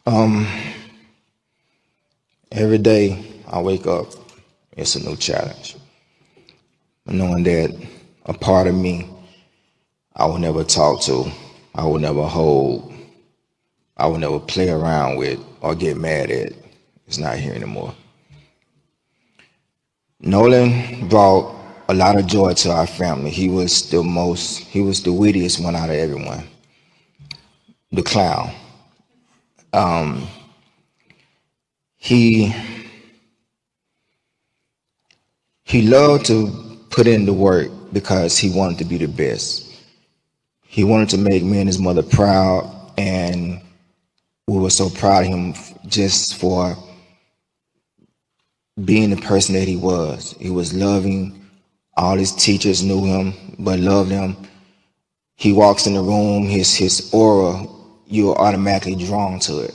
Um, every day I wake up, it's a new challenge. Knowing that a part of me I will never talk to, I will never hold, I will never play around with or get mad at. It's not here anymore. Nolan brought a lot of joy to our family. He was the wittiest one out of everyone. The clown. He he loved to put in the work because he wanted to be the best. He wanted to make me and his mother proud, and we were so proud of him just for being the person that he was. He was loving. All his teachers knew him, but loved him. He walks in the room, his aura, you're automatically drawn to it.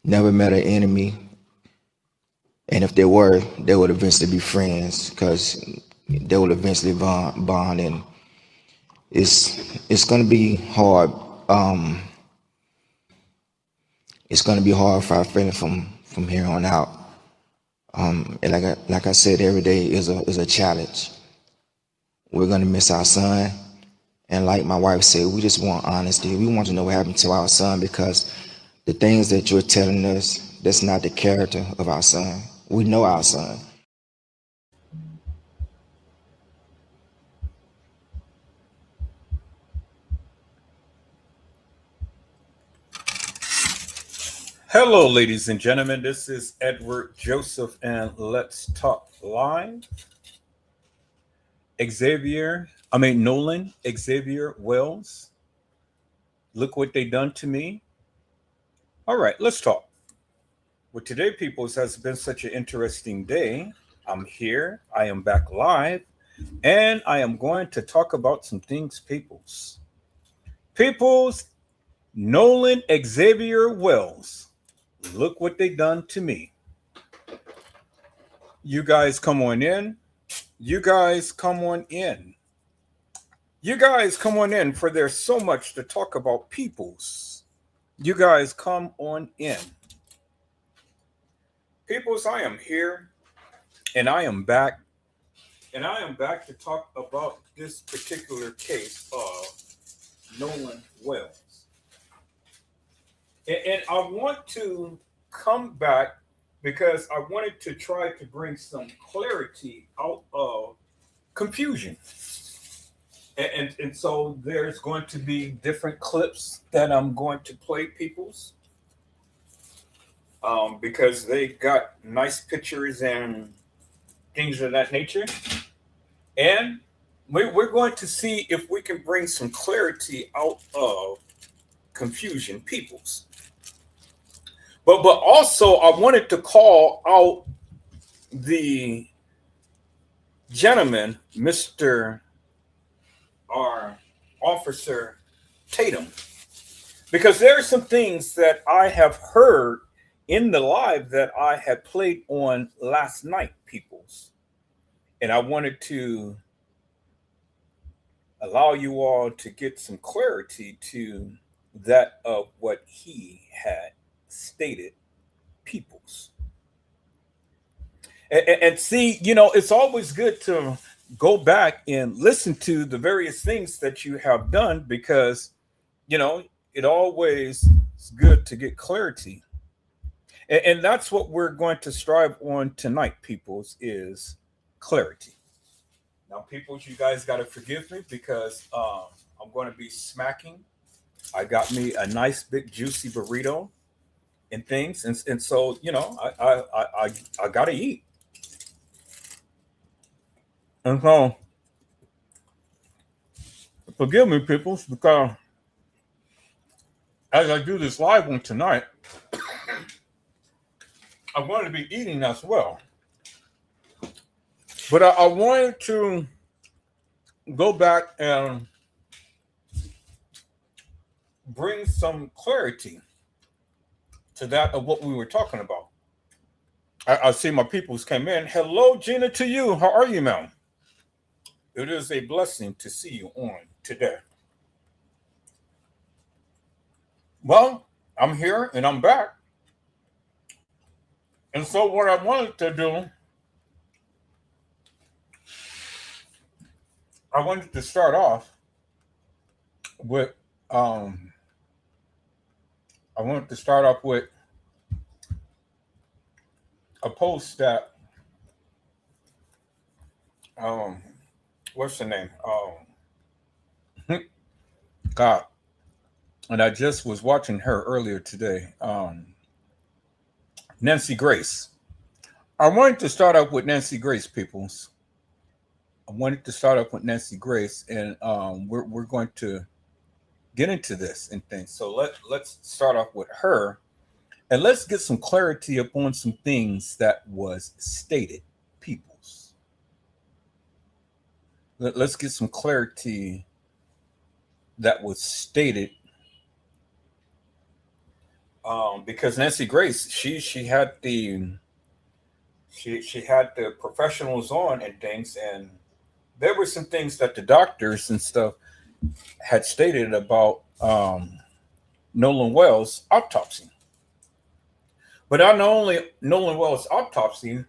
Never met an enemy, and if they were, they would eventually be friends because they would eventually bond, and it's gonna be hard. Um, it's gonna be hard for our family from here on out. And like I said, every day is a challenge. We're gonna miss our son, and like my wife said, we just want honesty. We want to know what happened to our son because the things that you're telling us, that's not the character of our son. We know our son. Hello, ladies and gentlemen. This is Edward Joseph, and let's talk live. Nolan Xavier Wells. Look what they done to me. All right, let's talk. Well, today, peoples, has been such an interesting day. I'm here. I am back live, and I am going to talk about some things, peoples. Peoples, Nolan Xavier Wells. Look what they done to me. You guys come on in. You guys come on in. You guys come on in, for there's so much to talk about, peoples. You guys come on in. Peoples, I am here and I am back. And I am back to talk about this particular case of Nolan Wells. And I want to come back because I wanted to try to bring some clarity out of confusion. And so there's going to be different clips that I'm going to play, peoples, because they got nice pictures and things of that nature. And we're going to see if we can bring some clarity out of confusion, peoples. But also, I wanted to call out the gentleman, Mr. our officer Tatum, because there are some things that I have heard in the live that I had played on last night, peoples. And I wanted to allow you all to get some clarity to that of what he had stated, peoples. And see, it's always good to go back and listen to the various things that you have done because, you know, it always is good to get clarity. And that's what we're going to strive on tonight, peoples, is clarity. Now, peoples, you guys got to forgive me because I'm going to be smacking. I got me a nice big juicy burrito and things, and so I got to eat. And so, forgive me, people, because as I do this live one tonight, I'm going to be eating as well. But I wanted to go back and bring some clarity to that of what we were talking about. I see my peoples came in. Hello, Gina, to you. How are you, ma'am? It is a blessing to see you on today. Well, I'm here and I'm back. And so, what I wanted to do, I wanted to start off with, um, I wanted to start off with a post that, um, what's the name? God, and I just was watching her earlier today. Nancy Grace. I wanted to start off with Nancy Grace, peoples. I wanted to start off with Nancy Grace, and we're going to get into this and things. So let's start off with her, and let's get some clarity upon some things that was stated, peoples. Let's get some clarity that was stated, because Nancy Grace, she had the she had the professionals on and things, and there were some things that the doctors and stuff had stated about Nolan Wells' autopsy. But not only Nolan Wells' autopsy,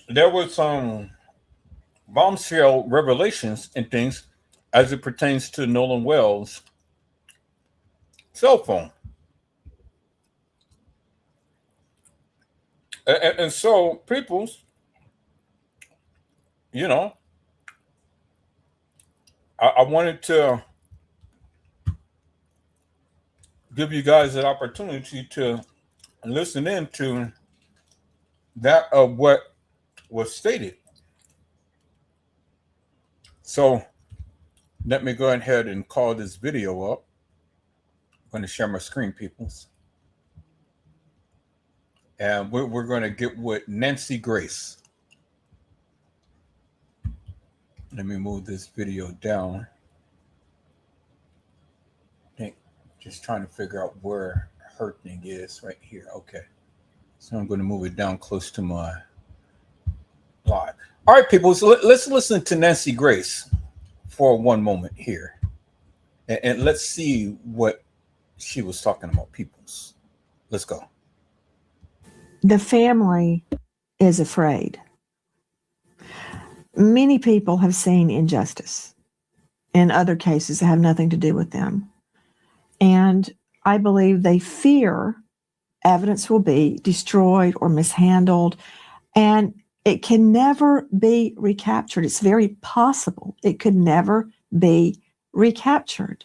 there were some bombshell revelations and things as it pertains to Nolan Wells' cell phone. And so, peoples, you know, I wanted to give you guys an opportunity to listen in to that of what was stated. So let me go ahead and call this video up. I'm going to share my screen, peoples. And we're going to get with Nancy Grace. Let me move this video down. Just trying to figure out where her thing is right here. Okay. So I'm going to move it down close to my live. All right, people. So let's listen to Nancy Grace for one moment here. And let's see what she was talking about, peoples. Let's go. The family is afraid. Many people have seen injustice in other cases that have nothing to do with them. And I believe they fear evidence will be destroyed or mishandled, and it can never be recaptured. It's very possible it could never be recaptured.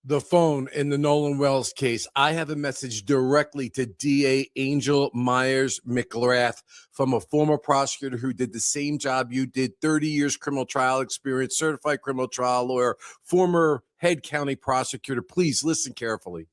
The phone in the Nolan Wells case, I have a message directly to DA Angel Myers McGrath from a former prosecutor who did the same job you did, 30 years criminal trial experience, certified criminal trial lawyer, former head county prosecutor. Please listen carefully.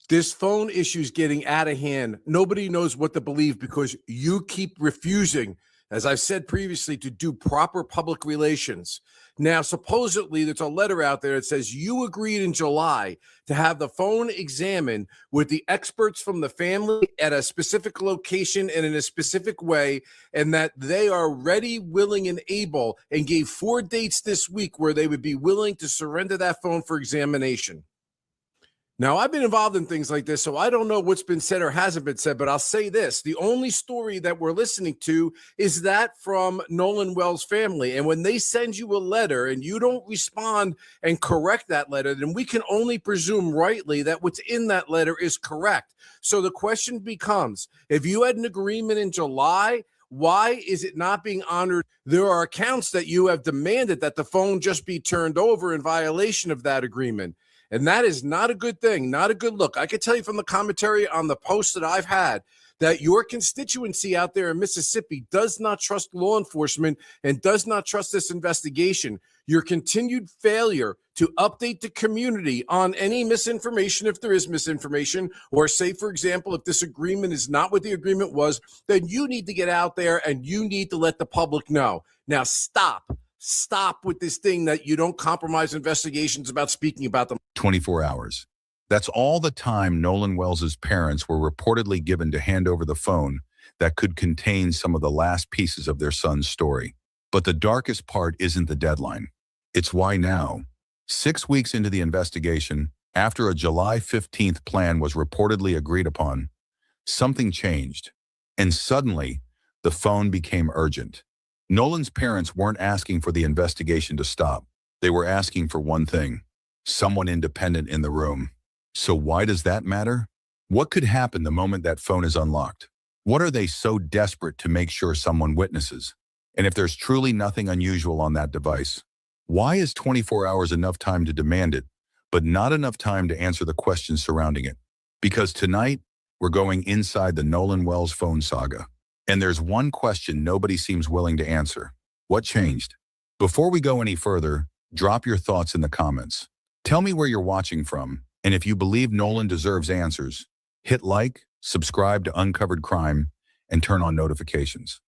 This phone issue is getting out of hand. Nobody knows what to believe because you keep refusing, as I've said previously, to do proper public relations. Now, supposedly, there's a letter out there that says you agreed in July to have the phone examined with the experts from the family at a specific location and in a specific way, and that they are ready, willing, and able, and gave 4 dates this week where they would be willing to surrender that phone for examination. Now, I've been involved in things like this, so I don't know what's been said or hasn't been said, but I'll say this. The only story that we're listening to is that from Nolan Wells' family. And when they send you a letter and you don't respond and correct that letter, then we can only presume rightly that what's in that letter is correct. So the question becomes, if you had an agreement in July, why is it not being honored? There are accounts that you have demanded that the phone just be turned over in violation of that agreement. And that is not a good thing, not a good look. I can tell you from the commentary on the posts that I've had that your constituency out there in Mississippi does not trust law enforcement and does not trust this investigation. Your continued failure to update the community on any misinformation, if there is misinformation, or say, for example, if this agreement is not what the agreement was, then you need to get out there and you need to let the public know. Now, Stop with this thing that you don't compromise investigations about speaking about them. 24 hours. That's all the time Nolan Wells' parents were reportedly given to hand over the phone that could contain some of the last pieces of their son's story. But the darkest part isn't the deadline. It's why now. 6 weeks into the investigation, after a July 15th plan was reportedly agreed upon, something changed, and suddenly, the phone became urgent. Nolan's parents weren't asking for the investigation to stop. They were asking for one thing: someone independent in the room. So why does that matter? What could happen the moment that phone is unlocked? What are they so desperate to make sure someone witnesses? And if there's truly nothing unusual on that device, why is 24 hours enough time to demand it, but not enough time to answer the questions surrounding it? Because tonight, we're going inside the Nolan Wells phone saga. And there's one question nobody seems willing to answer. What changed? Before we go any further, drop your thoughts in the comments. Tell me where you're watching from, and if you believe Nolan deserves answers, hit like, subscribe to Uncovered Crime, and turn on notifications.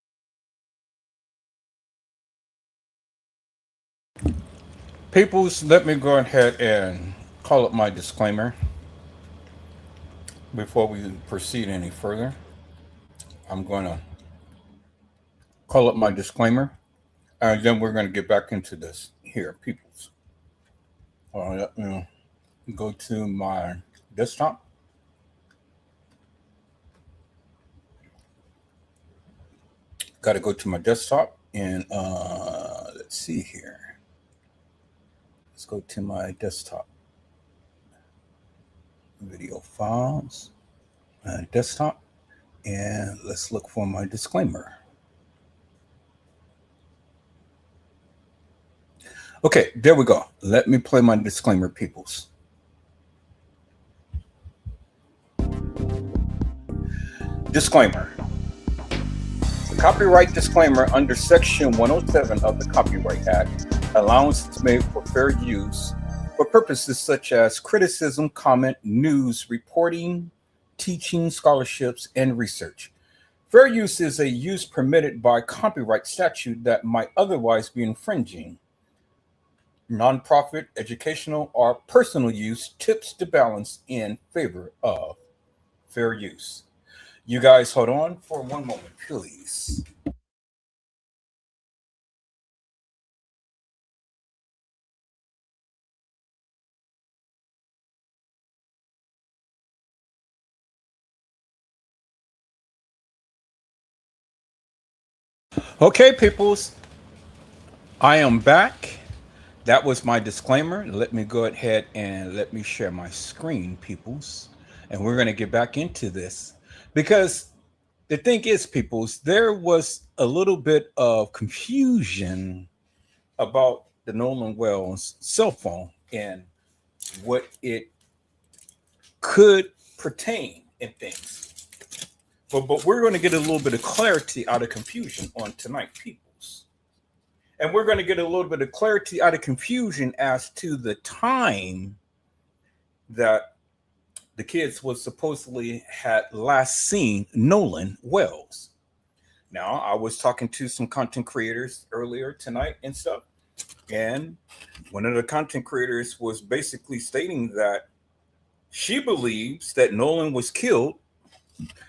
Peoples, let me go ahead and call up my disclaimer before we proceed any further. I'm going to call up my disclaimer, and then we're going to get back into this here, Peoples. Let me go to my desktop. Got to go to my desktop, and let's see here. Let's go to my desktop. Video files, desktop, and let's look for my disclaimer. Okay, there we go. Let me play my disclaimer, peoples. Disclaimer. The copyright disclaimer under Section 107 of the Copyright Act allows it made for fair use for purposes such as criticism, comment, news, reporting, teaching, scholarships, and research. Fair use is a use permitted by copyright statute that might otherwise be infringing. Nonprofit, educational, or personal use tips the balance in favor of fair use. You guys hold on for one moment, please. Okay, peoples, I am back. That was my disclaimer. Let me go ahead and let me share my screen, peoples. And we're going to get back into this because the thing is, peoples, there was a little bit of confusion about the Nolan Wells cell phone and what it could pertain in things. But we're going to get a little bit of clarity out of confusion on tonight, peoples. And we're going to get a little bit of clarity out of confusion as to the time that the kids was supposedly had last seen Nolan Wells. Now, I was talking to some content creators earlier tonight and stuff, and one of the content creators was basically stating that she believes that Nolan was killed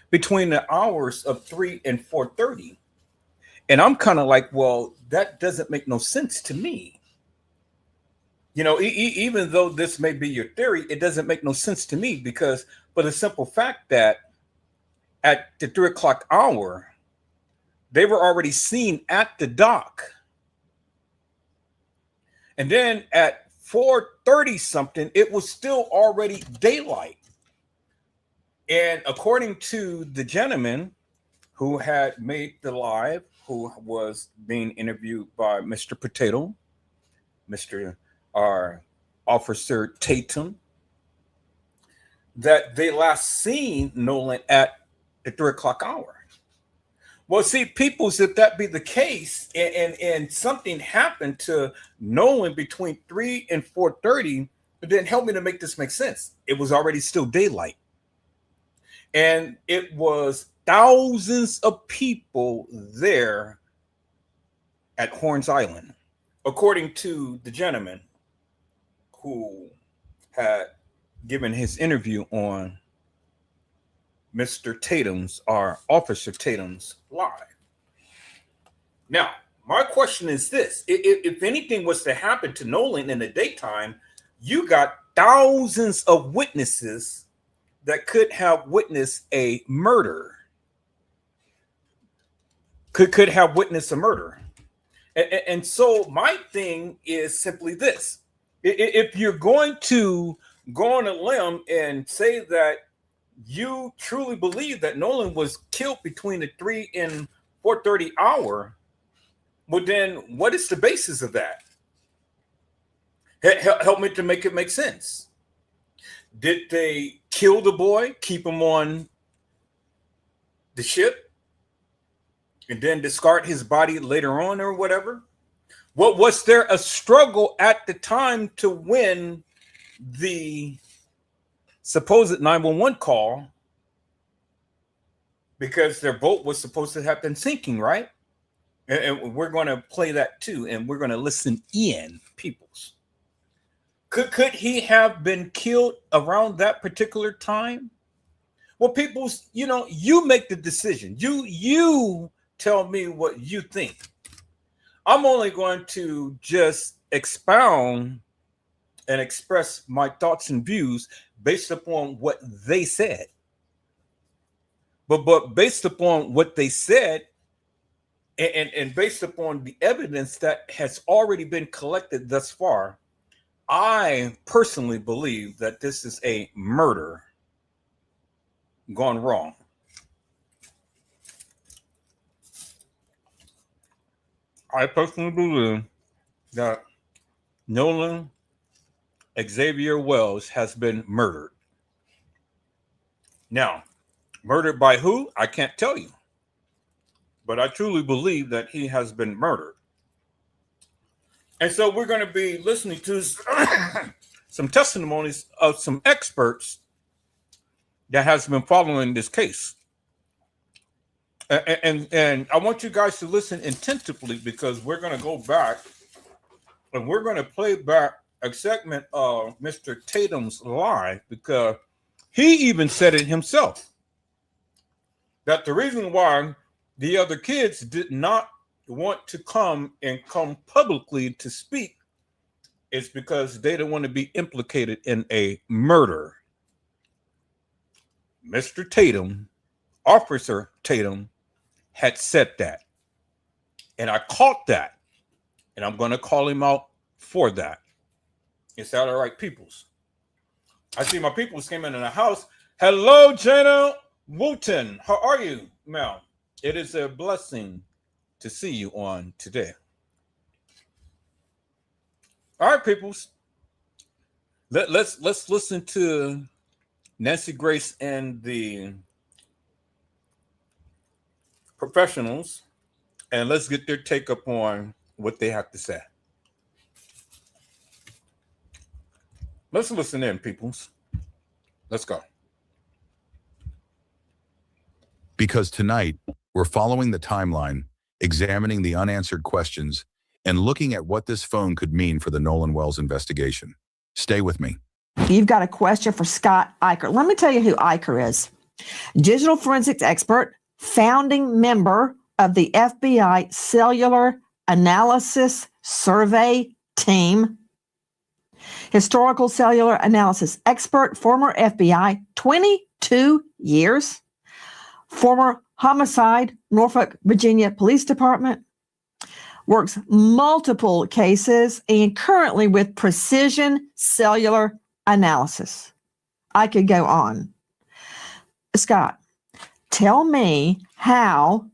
between the hours of 3 and 4:30. And I'm kind of like, well, that doesn't make no sense to me. You know, even though this may be your theory, it doesn't make no sense to me because, for the simple fact that at the 3 o'clock hour, they were already seen at the dock. And then at 4:30 something, it was still already daylight. And according to the gentleman who had made the live, who was being interviewed by Mr. Potato, Mr. Officer Tatum, that they last seen Nolan at the 3 o'clock hour. Well, see, peoples, if that be the case, and something happened to Nolan between 3 and 4:30, then help me to make this make sense. It was already still daylight. And it was thousands of people there at Horns Island, according to the gentleman who had given his interview on Mr. Tatum's or Officer Tatum's live. Now, My question is this: if anything was to happen to Nolan in the daytime, you got thousands of witnesses that could have witnessed a murder. Could have witnessed a murder. And so my thing is simply this: if you're going to go on a limb and say that you truly believe that Nolan was killed between the 3 and 4:30 hour, well, then what is the basis of that? Help me to make it make sense. Did they kill the boy, keep him on the ship, and then discard his body later on or whatever? What was there a struggle at the time to win the supposed 911 call, because their boat was supposed to have been sinking, right? And we're going to play that too, and we're going to listen in, peoples. Could he have been killed around that particular time? Well, peoples, you make the decision. You tell me what you think. I'm only going to just expound and express my thoughts and views based upon what they said. But based upon what they said and based upon the evidence that has already been collected thus far, I personally believe that this is a murder gone wrong. I personally believe that Nolan Xavier Wells has been murdered. Now, murdered by who? I can't tell you. But I truly believe that he has been murdered. And so we're going to be listening to some testimonies of some experts that has been following this case. And I want you guys to listen attentively, because we're going to go back and we're going to play back a segment of Mr. Tatum's lie, because he even said it himself, that the reason why the other kids did not want to come publicly to speak is because they don't want to be implicated in a murder. Mr. Tatum, Officer Tatum, had said that. And I caught that. And I'm going to call him out for that. Is that all right, peoples? I see my peoples came in the house. Hello, Jana Wooten. How are you, ma'am? It is a blessing to see you on today. All right, peoples. Let's listen to Nancy Grace and the professionals, and let's get their take up on what they have to say. Let's listen in, peoples. Let's go. Because tonight, we're following the timeline, examining the unanswered questions, and looking at what this phone could mean for the Nolan Wells investigation. Stay with me. You've got a question for Scott Eicher. Let me tell you who Eicher is. Digital forensics expert, founding member of the FBI Cellular Analysis Survey Team, historical cellular analysis expert, former FBI, 22 years, former homicide, Norfolk, Virginia Police Department, works multiple cases, and currently with Precision Cellular Analysis. I could go on. Scott, tell me how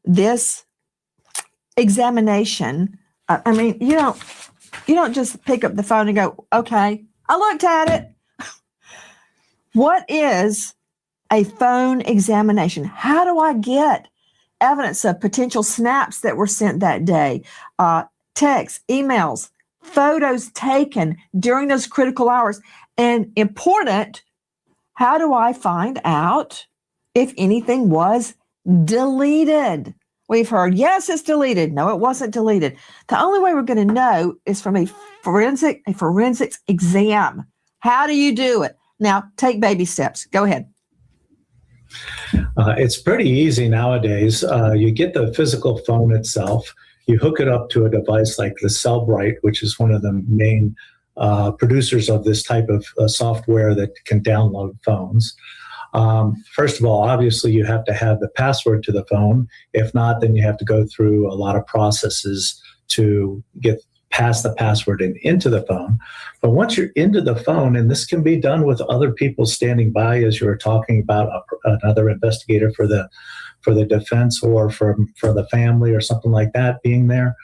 this examination, I mean, you don't just pick up the phone and go, okay, I looked at it. What is a phone examination? How do I get evidence of potential snaps that were sent that day, texts, emails, photos taken during those critical hours? And important, how do I find out if anything was deleted? We've heard, yes, it's deleted. No, it wasn't deleted. The only way we're going to know is from a forensics exam. How do you do it? Now, take baby steps. Go ahead. It's pretty easy nowadays. You get the physical phone itself. you hook it up to a device like the Cellbrite, which is one of the main producers of this type of software that can download phones. First of all, obviously, you have to have the password to the phone. If not, then you have to go through a lot of processes to get past the password and into the phone. But once you're into the phone, and this can be done with other people standing by, as you were talking about, another investigator for the defense or for the family or something like that being there,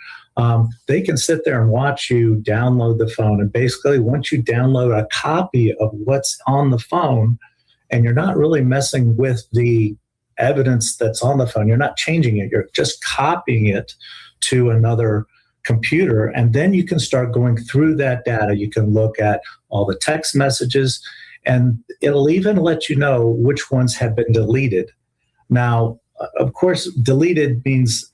they can sit there and watch you download the phone. And basically, once you download a copy of what's on the phone, and you're not really messing with the evidence that's on the phone, you're not changing it, you're just copying it to another computer, and then you can start going through that data. You can look at all the text messages, and it'll even let you know which ones have been deleted. Now, of course, deleted means,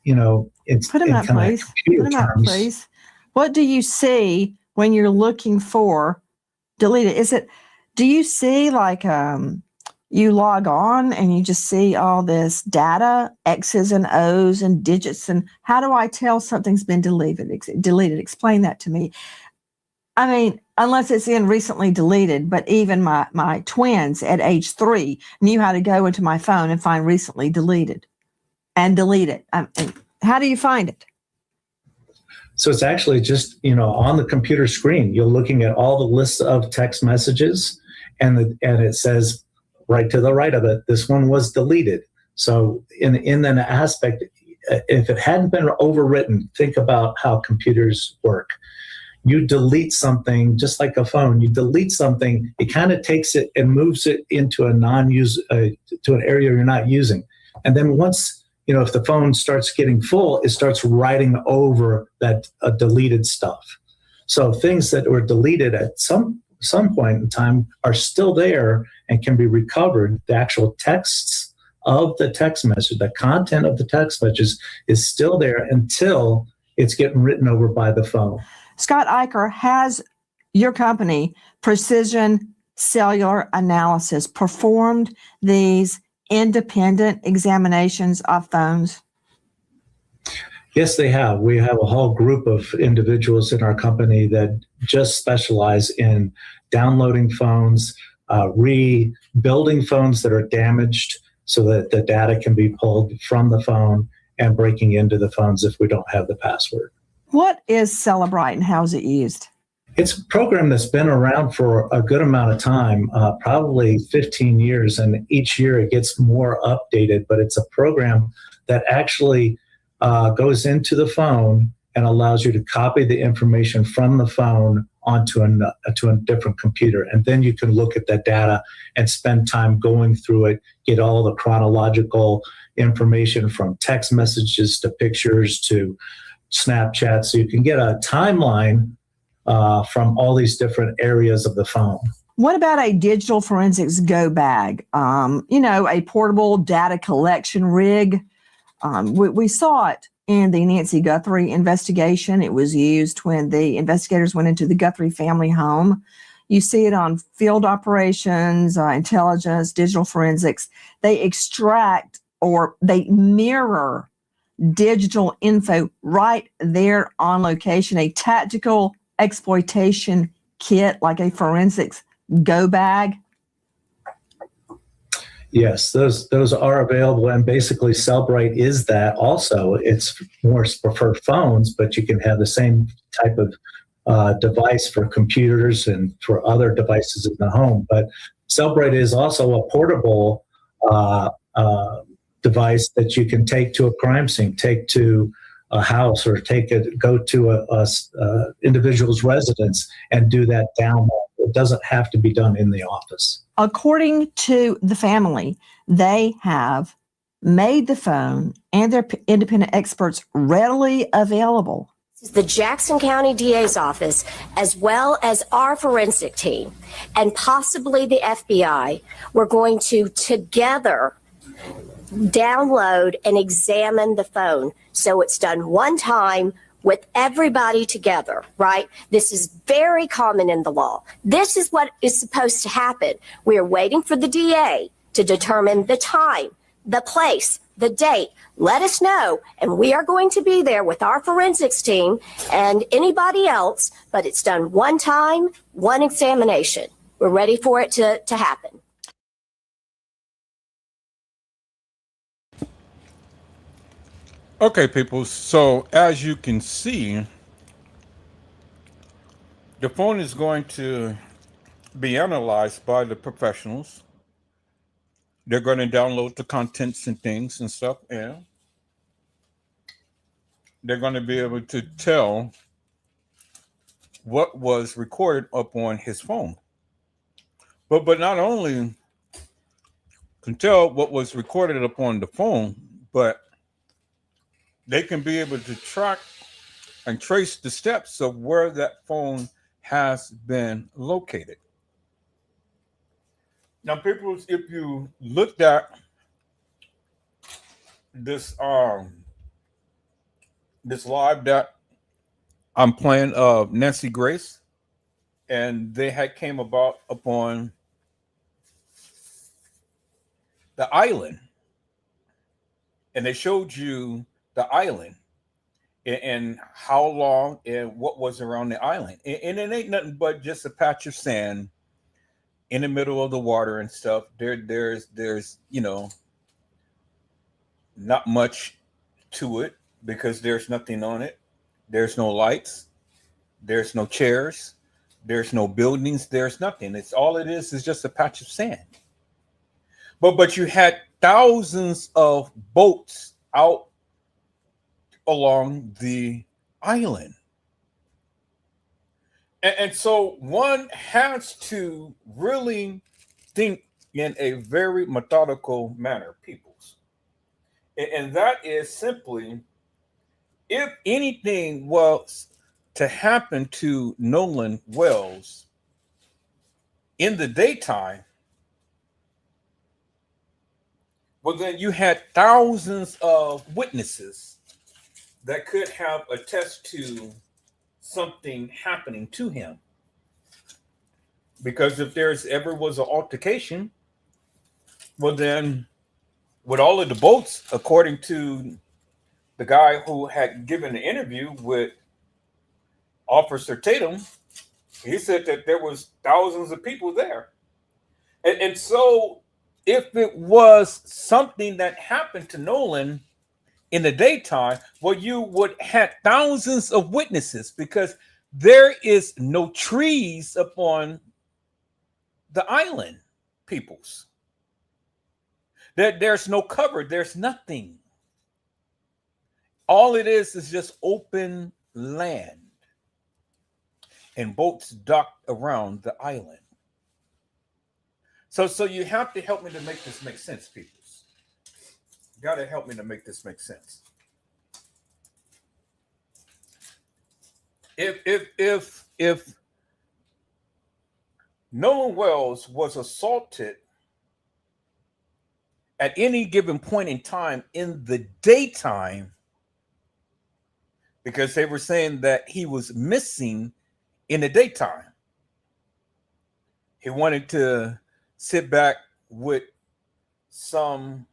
it's Put them up, please. Put them up, please. What do you see when you're looking for deleted? Do you see like you log on and you just see all this data, X's and O's and digits, and how do I tell something's been deleted? Explain that to me. I mean, unless it's in recently deleted, but even my twins at age 3 knew how to go into my phone and find recently deleted and delete it. How do you find it? So it's actually just, on the computer screen, you're looking at all the lists of text messages, and it says right to the right of it, this one was deleted. So in an aspect, if it hadn't been overwritten, think about how computers work. You delete something, just like a phone, you delete something, it kind of takes it and moves it into a to an area you're not using. And then once, if the phone starts getting full, it starts writing over that deleted stuff. So things that were deleted at some point in time are still there and can be recovered. The actual texts of the text message, the content of the text messages is still there until it's getting written over by the phone. Scott Eicher, has your company, Precision Cellular Analysis, performed these independent examinations of phones? Yes, they have. We have a whole group of individuals in our company that just specialize in downloading phones, rebuilding phones that are damaged so that the data can be pulled from the phone, and breaking into the phones if we don't have the password. What is Cellbrite and how is it used? It's a program that's been around for a good amount of time, probably 15 years, and each year it gets more updated, but it's a program that actually goes into the phone and allows you to copy the information from the phone onto a different computer. And then you can look at that data and spend time going through it, get all the chronological information from text messages to pictures to Snapchat. So you can get a timeline from all these different areas of the phone. What about a digital forensics go bag? A portable data collection rig. We saw it in the Nancy Guthrie investigation. It was used when the investigators went into the Guthrie family home. You see it on field operations, intelligence, digital forensics. They extract or they mirror digital info right there on location. A tactical exploitation kit like a forensics go bag. Yes, those are available, and basically Cellbrite is that also. It's more for phones, but you can have the same type of device for computers and for other devices in the home. But Cellbrite is also a portable device that you can take to a crime scene, take to a house, or go to a individual's residence and do that download. It doesn't have to be done in the office. According to the family, they have made the phone and their independent experts readily available. The Jackson County DA's office, as well as our forensic team, and possibly the FBI, we're going to together download and examine the phone. So it's done one time with everybody together, right? This is very common in the law. This is what is supposed to happen. We are waiting for the DA to determine the time, the place, the date, let us know, and we are going to be there with our forensics team and anybody else, but it's done one time, one examination. We're ready for it to happen. Okay, people. So as you can see, the phone is going to be analyzed by the professionals. They're going to download the contents and things and stuff, and they're going to be able to tell what was recorded up on his phone. But not only can tell what was recorded upon the phone, but they can be able to track and trace the steps of where that phone has been located. Now, people, if you looked at this live that I'm playing of Nancy Grace, and they had came about upon the island, and they showed you the island and how long and what was around the island, and it ain't nothing but just a patch of sand in the middle of the water and stuff. There's not much to it because there's nothing on it. There's no lights. There's no chairs. There's no buildings. There's nothing. It's all it is just a patch of sand. But you had thousands of boats out along the island. And so one has to really think in a very methodical manner, peoples. And that is simply, if anything was to happen to Nolan Wells in the daytime, well, then you had thousands of witnesses that could have attest to something happening to him. Because if there's ever was an altercation, well, then with all of the boats, according to the guy who had given the interview with Officer Tatum, he said that there was thousands of people there. And so if it was something that happened to Nolan in the daytime, well, you would have thousands of witnesses because there is no trees upon the island, peoples. There's no cover. There's nothing. All it is just open land and boats docked around the island. So you have to help me to make this make sense, people. You got to help me to make this make sense. If Nolan Wells was assaulted at any given point in time in the daytime, because they were saying that he was missing in the daytime, he wanted to sit back with some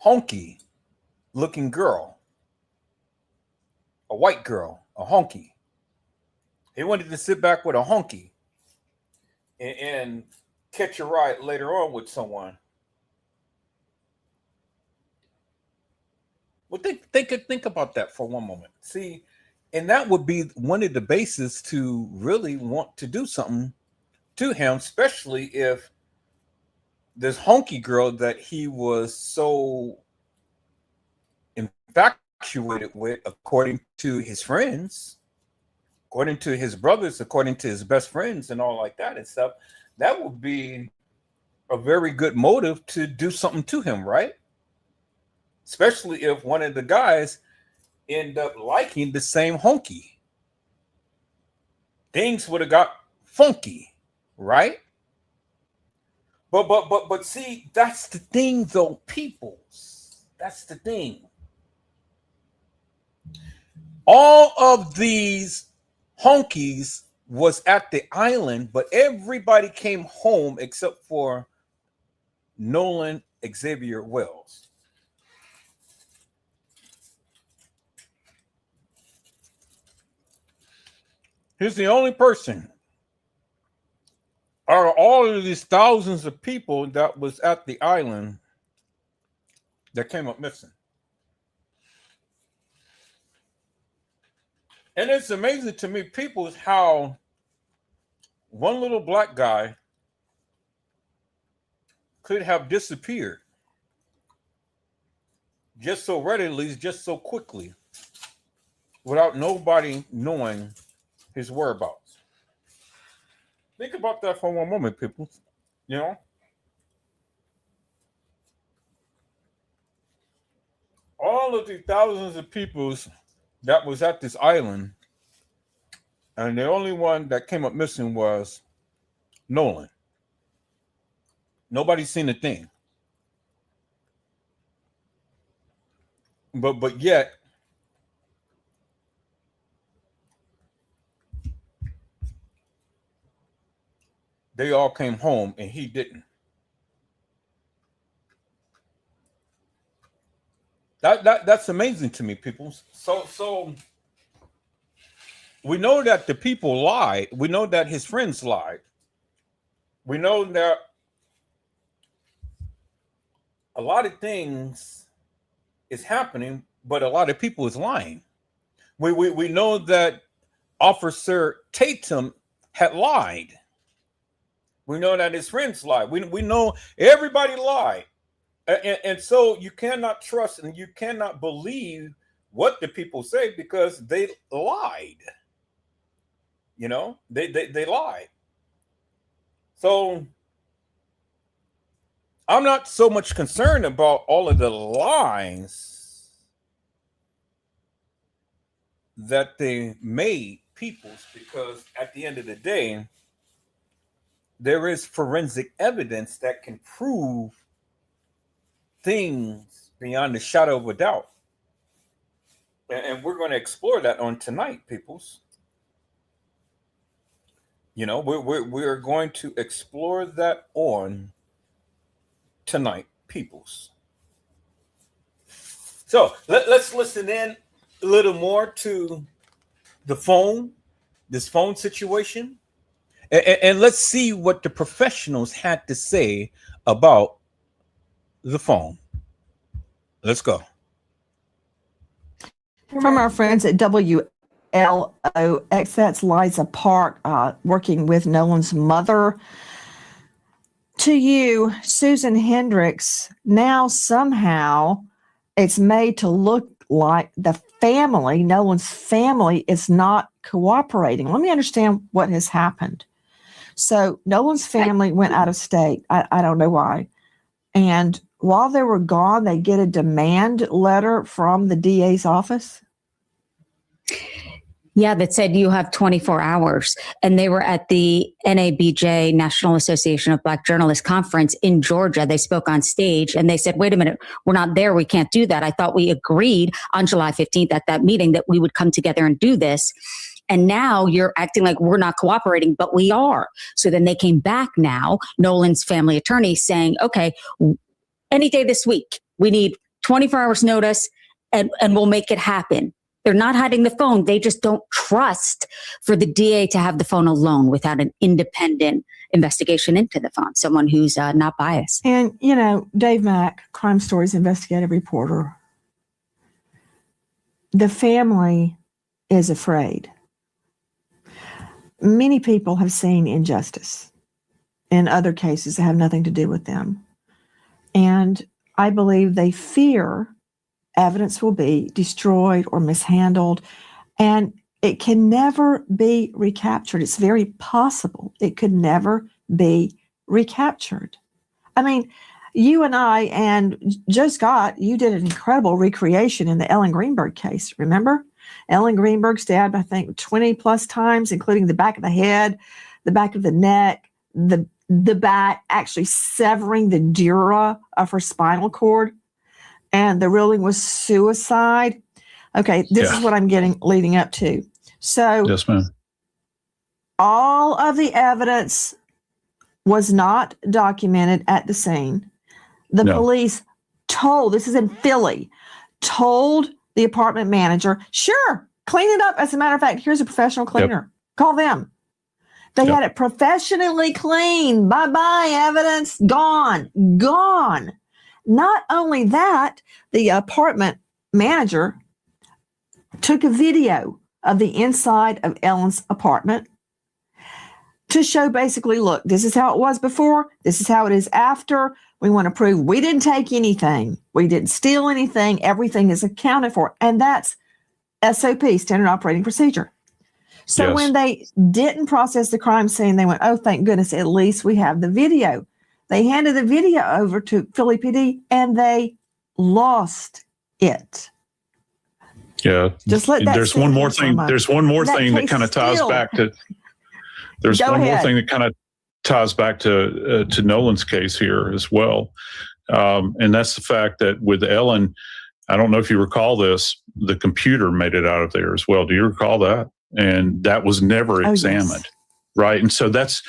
honky looking girl, a white girl, a honky. He wanted to sit back with a honky and catch a ride later on with someone. Well, think about that for one moment. See, and that would be one of the bases to really want to do something to him, especially if this honky girl that he was so infatuated with, according to his friends, according to his brothers, according to his best friends and all like that and stuff, that would be a very good motive to do something to him, right? Especially if one of the guys end up liking the same honky. Things would have got funky, right? But see, that's the thing though, peoples. That's the thing. All of these honkies was at the island, but everybody came home except for Nolan Xavier Wells. He's the only person out of all of these thousands of people that was at the island that came up missing. And it's amazing to me, people, how one little black guy could have disappeared just so readily, just so quickly, without nobody knowing his whereabouts. Think about that for one moment, people. You know? All of the thousands of people that was at this island, and the only one that came up missing was Nolan. Nobody's seen a thing. But yet, they all came home and he didn't. That's amazing to me, people. So we know that the people lied. We know that his friends lied. We know that a lot of things is happening, but a lot of people is lying. We know that Officer Tatum had lied. We know that his friends lied. We know everybody lied. And so you cannot trust and you cannot believe what the people say because they lied. You know, they lied. So I'm not so much concerned about all of the lies that they made peoples, because at the end of the day, there is forensic evidence that can prove things beyond the shadow of a doubt. And we're going to explore that on tonight, peoples. You know, we're going to explore that on tonight, peoples. So let's listen in a little more to this phone situation. And let's see what the professionals had to say about the phone. Let's go. From our friends at WLOX, that's Liza Park, working with Nolan's mother. To you, Susan Hendricks, now somehow it's made to look like the family, Nolan's family, is not cooperating. Let me understand what has happened. So Nolan's family went out of state. I don't know why. And while they were gone, they get a demand letter from the DA's office. Yeah, that said you have 24 hours. And they were at the NABJ, National Association of Black Journalists Conference in Georgia. They spoke on stage and they said, wait a minute, we're not there. We can't do that. I thought we agreed on July 15th at that meeting that we would come together and do this. And now you're acting like we're not cooperating, but we are. So then they came back now, Nolan's family attorney, saying, okay, any day this week, we need 24 hours notice and we'll make it happen. They're not hiding the phone. They just don't trust for the DA to have the phone alone without an independent investigation into the phone, someone who's not biased. And, you know, Dave Mack, Crime Stories investigative reporter, the family is afraid. Many people have seen injustice in other cases that have nothing to do with them. And I believe they fear evidence will be destroyed or mishandled, and it can never be recaptured. It's very possible it could never be recaptured. I mean, you and I and Joe Scott, you did an incredible recreation in the Ellen Greenberg case, remember? Ellen Greenberg stabbed, I think, 20 plus times, including the back of the head, the back of the neck, the back, actually severing the dura of her spinal cord. And the ruling was suicide. Okay, this is what I'm leading up to. So, yes, ma'am. All of the evidence was not documented at the scene. The No. police told, this is in Philly, told the apartment manager, sure, clean it up. As a matter of fact, here's a professional cleaner. Call them. They had it professionally cleaned. Bye-bye, evidence. Gone. Gone. Not only that, the apartment manager took a video of the inside of Ellen's apartment to show basically, look, this is how it was before. This is how it is after. We want to prove we didn't take anything. We didn't steal anything. Everything is accounted for. And that's SOP, standard operating procedure. So when they didn't process the crime scene, they went, oh, thank goodness, at least we have the video. They handed the video over to Philly PD and they lost it. Yeah. Just let that there's sink one more in for a thing. moment. There's one more That thing that case kind of ties still- back to. There's Go one more ahead. thing that kind of ties back to Nolan's case here as well, and that's the fact that with Ellen, I don't know if you recall this, the computer made it out of there as well. Do you recall that? And that was never examined, yes. right? And so that's,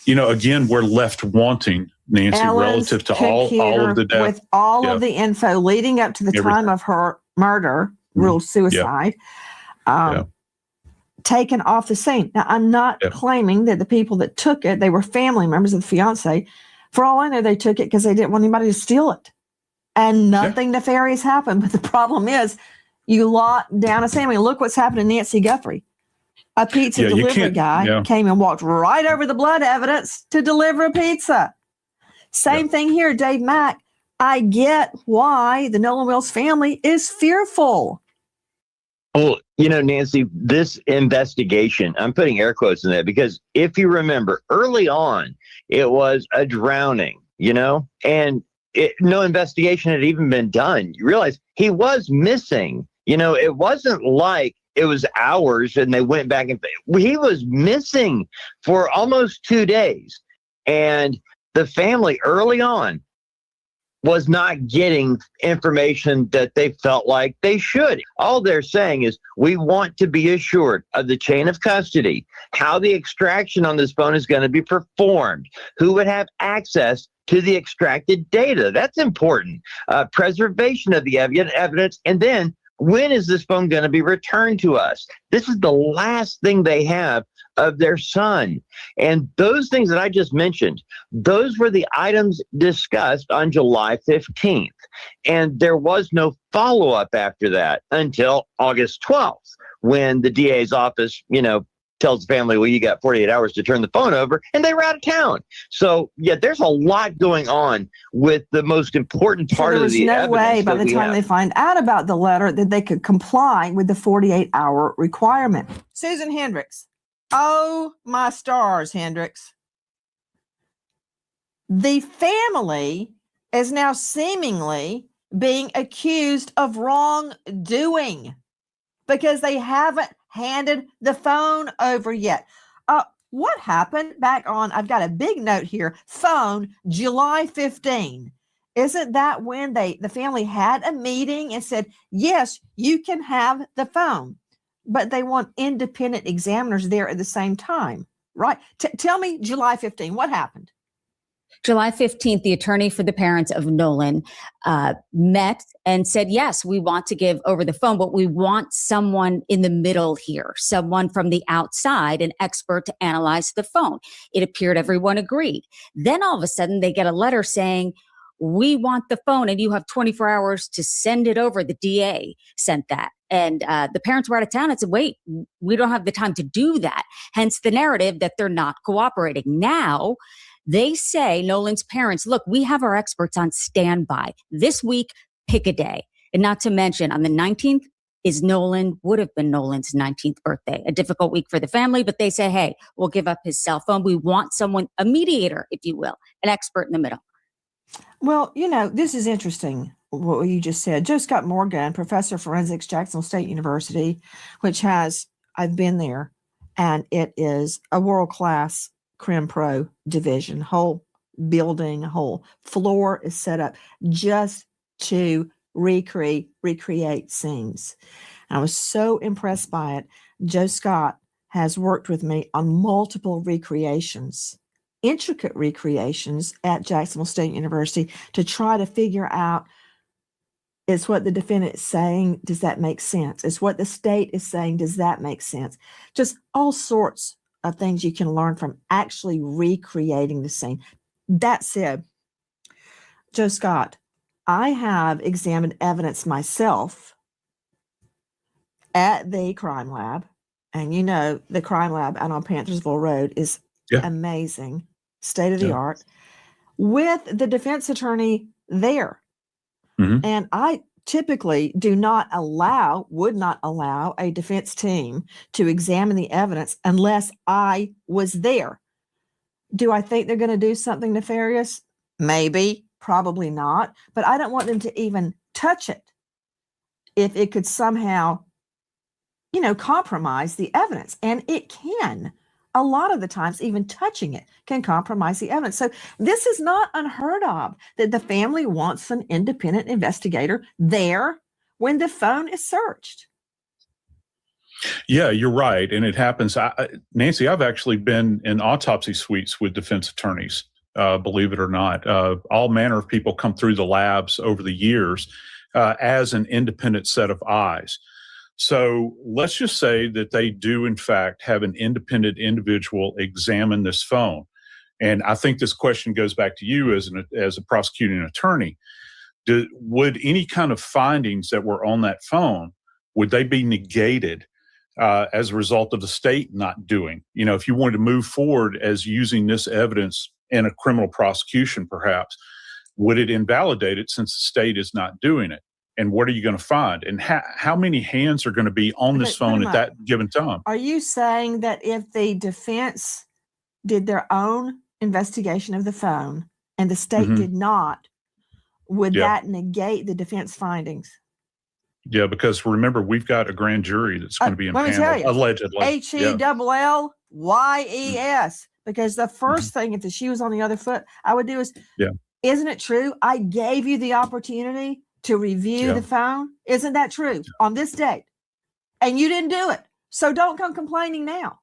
again, we're left wanting, Nancy, Ellen's relative to all computer of the data. with all of the info leading up to the Everything. time of her murder, ruled suicide, taken off the scene. Now, I'm not claiming that the people that took it, they were family members of the fiance. For all I know, they took it because they didn't want anybody to steal it. And nothing nefarious happened. But the problem is, you lock down a family. Look what's happened to Nancy Guthrie. A pizza delivery guy came and walked right over the blood evidence to deliver a pizza. Same thing here, Dave Mack. I get why the Nolan Wells family is fearful. Well, Nancy, this investigation, I'm putting air quotes in that because if you remember early on, it was a drowning, and no investigation had even been done. You realize he was missing. It wasn't like it was hours and they went back and he was missing for almost 2 days. And the family early on was not getting information that they felt like they should. All they're saying is, we want to be assured of the chain of custody, how the extraction on this phone is going to be performed, who would have access to the extracted data. That's important. Preservation of the evidence. And then, when is this phone going to be returned to us? This is the last thing they have of their son. And those things that I just mentioned, those were the items discussed on July 15th. And there was no follow-up after that until August 12th, when the DA's office, tells the family, well, you got 48 hours to turn the phone over, and they were out of town. So, there's a lot going on with the most important part of the evidence. There was no way by the time they find out about the letter that they could comply with the 48-hour requirement. Susan Hendricks. Oh, my stars, Hendricks. The family is now seemingly being accused of wrongdoing because they haven't handed the phone over yet. What happened back on, I've got a big note here, phone July 15. Isn't that when the family had a meeting and said, yes, you can have the phone, but they want independent examiners there at the same time, right? Tell me July 15, what happened? July 15th, the attorney for the parents of Nolan met and said, yes, we want to give over the phone, but we want someone in the middle here, someone from the outside, an expert to analyze the phone. It appeared everyone agreed. Then all of a sudden they get a letter saying, we want the phone and you have 24 hours to send it over. The DA sent that. And the parents were out of town and said, wait, we don't have the time to do that. Hence the narrative that they're not cooperating. Now, they say, Nolan's parents, look, we have our experts on standby this week, pick a day. And not to mention on the 19th would have been Nolan's 19th birthday, a difficult week for the family, but they say, hey, we'll give up his cell phone. We want someone, a mediator, if you will, an expert in the middle. Well, this is interesting, what you just said. Joe Scott Morgan, professor of forensics, Jacksonville State University, which I've been there, and it is a world-class Crim Pro division. Whole building, whole floor is set up just to recreate scenes. And I was so impressed by it. Joe Scott has worked with me on multiple recreations intricate recreations at Jacksonville State University to try to figure out, is what the defendant is saying, does that make sense? Is what the state is saying, does that make sense? Just all sorts of things you can learn from actually recreating the scene. That said, Joe Scott, I have examined evidence myself at the crime lab. And you know, the crime lab out on Panthersville Road is amazing, state of the art, with the defense attorney there. And I typically would not allow a defense team to examine the evidence unless I was there. Do I think they're going to do something nefarious? Maybe, probably not. But I don't want them to even touch it if it could somehow, compromise the evidence. And it can. A lot of the times, even touching it can compromise the evidence. So this is not unheard of, that the family wants an independent investigator there when the phone is searched. Yeah, you're right. And it happens. Nancy, I've actually been in autopsy suites with defense attorneys, believe it or not. All manner of people come through the labs over the years as an independent set of eyes. So let's just say that they do, in fact, have an independent individual examine this phone. And I think this question goes back to you as a prosecuting attorney. Would any kind of findings that were on that phone, would they be negated as a result of the state not doing? If you wanted to move forward as using this evidence in a criminal prosecution, perhaps, would it invalidate it since the state is not doing it? And what are you going to find? And how many hands are going to be on this phone at that given time? Are you saying that if the defense did their own investigation of the phone and the state did not, would that negate the defense findings? Yeah, because remember, we've got a grand jury that's going to be impaneled, allegedly. HELLYES. Because the first thing, if the shoe was on the other foot, I would do is, isn't it true? I gave you the opportunity to review the phone. Isn't that true? On this date. And you didn't do it. So don't come complaining now.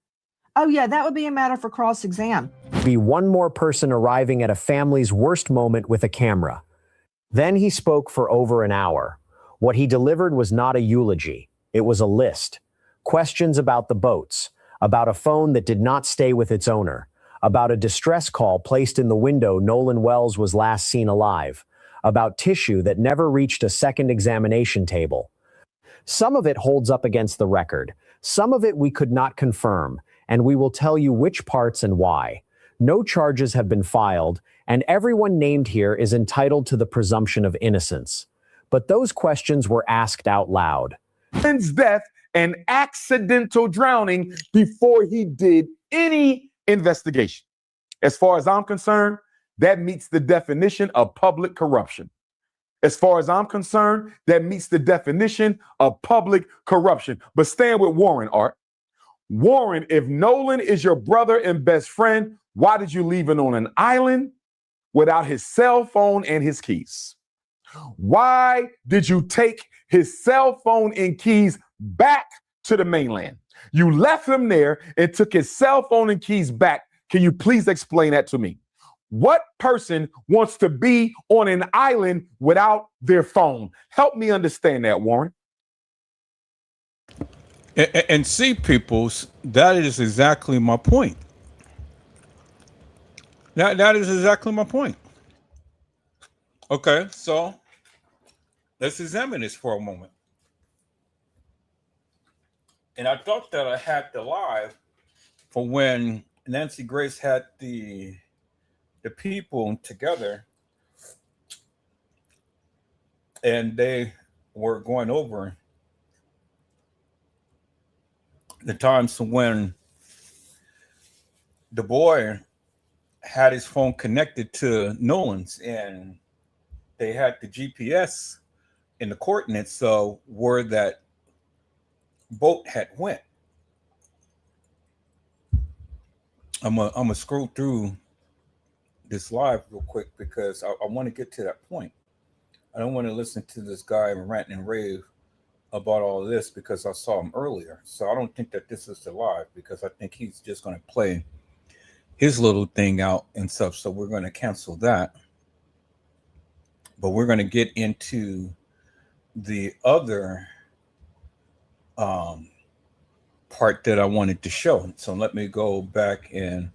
Oh yeah, that would be a matter for cross-exam. Be one more person arriving at a family's worst moment with a camera. Then he spoke for over an hour. What he delivered was not a eulogy. It was a list. Questions about the boats, about a phone that did not stay with its owner, about a distress call placed in the window Nolan Wells was last seen alive, about tissue that never reached a second examination table. Some of it holds up against the record. Some of it we could not confirm, and we will tell you which parts and why. No charges have been filed, and everyone named here is entitled to the presumption of innocence. But those questions were asked out loud. His death and accidental drowning before he did any investigation. As far as I'm concerned, that meets the definition of public corruption. As far as I'm concerned, that meets the definition of public corruption. But stand with Warren, Art. Warren, if Nolan is your brother and best friend, why did you leave him on an island without his cell phone and his keys? Why did you take his cell phone and keys back to the mainland? You left him there and took his cell phone and keys back. Can you please explain that to me? What person wants to be on an island without their phone? Help me understand that, Warren. And see, peoples, that is exactly my point. That is exactly my point. Okay, so let's examine this for a moment. And I thought that I had the live for when Nancy Grace had the people together and they were going over the times when the boy had his phone connected to Nolan's and they had the GPS in the coordinates of where that boat had went. I'm gonna scroll through this live real quick because I want to get to that point. I don't want to listen to this guy rant and rave about all of this because I saw him earlier. So I don't think that this is the live because I think he's just going to play his little thing out and stuff. So we're going to cancel that. But we're going to get into the other part that I wanted to show. So let me go back to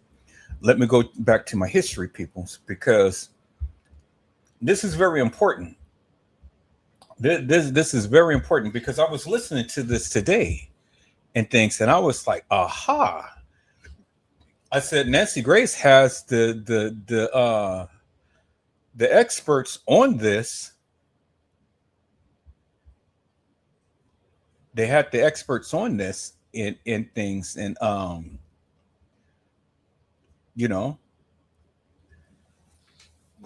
my history, peoples, because this is very important. This is very important because I was listening to this today and things, and I was like, aha. I said Nancy Grace has the experts on this. They had the experts on this in things, and you know,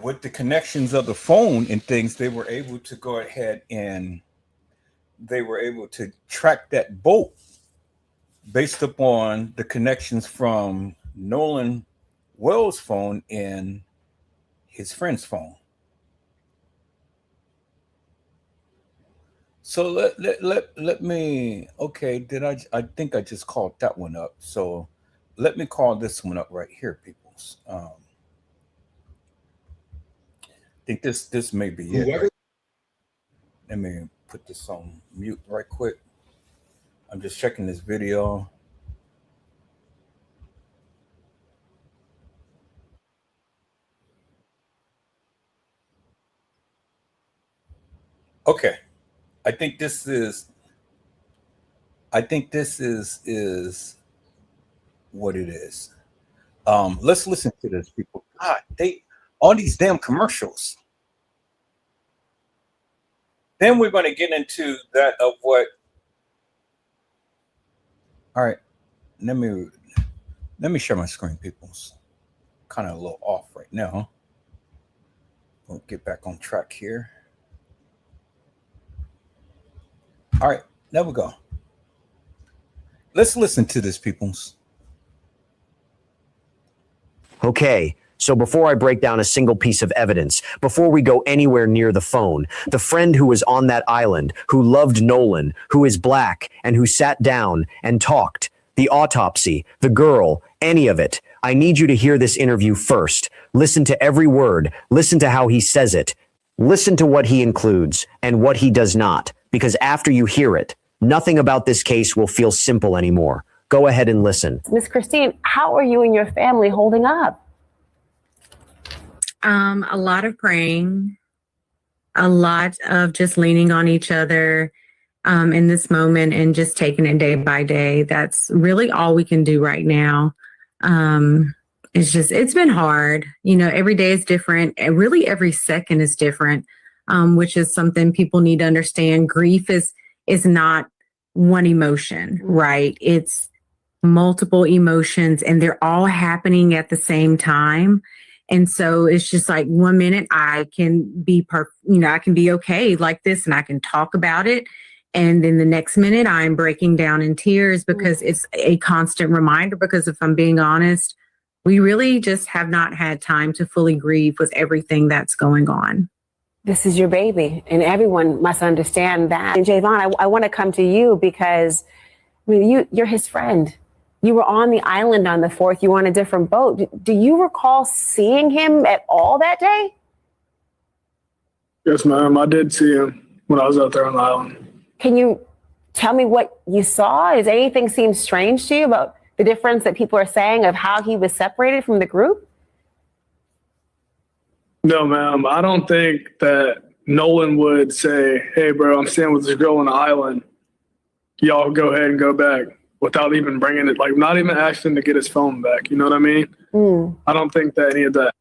with the connections of the phone and things, they were able to go ahead and they were able to track that boat based upon the connections from Nolan Wells' phone and his friend's phone. So let me, okay, I think I just called that one up. So let me call this one up right here, peoples. I think this may be it. Let me put this on mute right quick. I'm just checking this video. Okay. I think this is what it is. Let's listen to this, people. God, all these damn commercials. Then we're going to get into that of what. All right, let me share my screen, peoples. Kind of a little off right now. We'll get back on track here. All right, there we go. Let's listen to this, peoples. Okay, so before I break down a single piece of evidence, before we go anywhere near the phone, the friend who was on that island, who loved Nolan, who is black, and who sat down and talked, the autopsy, the girl, any of it, I need you to hear this interview first. Listen to every word. Listen to how he says it. Listen to what he includes and what he does not, because after you hear it, nothing about this case will feel simple anymore. Go ahead and listen. Miss Christine, how are you and your family holding up? A lot of praying, a lot of just leaning on each other in this moment and just taking it day by day. That's really all we can do right now. It's been hard. You know, every day is different. And really every second is different, which is something people need to understand. Grief is not one emotion, right? It's multiple emotions and they're all happening at the same time. And so it's just like 1 minute I can be I can be okay like this and I can talk about it. And then the next minute I'm breaking down in tears because it's a constant reminder, because if I'm being honest, we really just have not had time to fully grieve with everything that's going on. This is your baby, and everyone must understand that. And Javon, I want to come to you because you're his friend. You were on the island on the 4th. You were on a different boat. Do you recall seeing him at all that day? Yes, ma'am. I did see him when I was out there on the island. Can you tell me what you saw? Does anything seem strange to you about the difference that people are saying of how he was separated from the group? No, ma'am. I don't think that Nolan would say, hey, bro, I'm staying with this girl on the island. Y'all go ahead and go back, without even bringing it, like not even asking to get his phone back. You know what I mean? I don't think that any of that.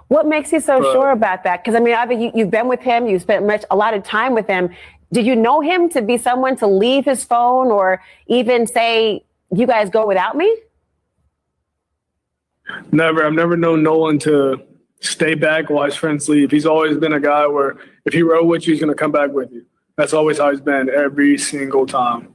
What makes you so sure about that? Because I mean, you've been with him, you've spent a lot of time with him. Did you know him to be someone to leave his phone or even say, you guys go without me? Never. I've never known Nolan to stay back while his friends leave. He's always been a guy where if he rode with you, he's going to come back with you. That's always how he's been every single time.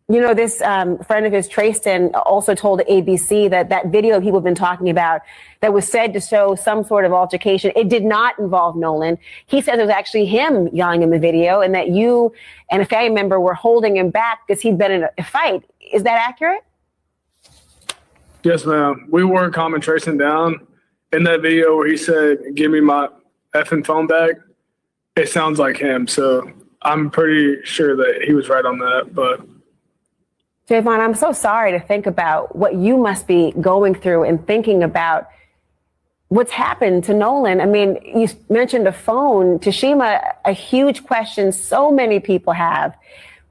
You know, this friend of his, Trayston, also told ABC that video people have been talking about that was said to show some sort of altercation, it did not involve Nolan. He says it was actually him yelling in the video and that you and a family member were holding him back because he'd been in a fight. Is that accurate? Yes, ma'am. We were comment tracing down in that video where he said, "Give me my effing phone back." It sounds like him, so I'm pretty sure that he was right on that. But Javon, I'm so sorry to think about what you must be going through and thinking about what's happened to Nolan. I mean, you mentioned a phone. Tashima, a huge question so many people have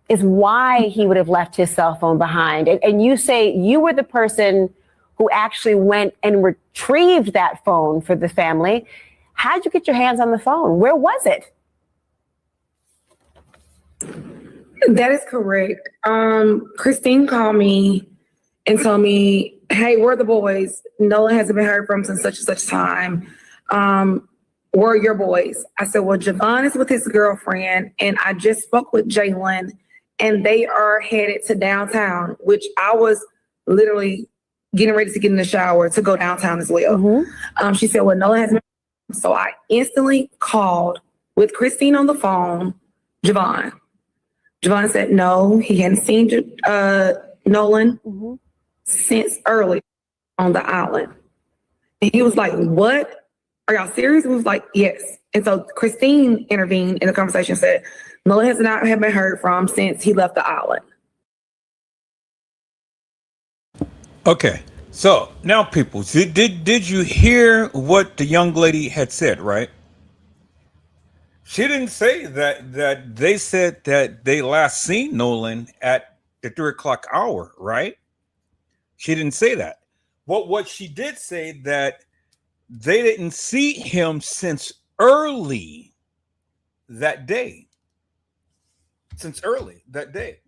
is why he would have left his cell phone behind. And you say you were the person who actually went and retrieved that phone for the family. How'd you get your hands on the phone? Where was it? That is correct. Christine called me and told me, hey, where are the boys? Nolan hasn't been heard from since such and such time. Where are your boys? I said, well, Javon is with his girlfriend, and I just spoke with Jalen, and they are headed to downtown, which I was literally getting ready to get in the shower to go downtown as well. Mm-hmm. She said, well, Nolan hasn't been. So I instantly called with Christine on the phone, Javon. Javon said no, he hadn't seen Nolan since early on the island. And he was like, what? Are y'all serious? We was like, yes. And so Christine intervened in the conversation, said, Nolan has not have been heard from since he left the island. Okay. So now, people, did you hear what the young lady had said, right? She didn't say that they said that they last seen Nolan at the 3:00 hour, right? She didn't say that. What she did say that they didn't see him since early that day. Since early that day.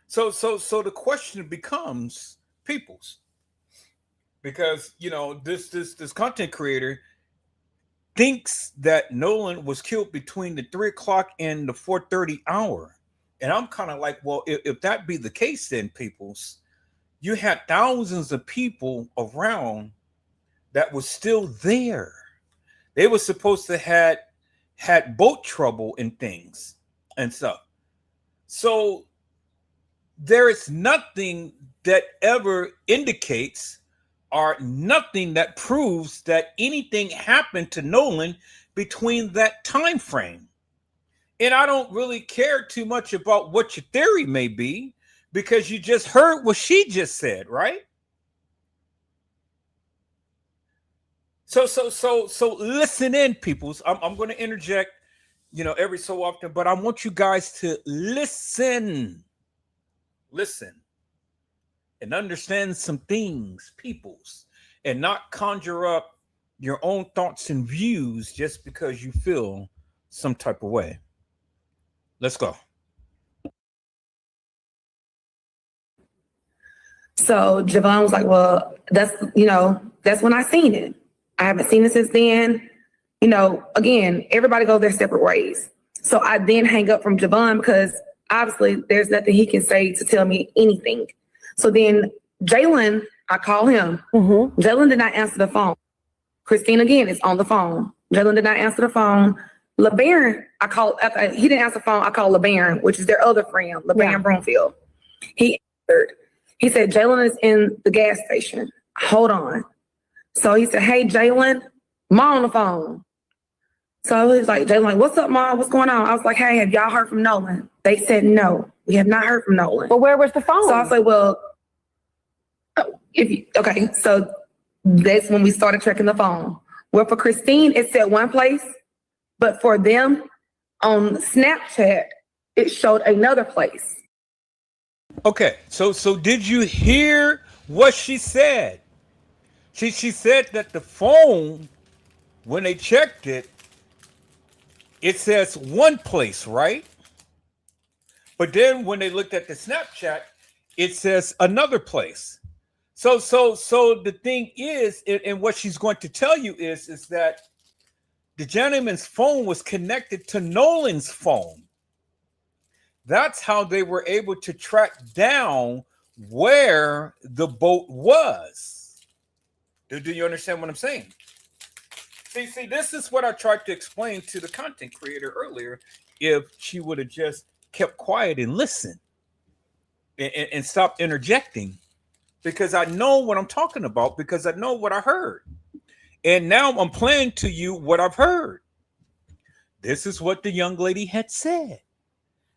So the question becomes, peoples, because this content creator thinks that Nolan was killed between the 3:00 and the 4:30 hour. And I'm kind of like, well, if that be the case, then peoples, you had thousands of people around that was still there. They were supposed to had boat trouble and things and stuff. So there is nothing that ever indicates or nothing that proves that anything happened to Nolan between that time frame. And I don't really care too much about what your theory may be, because you just heard what she just said, right? So listen in, peoples. I'm going to interject, every so often, but I want you guys to listen and understand some things, peoples, and not conjure up your own thoughts and views just because you feel some type of way. Let's go. So Javon was like, well, that's when I seen it. I haven't seen it since then. Again, everybody goes their separate ways. So I then hang up from Javon because obviously there's nothing he can say to tell me anything. So then Jalen, I call him. Jalen did not answer the phone. Christine again is on the phone. Jalen did not answer the phone. LeBaron, I called. He didn't answer the phone. I called LeBaron, which is their other friend, LeBaron Broomfield. He answered. He said, Jalen is in the gas station. Hold on. So he said, hey, Jalen, Mom on the phone. So he's like, Jalen, what's up, Mom? What's going on? I was like, hey, have y'all heard from Nolan? They said, no, we have not heard from Nolan. But where was the phone? So I was like, well, okay. So that's when we started checking the phone. Well, for Christine, it said one place, but for them on Snapchat, it showed another place. Okay, so did you hear what she said? She said that the phone, when they checked it, it says one place, right? But then when they looked at the Snapchat, it says another place. So the thing is, and what she's going to tell you is that the gentleman's phone was connected to Nolan's phone. That's how they were able to track down where the boat was. Do you understand what I'm saying? See, this is what I tried to explain to the content creator earlier. If she would have just kept quiet and listened and stopped interjecting, because I know what I'm talking about, because I know what I heard. And now I'm playing to you what I've heard. This is what the young lady had said.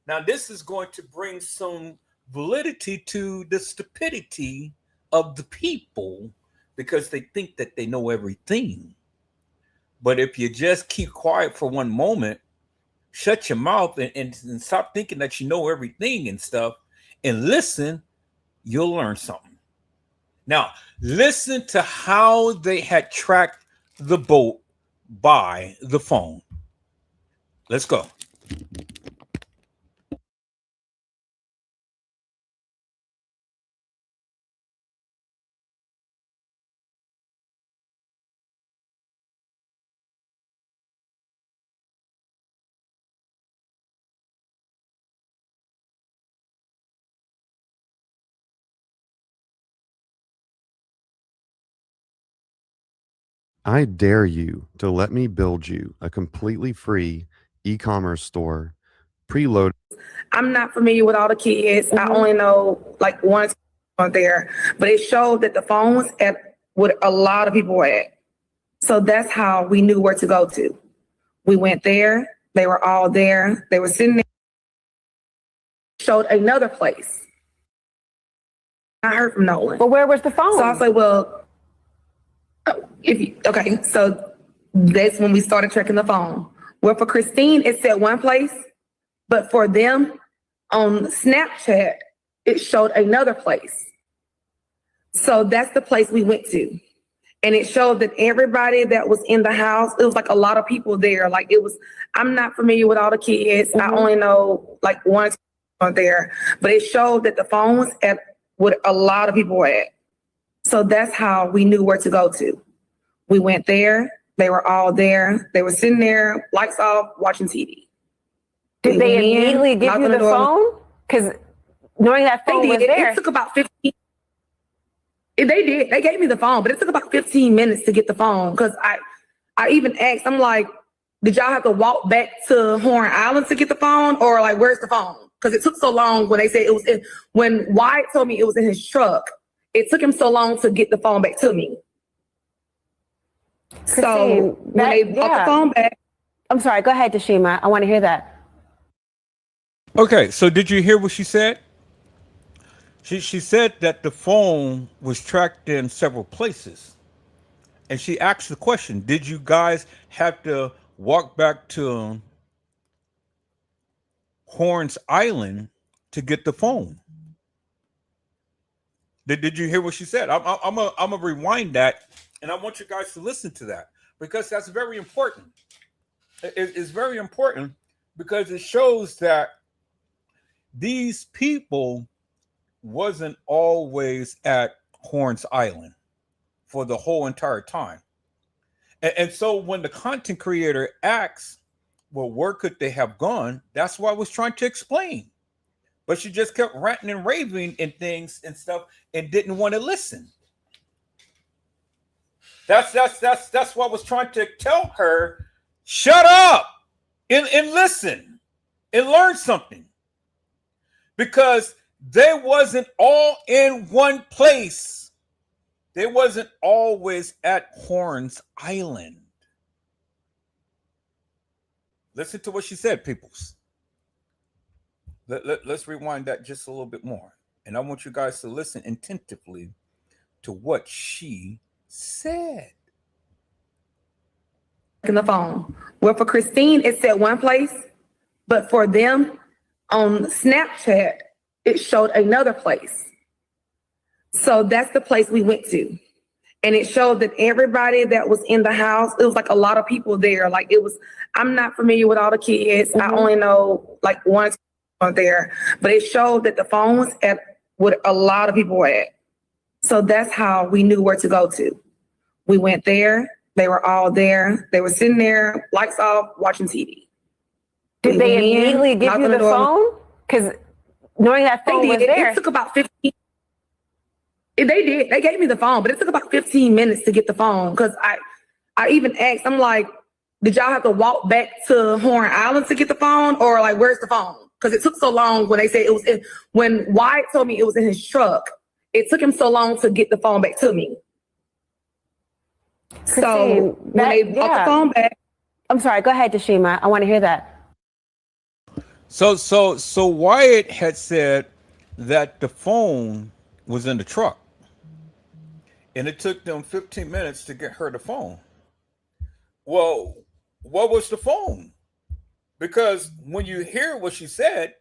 Now, this is going to bring some validity to the stupidity of the people because they think that they know everything. But if you just keep quiet for one moment, shut your mouth and stop thinking that you know everything and stuff, and listen, you'll learn something. Now, listen to how they had tracked the boat by the phone. Let's go. I dare you to let me build you a completely free e-commerce store preloaded. I'm not familiar with all the kids. I only know like one on there, but it showed that the phone was at what a lot of people were at. So that's how we knew where to go to. We went there. They were all there. They were sitting there. Showed another place. I heard from Nolan. But where was the phone? So I was like, well, okay, so that's when we started tracking the phone. Well, for Christine, it said one place, but for them on Snapchat, it showed another place. So that's the place we went to. And it showed that everybody that was in the house, it was like a lot of people there. Like it was, I'm not familiar with all the kids. I only know like one on there, but it showed that the phone was at what a lot of people were at. So that's how we knew where to go to. We went there. They were all there. They were sitting there, lights off, watching TV. Did they immediately give you the phone? Because knowing that phone was there. It took about 15. They did. They gave me the phone, but it took about 15 minutes to get the phone. Because I even asked, I'm like, did y'all have to walk back to Horn Island to get the phone? Or like, where's the phone? Because it took so long when they said it was in, when Wyatt told me it was in his truck, it took him so long to get the phone back to me. Christine, so when they brought the phone back. I'm sorry, go ahead, Tashima. I want to hear that. Okay, so did you hear what she said? She said that the phone was tracked in several places. And she asked the question, did you guys have to walk back to Horns Island to get the phone? Did you hear what she said? I'm gonna rewind that, and I want you guys to listen to that because that's very important. It's very important because it shows that these people wasn't always at Horns Island for the whole entire time. And so when the content creator asks, well, where could they have gone? That's what I was trying to explain. But she just kept ranting and raving and things and stuff and didn't want to listen. That's what I was trying to tell her. Shut up and listen and learn something. Because they wasn't all in one place. They wasn't always at Horns Island. Listen to what she said, peoples. Let's rewind that just a little bit more. And I want you guys to listen attentively to what she said. In the phone. Well, for Christine, it said one place, but for them on Snapchat, it showed another place. So that's the place we went to. And it showed that everybody that was in the house, it was like a lot of people there. Like it was, I'm not familiar with all the kids. I only know like one on there, but it showed that the phone was at what a lot of people were at. So that's how we knew where to go to. We went there. They were all there. They were sitting there, lights off, watching TV. Did they immediately give you the phone? Because knowing that phone was there. It took about 15. They did. They gave me the phone, but it took about 15 minutes to get the phone. Because I even asked, I'm like, did y'all have to walk back to Horn Island to get the phone? Or like, where's the phone? Because it took so long when they said it was in, when Wyatt told me it was in his truck, It took him so long to get the phone back to me. So when they brought the phone back. I'm sorry, go ahead, Deshima. I want to hear that. So Wyatt had said that the phone was in the truck. And it took them 15 minutes to get her the phone. Well, what was the phone? Because when you hear what she said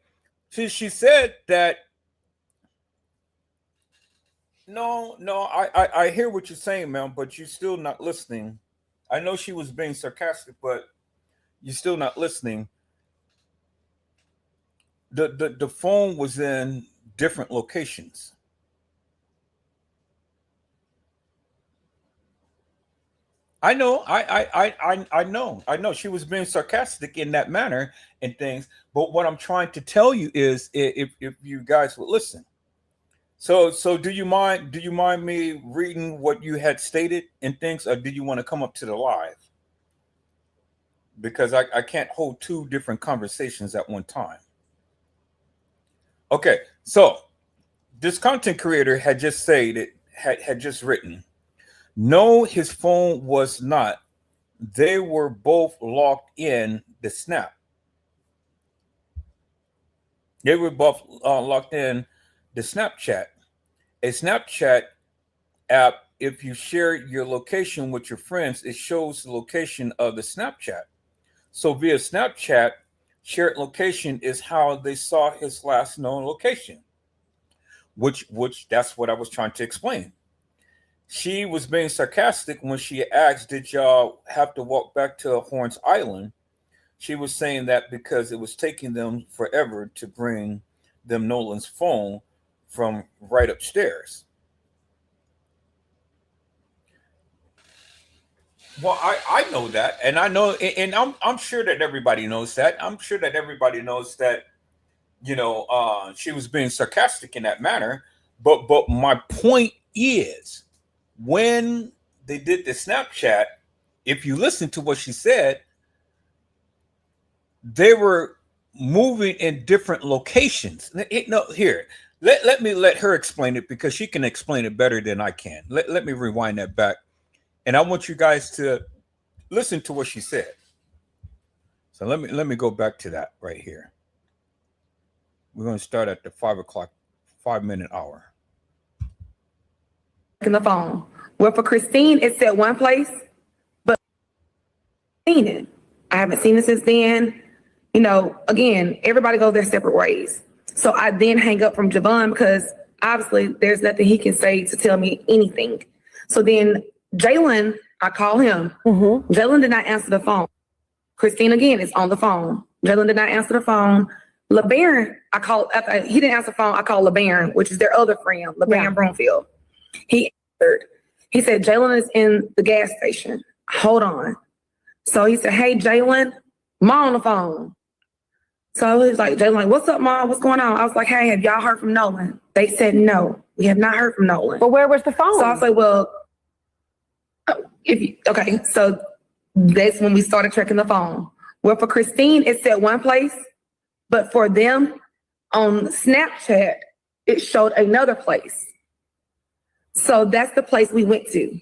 said that, no, I hear what you're saying, ma'am, but you're still not listening. I know she was being sarcastic, but you're still not listening. The phone was in different locations. I know, I know she was being sarcastic in that manner and things, but what I'm trying to tell you is if you guys would listen. So do you mind me reading what you had stated and things, or do you want to come up to the live? Because I can't hold two different conversations at one time. Okay, so this content creator had just said it had just written, no, his phone was not. They were both locked in the Snap. They were both locked in the Snapchat. A Snapchat app, if you share your location with your friends, it shows the location of the Snapchat. So via Snapchat, shared location is how they saw his last known location, which that's what I was trying to explain. She was being sarcastic when she asked, did y'all have to walk back to Horns Island? She was saying that because it was taking them forever to bring them Nolan's phone from right upstairs. Well, I know that, and I know, and I'm sure that everybody knows that. I'm sure that everybody knows that, she was being sarcastic in that manner. But my point is, when they did the Snapchat, if you listen to what she said, they were moving in different locations. Here, let me let her explain it, because she can explain it better than I can. Let me rewind that back. And I want you guys to listen to what she said. So let me go back to that right here. We're going to start at the 5 minute hour. In the phone. Well, for Christine, it's at one place, but seen it. I haven't seen it since then. Again, everybody goes their separate ways. So I then hang up from Javon because obviously there's nothing he can say to tell me anything. So then Jalen, I call him. Jalen did not answer the phone. Christine, again, is on the phone. Jalen did not answer the phone. LeBaron, I called, he didn't answer the phone. I called LeBaron, which is their other friend, LeBaron Broomfield. He answered. He said, Jalen is in the gas station. Hold on. So he said, hey, Jalen, Mom on the phone. So he was like, Jalen, what's up, Mom? What's going on? I was like, hey, have y'all heard from Nolan? They said, no, we have not heard from Nolan. But where was the phone? So I was like, well, okay. So that's when we started checking the phone. Well, for Christine, it's at one place, but for them on Snapchat, it showed another place. So that's the place we went to.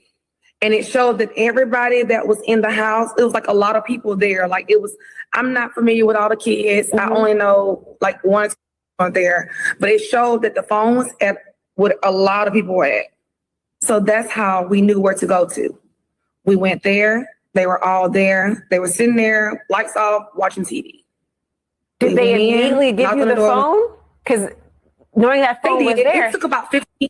And it showed that everybody that was in the house, it was like a lot of people there. Like it was, I'm not familiar with all the kids. I only know like one or two there, but it showed that the phone was at what a lot of people were at. So that's how we knew where to go to. We went there. They were all there. They were sitting there, lights off, watching TV. Did they immediately give you the phone? Because knowing that phone was there. It took about 15.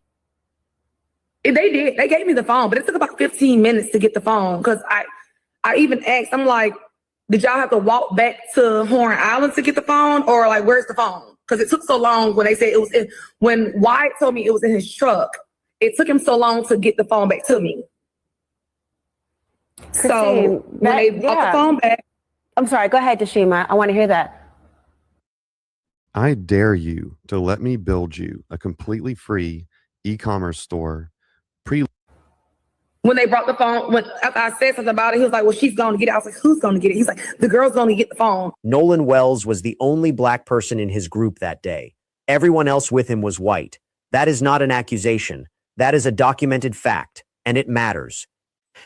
They did. They gave me the phone, but it took about 15 minutes to get the phone. Because I even asked, I'm like, did y'all have to walk back to Horn Island to get the phone? Or like, where's the phone? Because it took so long when they said it was in, when Wyatt told me it was in his truck, it took him so long to get the phone back to me. Christine, so when they brought the phone back. I'm sorry, go ahead, Deshima. I want to hear that. I dare you to let me build you a completely free e-commerce store. When they brought the phone, after I said something about it, he was like, well, she's going to get it. I was like, who's going to get it? He's like, the girl's going to get the phone. Nolan Wells was the only black person in his group that day. Everyone else with him was white. That is not an accusation. That is a documented fact, and it matters.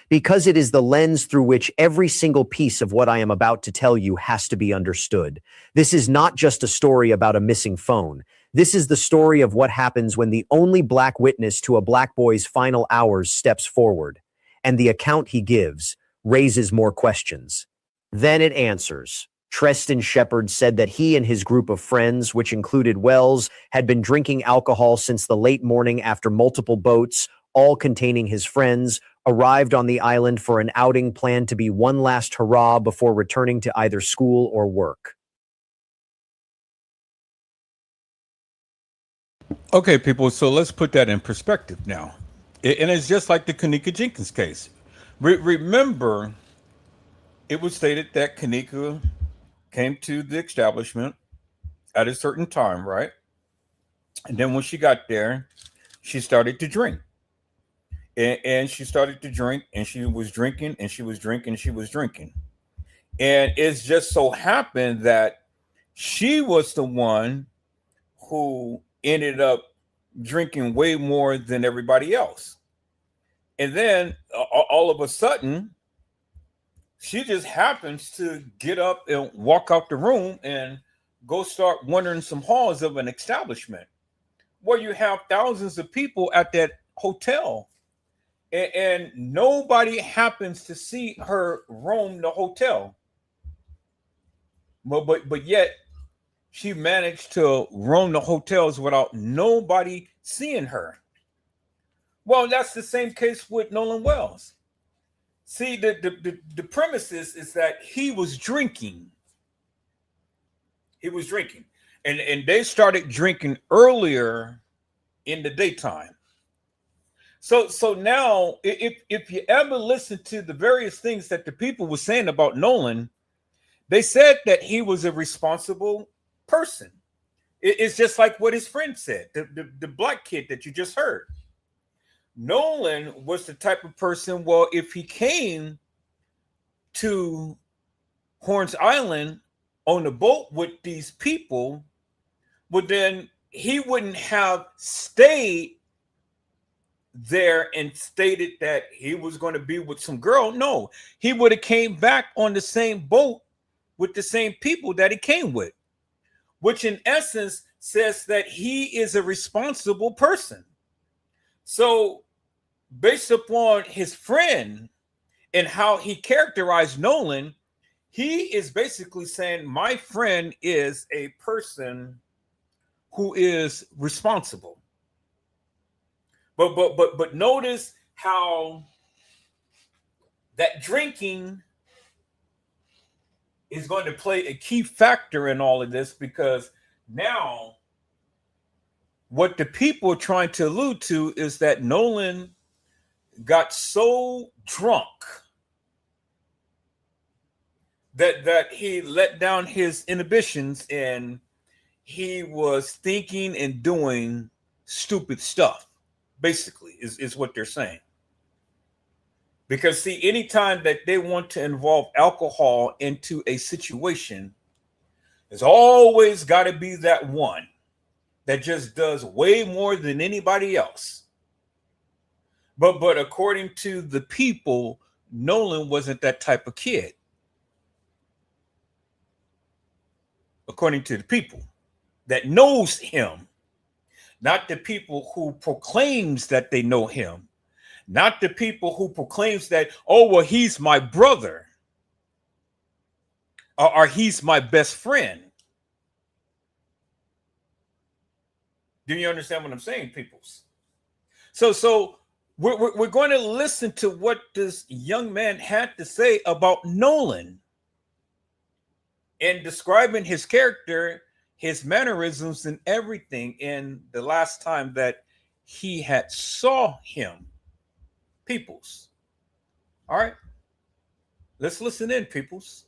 Because it is the lens through which every single piece of what I am about to tell you has to be understood. This is not just a story about a missing phone. This is the story of what happens when the only black witness to a black boy's final hours steps forward, and the account he gives raises more questions. Then it answers. Treston Shepard said that he and his group of friends, which included Wells, had been drinking alcohol since the late morning after multiple boats, all containing his friends, arrived on the island for an outing planned to be one last hurrah before returning to either school or work. Okay, people, so let's put that in perspective now. And it's just like the Kanika Jenkins case. Remember, it was stated that Kanika came to the establishment at a certain time, right? And then when she got there, she started to drink. And she started to drink, and she was drinking, and she was drinking, and she was drinking. And it's just so happened that she was the one who ended up drinking way more than everybody else. And then all of a sudden, she just happens to get up and walk out the room and go start wandering some halls of an establishment where you have thousands of people at that hotel. And nobody happens to see her roam the hotel. But yet she managed to roam the hotels without nobody seeing her. Well, that's the same case with Nolan Wells. See, the premise is that he was drinking. He was drinking. And they started drinking earlier in the daytime. So now, if you ever listen to the various things that the people were saying about Nolan, they said that he was a responsible person. It's just like what his friend said, the black kid that you just heard. Nolan was the type of person, well, if he came to Horns Island on the boat with these people, well, then he wouldn't have stayed there and stated that he was going to be with some girl. No, he would have came back on the same boat with the same people that he came with, which in essence says that he is a responsible person. So based upon his friend and how he characterized Nolan, he is basically saying my friend is a person who is responsible. But notice how that drinking is going to play a key factor in all of this, because now what the people are trying to allude to is that Nolan got so drunk that he let down his inhibitions and he was thinking and doing stupid stuff. Basically, is what they're saying. Because see, anytime that they want to involve alcohol into a situation, there's always got to be that one that just does way more than anybody else. But according to the people, Nolan wasn't that type of kid. According to the people that knows him. Not the people who proclaims that they know him. Not the people who proclaims that, oh, well, he's my brother. Or he's my best friend. Do you understand what I'm saying, peoples? So we're going to listen to what this young man had to say about Nolan and describing his character, his mannerisms and everything in the last time that he had saw him. Peoples. All right. Let's listen in, peoples.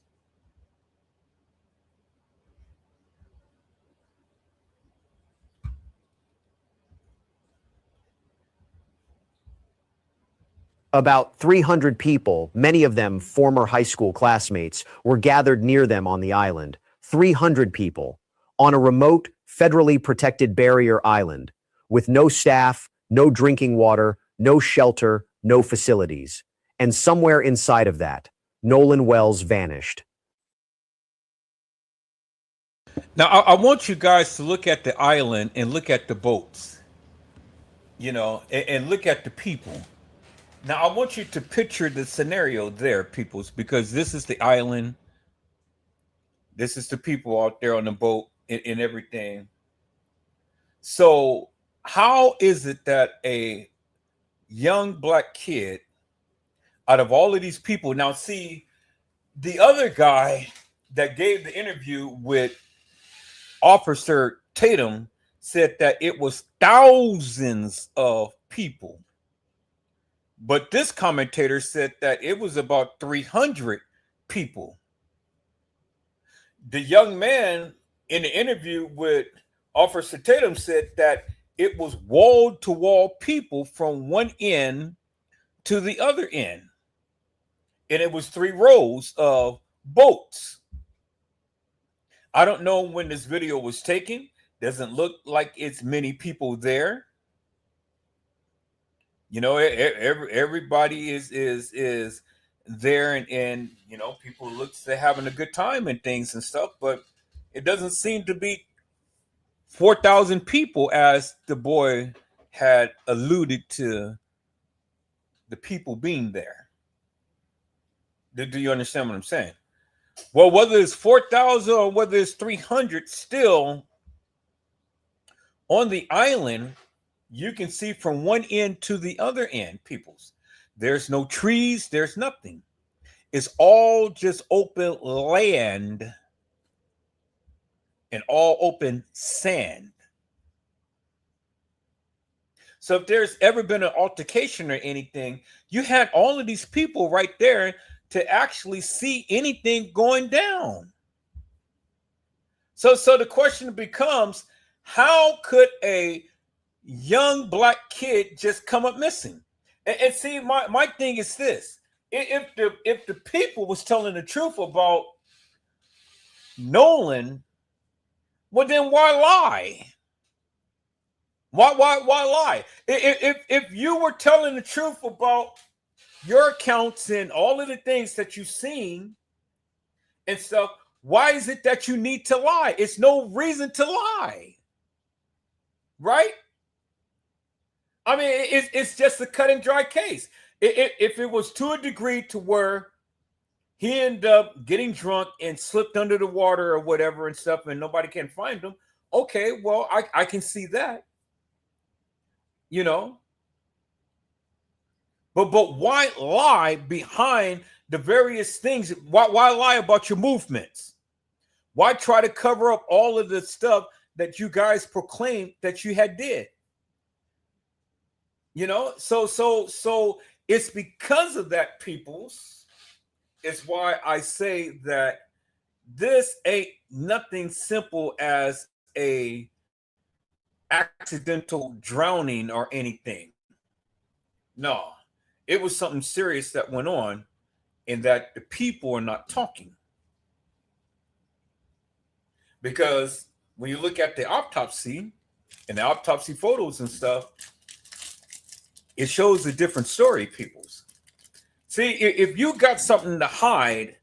About 300 people, many of them former high school classmates, were gathered near them on the island. 300 people on a remote, federally protected barrier island, with no staff, no drinking water, no shelter, no facilities. And somewhere inside of that, Nolan Wells vanished. Now, I want you guys to look at the island and look at the boats, and look at the people. Now, I want you to picture the scenario there, peoples, because this is the island. This is the people out there on the boat and everything. So, how is it that a young black kid, out of all of these people, now see, the other guy that gave the interview with Officer Tatum said that it was thousands of people. But this commentator said that it was about 300 people. The young man in the interview with Officer Tatum said that it was wall-to-wall people from one end to the other end. And it was 3 rows of boats. I don't know when this video was taken. Doesn't look like it's many people there. Everybody is there, and people look to having a good time and things and stuff, but it doesn't seem to be 4,000 people as the boy had alluded to the people being there. Do you understand what I'm saying? Well, whether it's 4,000 or whether it's 300, still on the island, you can see from one end to the other end, peoples. There's no trees, there's nothing. It's all just open land and all open sand. So if there's ever been an altercation or anything, you had all of these people right there to actually see anything going down. So the question becomes, how could a young black kid just come up missing? And see, my thing is this: if the people was telling the truth about Nolan, well, then why lie? Why lie? If you were telling the truth about your accounts and all of the things that you've seen and stuff, why is it that you need to lie? It's no reason to lie, right? I mean, it's just a cut and dry case. If it was to a degree to where he ended up getting drunk and slipped under the water or whatever and stuff, and nobody can find him, okay, well, I can see that, But why lie behind the various things? Why lie about your movements? Why try to cover up all of the stuff that you guys proclaimed that you had did? So it's because of that, peoples. It's why I say that this ain't nothing simple as a accidental drowning or anything. No, it was something serious that went on, and that the people are not talking. Because when you look at the autopsy and the autopsy photos and stuff, it shows a different story, peoples. See, if you got something to hide,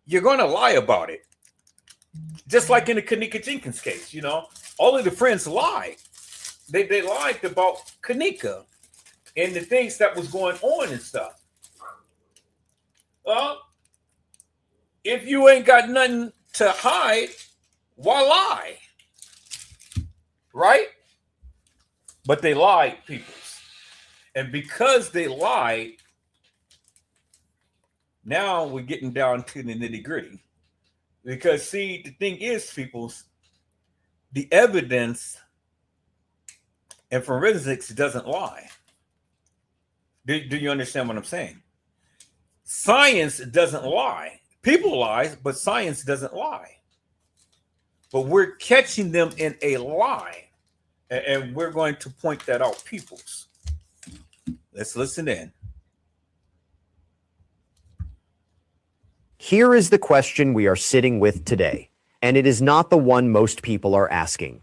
you're going to lie about it. Just like in the Kanika Jenkins case, all of the friends lied. They lied about Kanika and the things that was going on and stuff. Well, if you ain't got nothing to hide, why lie? Right? But they lied, peoples. And because they lied, now we're getting down to the nitty-gritty. Because, see, the thing is, peoples, the evidence and forensics doesn't lie. Do you understand what I'm saying? Science doesn't lie. People lie, but science doesn't lie. But we're catching them in a lie. And we're going to point that out, peoples. Let's listen in. Here is the question we are sitting with today, and it is not the one most people are asking.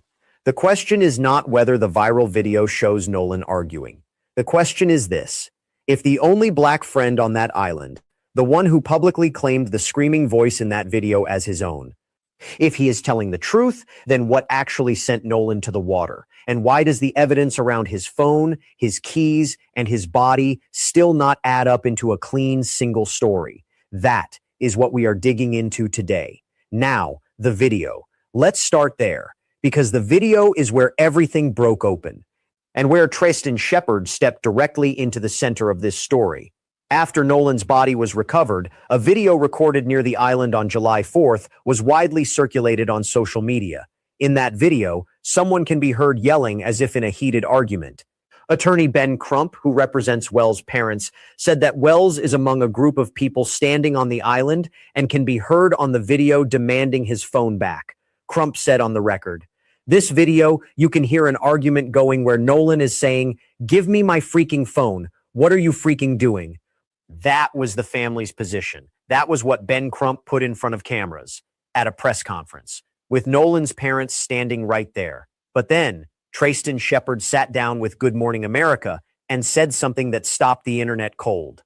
The question is not whether the viral video shows Nolan arguing. The question is this: if the only black friend on that island, the one who publicly claimed the screaming voice in that video as his own, if he is telling the truth, then what actually sent Nolan to the water? And why does the evidence around his phone, his keys, and his body still not add up into a clean single story? That is what we are digging into today. Now, the video. Let's start there, because the video is where everything broke open, and where Tristan Shepard stepped directly into the center of this story. After Nolan's body was recovered, a video recorded near the island on July 4th was widely circulated on social media. In that video, someone can be heard yelling as if in a heated argument. Attorney Ben Crump, who represents Wells' parents, said that Wells is among a group of people standing on the island and can be heard on the video demanding his phone back. Crump said on the record, "This video, you can hear an argument going where Nolan is saying, 'Give me my freaking phone. What are you freaking doing?'" That was the family's position. That was what Ben Crump put in front of cameras at a press conference, with Nolan's parents standing right there. But then Tristan Shepard sat down with Good Morning America and said something that stopped the internet cold.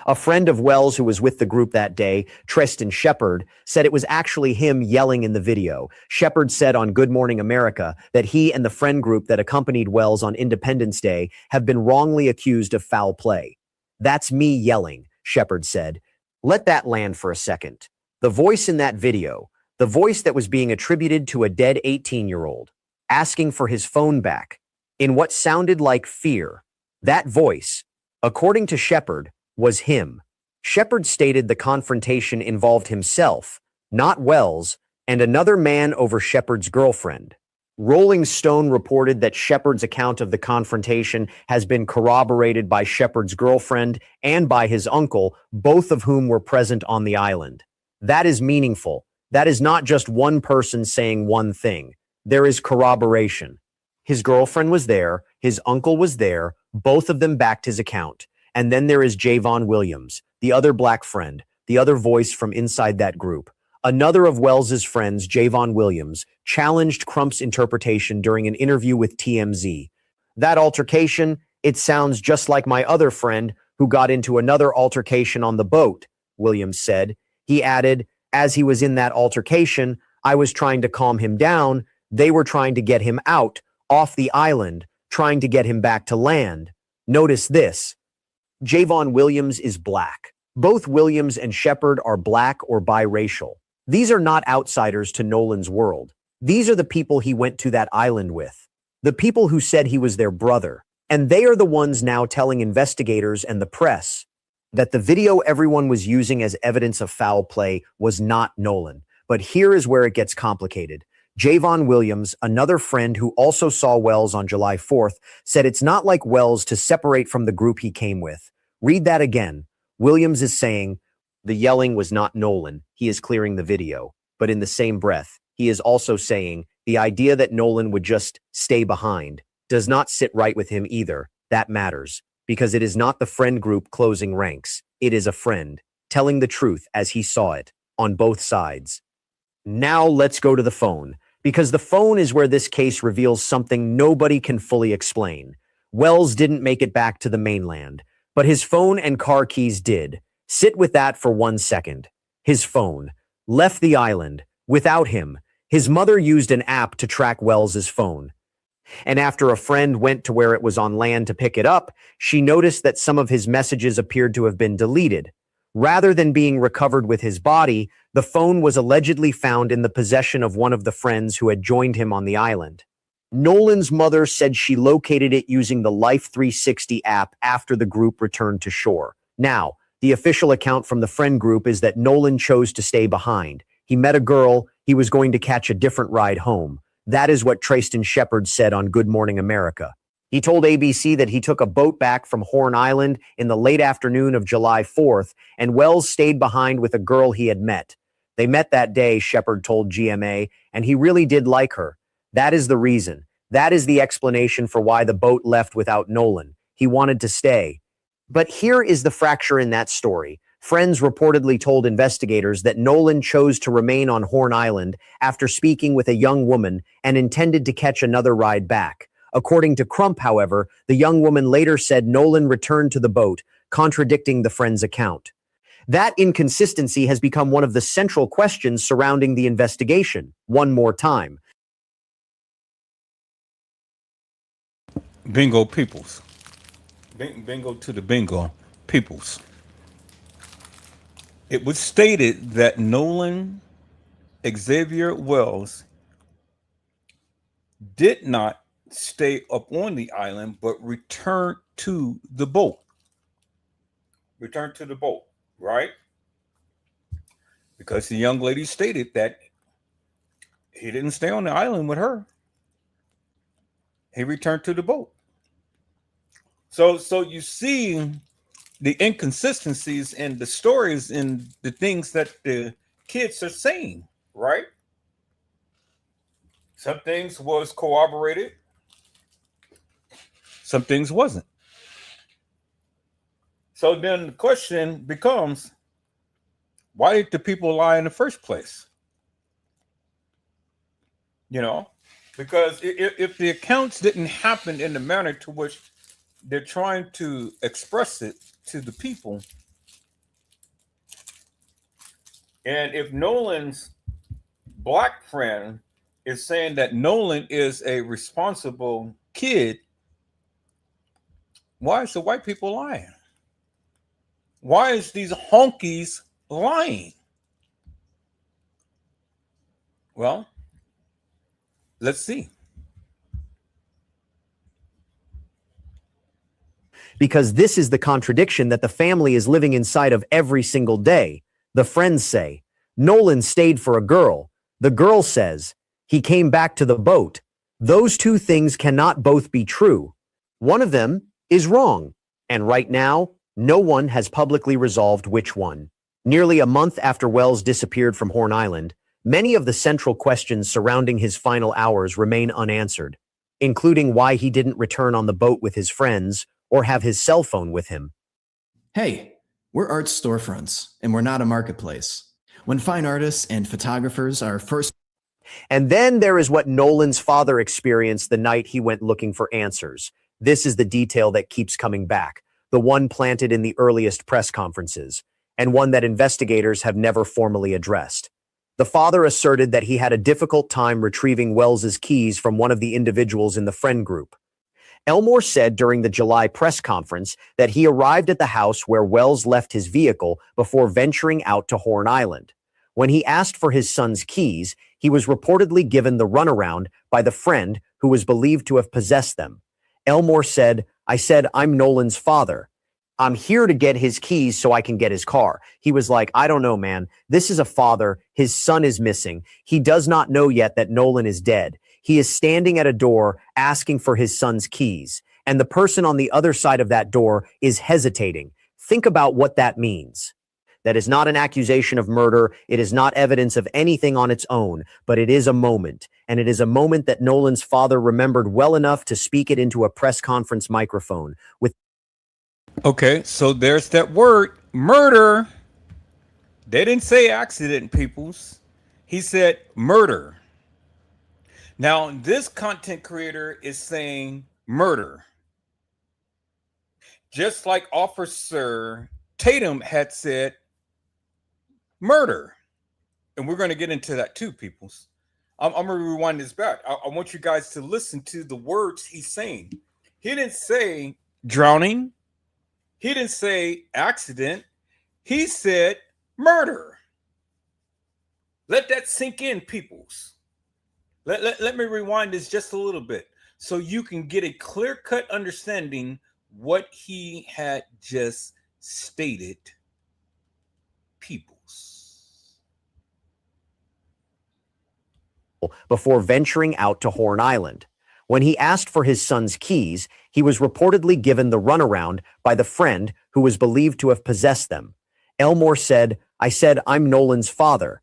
A friend of Wells who was with the group that day, Tristan Shepard, said it was actually him yelling in the video. Shepard said on Good Morning America that he and the friend group that accompanied Wells on Independence Day have been wrongly accused of foul play. "That's me yelling," Shepard said. Let that land for a second. The voice in that video, the voice that was being attributed to a dead 18-year-old, asking for his phone back, in what sounded like fear, that voice, according to Shepard, was him. Shepard stated the confrontation involved himself, not Wells, and another man over Shepard's girlfriend. Rolling Stone reported that Shepard's account of the confrontation has been corroborated by Shepard's girlfriend and by his uncle, both of whom were present on the island. That is meaningful. That is not just one person saying one thing. There is corroboration. His girlfriend was there, his uncle was there, both of them backed his account. And then there is Javon Williams, the other black friend, the other voice from inside that group. Another of Wells's friends, Javon Williams, challenged Crump's interpretation during an interview with TMZ. That altercation, it sounds just like my other friend who got into another altercation on the boat, Williams said. He added, as he was in that altercation, I was trying to calm him down. They were trying to get him out, off the island, trying to get him back to land. Notice this. Javon Williams is black. Both Williams and Shepard are black or biracial. These are not outsiders to Nolan's world. These are the people he went to that island with. The people who said he was their brother. And they are the ones now telling investigators and the press that the video everyone was using as evidence of foul play was not Nolan. But here is where it gets complicated. Javon Williams, another friend who also saw Wells on July 4th, said it's not like Wells to separate from the group he came with. Read that again. Williams is saying, the yelling was not Nolan. He is clearing the video. But in the same breath, he is also saying the idea that Nolan would just stay behind does not sit right with him either. That matters, because it is not the friend group closing ranks. It is a friend telling the truth as he saw it on both sides. Now let's go to the phone, because the phone is where this case reveals something nobody can fully explain. Wells didn't make it back to the mainland, but his phone and car keys did. Sit with that for 1 second. His phone left the island without him. His mother used an app to track Wells's phone. And after a friend went to where it was on land to pick it up, she noticed that some of his messages appeared to have been deleted. Rather than being recovered with his body, the phone was allegedly found in the possession of one of the friends who had joined him on the island. Nolan's mother said she located it using the Life 360 app after the group returned to shore. Now, the official account from the friend group is that Nolan chose to stay behind. He met a girl. He was going to catch a different ride home. That is what Tristan Shepard said on Good Morning America. He told ABC that he took a boat back from Horn Island in the late afternoon of July 4th, and Wells stayed behind with a girl he had met. They met that day, Shepard told GMA, and he really did like her. That is the reason. That is the explanation for why the boat left without Nolan. He wanted to stay. But here is the fracture in that story. Friends reportedly told investigators that Nolan chose to remain on Horn Island after speaking with a young woman and intended to catch another ride back. According to Crump, however, the young woman later said Nolan returned to the boat, contradicting the friend's account. That inconsistency has become one of the central questions surrounding the investigation. One more time. Bingo peoples. Bingo to the bingo peoples. It was stated that Nolan Xavier Wells did not stay up on the island, but returned to the boat. Returned to the boat, right? Because the young lady stated that he didn't stay on the island with her. He returned to the boat. So you see the inconsistencies in the stories and the things that the kids are saying, right? Some things was corroborated, some things wasn't. So then the question becomes, why did the people lie in the first place? You know, because if the accounts didn't happen in the manner to which they're trying to express it to the people, and if Nolan's black friend is saying that Nolan is a responsible kid, why is the white people lying? Why is these honkies lying? Well, let's see. Because this is the contradiction that the family is living inside of every single day. The friends say, Nolan stayed for a girl. The girl says, he came back to the boat. Those two things cannot both be true. One of them is wrong. And right now, no one has publicly resolved which one. Nearly a month after Wells disappeared from Horn Island, many of the central questions surrounding his final hours remain unanswered, including why he didn't return on the boat with his friends or have his cell phone with him. Hey, we're art storefronts, and we're not a marketplace. When fine artists and photographers are first... And then there is what Nolan's father experienced the night he went looking for answers. This is the detail that keeps coming back, the one planted in the earliest press conferences, and one that investigators have never formally addressed. The father asserted that he had a difficult time retrieving Wells's keys from one of the individuals in the friend group. Elmore said during the July press conference that he arrived at the house where Wells left his vehicle before venturing out to Horn Island. When he asked for his son's keys, he was reportedly given the runaround by the friend who was believed to have possessed them. Elmore said, I said, I'm Nolan's father. I'm here to get his keys so I can get his car. He was like, I don't know, man. This is a father. His son is missing. He does not know yet that Nolan is dead. He is standing at a door asking for his son's keys. And the person on the other side of that door is hesitating. Think about what that means. That is not an accusation of murder. It is not evidence of anything on its own, but it is a moment. And it is a moment that Nolan's father remembered well enough to speak it into a press conference microphone. Okay, so there's that word, murder. They didn't say accident, peoples. He said murder. Now, this content creator is saying murder. Just like Officer Tatum had said murder. And we're going to get into that too, peoples. I'm going to rewind this back. I want you guys to listen to the words he's saying. He didn't say drowning. He didn't say accident. He said murder. Let that sink in, peoples. Let me rewind this just a little bit so you can get a clear-cut understanding what he had just stated, peoples. Before venturing out to Horn Island. When he asked for his son's keys, he was reportedly given the runaround by the friend who was believed to have possessed them. Elmore said, I said, I'm Nolan's father.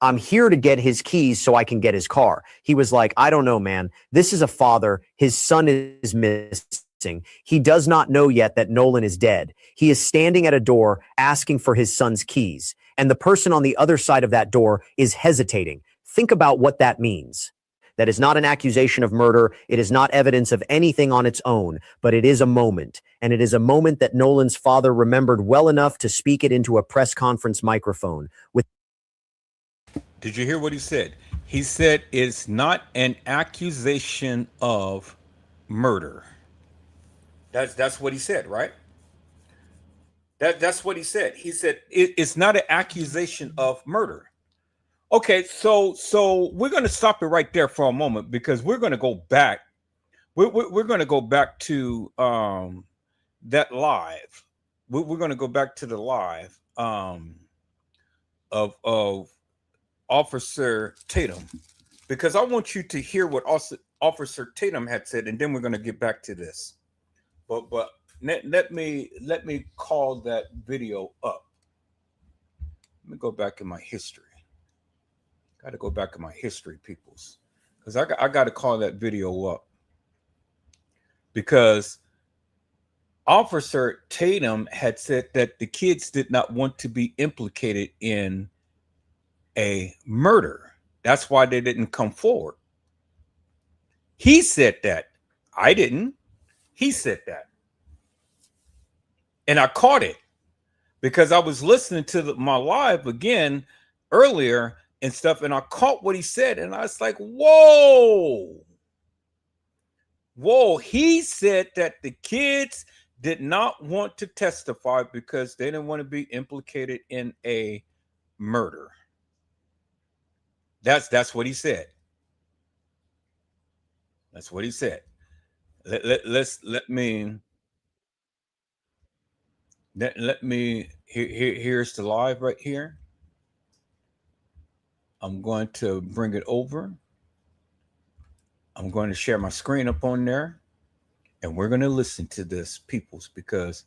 I'm here to get his keys so I can get his car. He was like, I don't know, man. This is a father. His son is missing. He does not know yet that Nolan is dead. He is standing at a door asking for his son's keys, and the person on the other side of that door is hesitating. Think about what that means. That is not an accusation of murder. It is not evidence of anything on its own, but it is a moment. And it is a moment that Nolan's father remembered well enough to speak it into a press conference microphone. Did you hear what he said? He said it's not an accusation of murder. That's what he said, right? That's what he said. He said it's not an accusation of murder. Okay, so we're going to stop it right there for a moment because we're going to go back. We're going to go back to that live. We're going to go back to the live of Officer Tatum, because I want you to hear what Officer Tatum had said, and then we're going to get back to this. But let me call that video up. Let me go back in my history. Got to go back in my history, peoples, because I got to call that video up, because Officer Tatum had said that the kids did not want to be implicated in a murder. That's why they didn't come forward. He said that. I didn't. He said that. And I caught it because I was listening to my live again earlier and stuff, and I caught what he said, and I was like, whoa. He said that the kids did not want to testify because they didn't want to be implicated in a murder. That's what he said. That's what he said. Let me here's the live right here. I'm going to bring it over. I'm going to share my screen up on there, and we're going to listen to this, peoples, because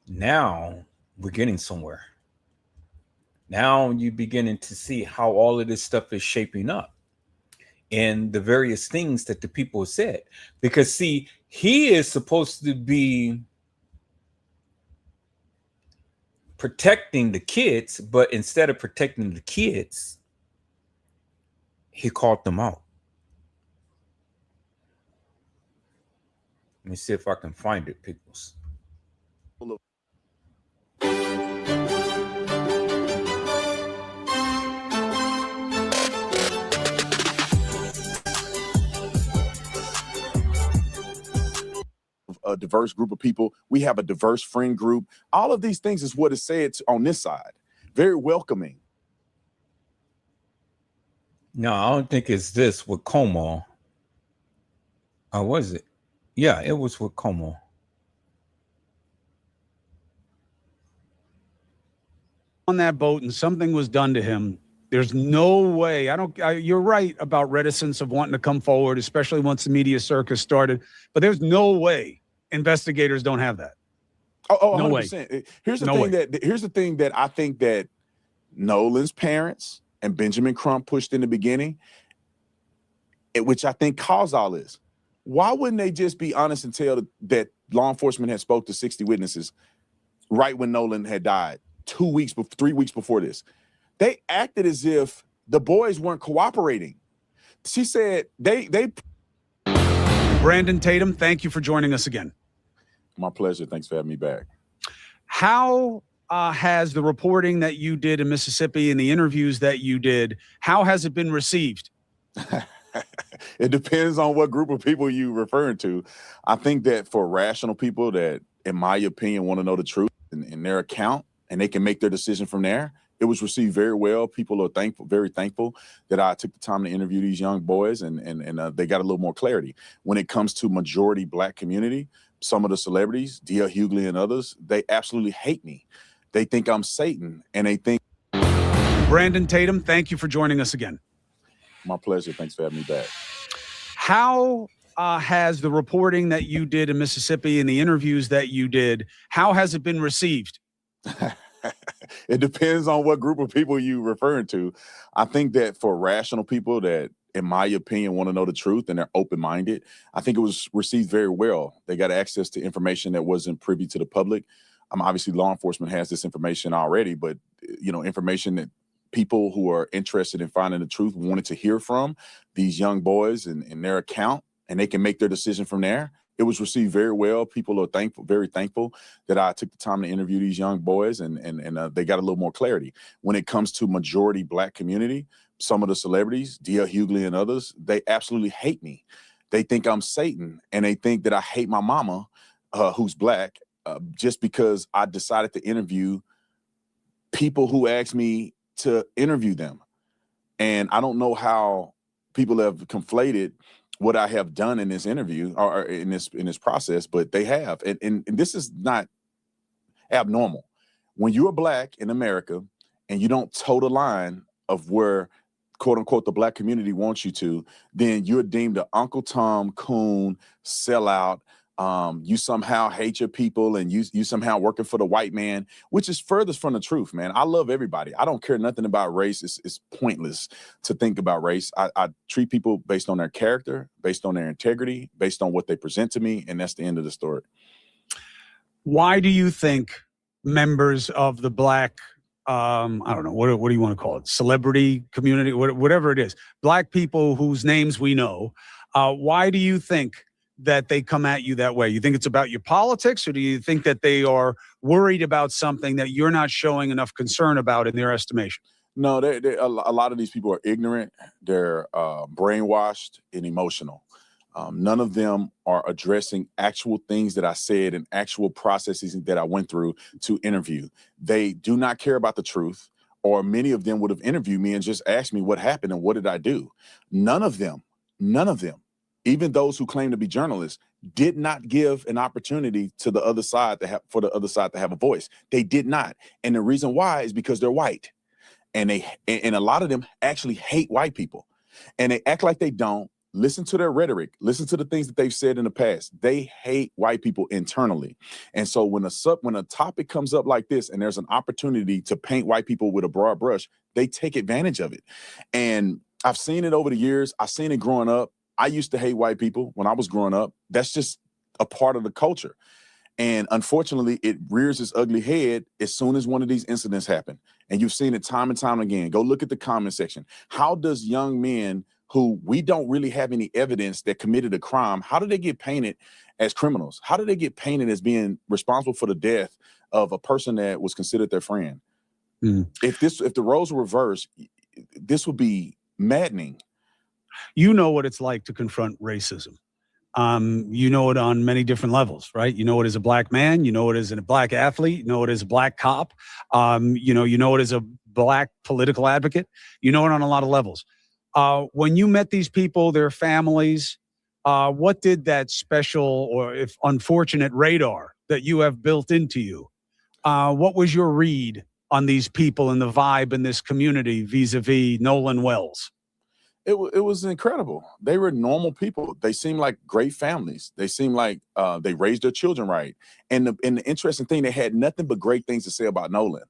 now we're getting somewhere. Now you're beginning to see how all of this stuff is shaping up and the various things that the people said. Because, see, he is supposed to be protecting the kids, but instead of protecting the kids, he called them out. Let me see if I can find it, peoples. A diverse group of people. We have a diverse friend group. All of these things is what is said on this side. Very welcoming. No, I don't think it's this with Como. Or was it? Yeah, it was with Como. On that boat and something was done to him, there's no way. You're right about reticence of wanting to come forward, especially once the media circus started. But there's no way investigators don't have that. Oh, no 100%. way. Here's the No thing that I think that Nolan's parents and Benjamin Crump pushed in the beginning, which I think caused all this. Why wouldn't they just be honest and tell that law enforcement had spoke to 60 witnesses right when Nolan had died, 3 weeks before this? They acted as if the boys weren't cooperating. She said they. Brandon Tatum, thank you for joining us again. My pleasure. Thanks for having me back. How has the reporting that you did in Mississippi and the interviews that you did, how has it been received? It depends on what group of people you're referring to. I think that for rational people that, in my opinion, want to know the truth in their account and they can make their decision from there, it was received very well. People are thankful, very thankful that I took the time to interview these young boys and they got a little more clarity. When it comes to majority Black community, some of the celebrities, D.L. Hughley and others, they absolutely hate me. They think I'm Satan, and they think. Brandon Tatum, thank you for joining us again. My pleasure. Thanks for having me back. How has the reporting that you did in Mississippi and the interviews that you did, how has it been received? It depends on what group of people you're referring to. I think that for rational people that, in my opinion, want to know the truth and they're open-minded. I think it was received very well. They got access to information that wasn't privy to the public. Obviously, law enforcement has this information already, but information that people who are interested in finding the truth wanted to hear from these young boys and their account, and they can make their decision from there. It was received very well. People are thankful, very thankful that I took the time to interview these young boys, and they got a little more clarity. When it comes to majority Black community, some of the celebrities, D.L. Hughley and others, they absolutely hate me. They think I'm Satan, and they think that I hate my mama, who's Black, just because I decided to interview people who asked me to interview them. And I don't know how people have conflated what I have done in this interview or in this process, but they have. And this is not abnormal. When you're Black in America and you don't toe the line of where, quote unquote, the Black community wants you to, then you're deemed an Uncle Tom, coon, sellout. You somehow hate your people and you somehow working for the white man, which is furthest from the truth, man. I love everybody. I don't care nothing about race. It's pointless to think about race. I treat people based on their character, based on their integrity, based on what they present to me, and that's the end of the story. Why do you think members of the Black, I don't know, what do you want to call it? Celebrity community, whatever it is, Black people whose names we know, why do you think that they come at you that way? You think it's about your politics, or do you think that they are worried about something that you're not showing enough concern about in their estimation? No, a lot of these people are ignorant. They're brainwashed and emotional. None of them are addressing actual things that I said and actual processes that I went through to interview. They do not care about the truth, or many of them would have interviewed me and just asked me what happened and what did I do. None of them, even those who claim to be journalists, did not give an opportunity to the other side for the other side to have a voice. They did not. And the reason why is because they're white. And a lot of them actually hate white people. And they act like they don't. Listen to their rhetoric. Listen to the things that they've said in the past. They hate white people internally. And so when a topic comes up like this and there's an opportunity to paint white people with a broad brush, they take advantage of it. And I've seen it over the years. I've seen it growing up. I used to hate white people when I was growing up. That's just a part of the culture. And unfortunately, it rears its ugly head as soon as one of these incidents happen. And you've seen it time and time again. Go look at the comment section. How does young men who we don't really have any evidence that committed a crime, how do they get painted as criminals? How do they get painted as being responsible for the death of a person that was considered their friend? Mm. If the roles were reversed, this would be maddening. You know what it's like to confront racism. You know it on many different levels, right? You know it as a Black man, you know it as a Black athlete, you know it as a Black cop, you know it as a Black political advocate, you know it on a lot of levels. When you met these people, their families, what did that special or if unfortunate radar that you have built into you, what was your read on these people and the vibe in this community vis-a-vis Nolan Wells? It was incredible. They were normal people. They seemed like great families. They seemed like they raised their children right. And the interesting thing, they had nothing but great things to say about Nolan.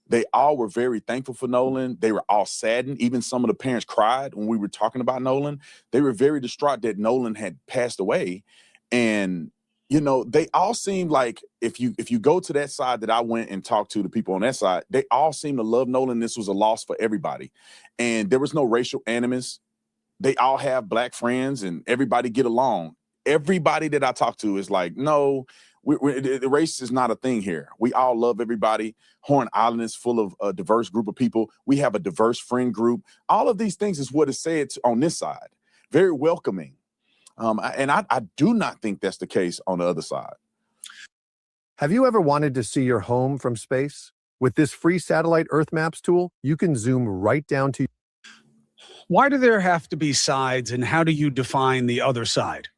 They all were very thankful for Nolan. They were all saddened. Even some of the parents cried when we were talking about Nolan. They were very distraught that Nolan had passed away. And they all seemed like if you go to that side that I went and talked to the people on that side, they all seemed to love Nolan. This was a loss for everybody. And there was no racial animus. They all have Black friends and everybody get along. Everybody that I talked to is like, no, the race is not a thing here. We all love everybody. Horn Island is full of a diverse group of people. We have a diverse friend group. All of these things is what is said on this side. Very welcoming. And I do not think that's the case on the other side. Have you ever wanted to see your home from space? With this free satellite Earth Maps tool, you can zoom right down to. Why do there have to be sides, and how do you define the other side?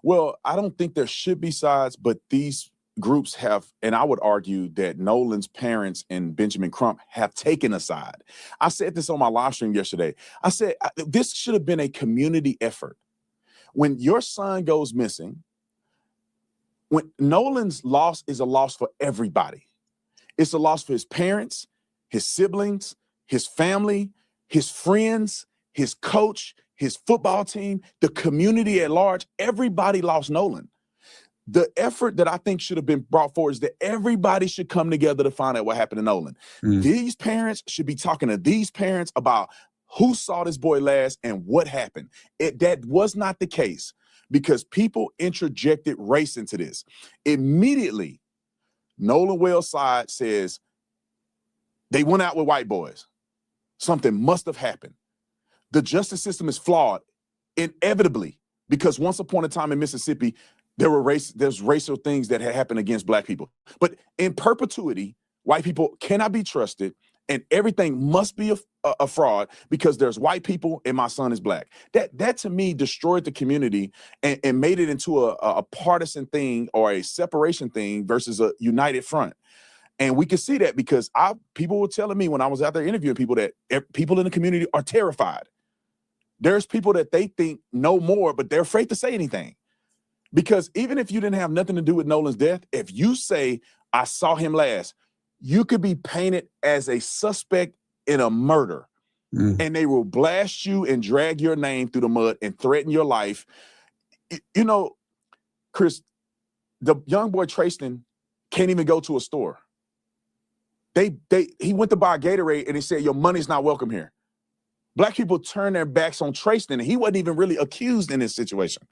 Well, I don't think there should be sides, but these groups have, and I would argue that Nolan's parents and Benjamin Crump have taken a side. I said this on my live stream yesterday. I said this should have been a community effort. When your son goes missing, when Nolan's loss is a loss for everybody. It's a loss for his parents, his siblings, his family, his friends, his coach, his football team, the community at large, everybody lost Nolan. The effort that I think should have been brought forward is that everybody should come together to find out what happened to Nolan. These parents should be talking to these parents about who saw this boy last and what happened. That was not the case because people interjected race into this. Immediately, Nolan Wells' side says they went out with white boys. Something must have happened. The justice system is flawed, inevitably, because once upon a time in Mississippi, there's racial things that had happened against black people. But in perpetuity, white people cannot be trusted, and everything must be a fraud because there's white people and my son is black. That to me destroyed the community and made it into a partisan thing or a separation thing versus a united front. And we could see that because people were telling me when I was out there interviewing people that people in the community are terrified. There's people that they think know more, but they're afraid to say anything. Because even if you didn't have nothing to do with Nolan's death, if you say, I saw him last, you could be painted as a suspect in a murder. And they will blast you and drag your name through the mud and threaten your life. You know, Chris, the young boy Trayston can't even go to a store. He went to buy a Gatorade and he said, your money's not welcome here. Black people turned their backs on Trayston and he wasn't even really accused in this situation.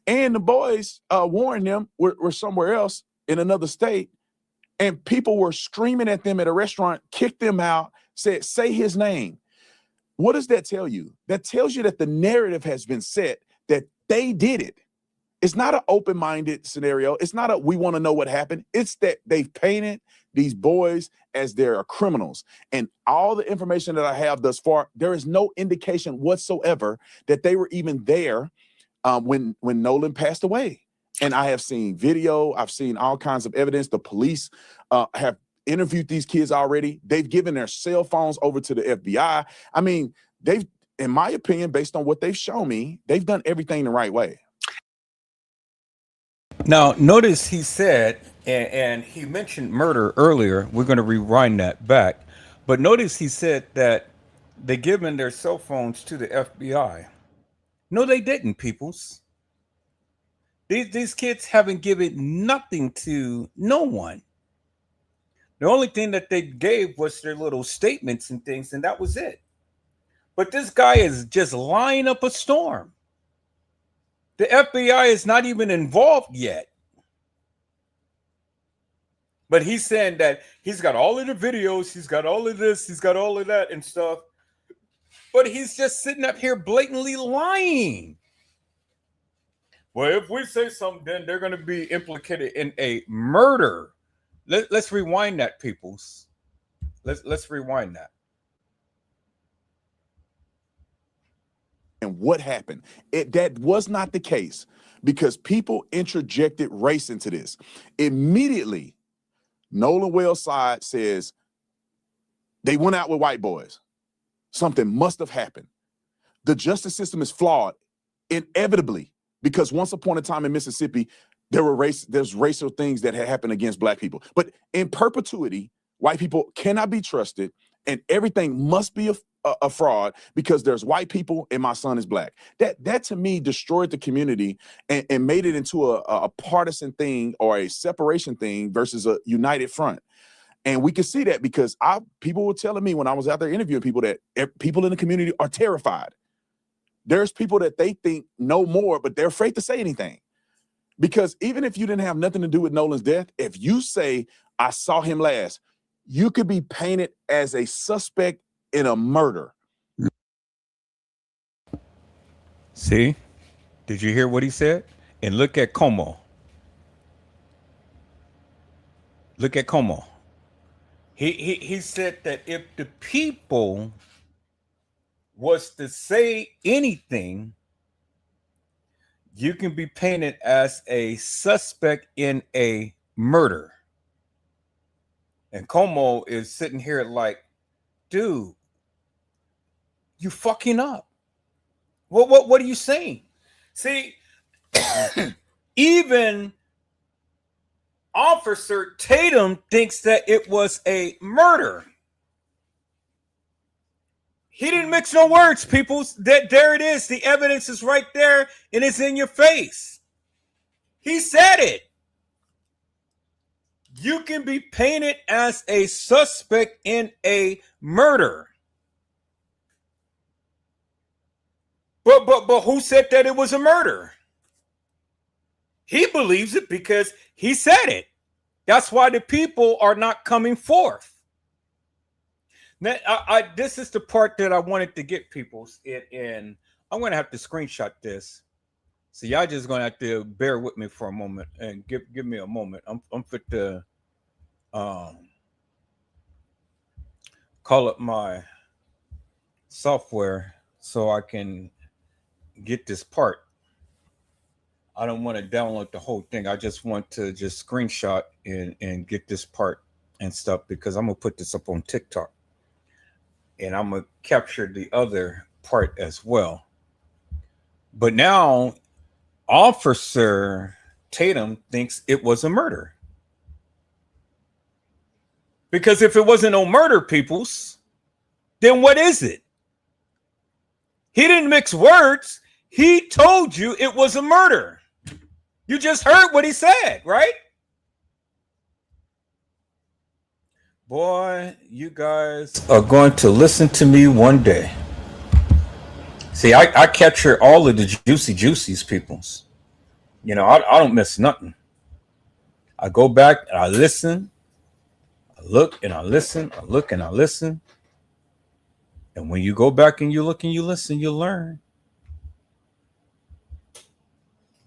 And the boys warned them were somewhere else in another state. And people were screaming at them at a restaurant, kicked them out, said, say his name. What does that tell you? That tells you that the narrative has been set that they did it. It's not an open-minded scenario. It's not a we want to know what happened. It's that they've painted these boys as they're criminals. And all the information that I have thus far, there is no indication whatsoever that they were even there when Nolan passed away. And I have seen video. I've seen all kinds of evidence. The police have interviewed these kids already. They've given their cell phones over to the FBI. I mean, in my opinion, based on what they've shown me, they've done everything the right way. Now, notice he said, and he mentioned murder earlier. We're going to rewind that back. But notice he said that they given their cell phones to the FBI. No, they didn't, peoples. These kids haven't given nothing to no one. The only thing that they gave was their little statements and things, and that was it. But this guy is just lying up a storm. The FBI is not even involved yet. But he's saying that he's got all of the videos, he's got all of this, he's got all of that and stuff. But he's just sitting up here blatantly lying. Well, if we say something, then they're going to be implicated in a murder. Let's rewind that, peoples. Let's rewind that. And what happened? That was not the case because people interjected race into this. Immediately, Nolan Wells' side says they went out with white boys. Something must have happened. The justice system is flawed, inevitably, because once upon a time in Mississippi, there's racial things that had happened against black people. But in perpetuity, white people cannot be trusted, and everything must be a fraud because there's white people and my son is black. That to me destroyed the community and made it into a partisan thing or a separation thing versus a united front. And we can see that because people were telling me when I was out there interviewing people that people in the community are terrified. There's people that they think know more, but they're afraid to say anything. Because even if you didn't have nothing to do with Nolan's death, if you say, I saw him last, you could be painted as a suspect in a murder. See? Did you hear what he said? And look at Como. Look at Como. He said that if the people was to say anything, you can be painted as a suspect in a murder. And Como is sitting here like, dude, you fucking up. What are you saying? See, even Officer Tatum thinks that it was a murder. He didn't mix no words, people. There it is. The evidence is right there and it's in your face. He said it. You can be painted as a suspect in a murder. But who said that it was a murder? He believes it because he said it. That's why the people are not coming forth. Now, this is the part that I wanted to get people in. I'm going to have to screenshot this. So y'all just going to have to bear with me for a moment and give me a moment. I'm fit to call up my software so I can get this part. I don't want to download the whole thing. I just want to just screenshot and get this part and stuff because I'm going to put this up on TikTok. And I'm going to capture the other part as well. But now, Officer Tatum thinks it was a murder. Because if it wasn't no murder, peoples, then what is it? He didn't mix words. He told you it was a murder. You just heard what he said, right? Boy, you guys are going to listen to me one day. See, I capture all of the juicies, peoples. You know, I don't miss nothing. I go back and I listen. I look and I listen. I look and I listen. And when you go back and you look and you listen, you learn.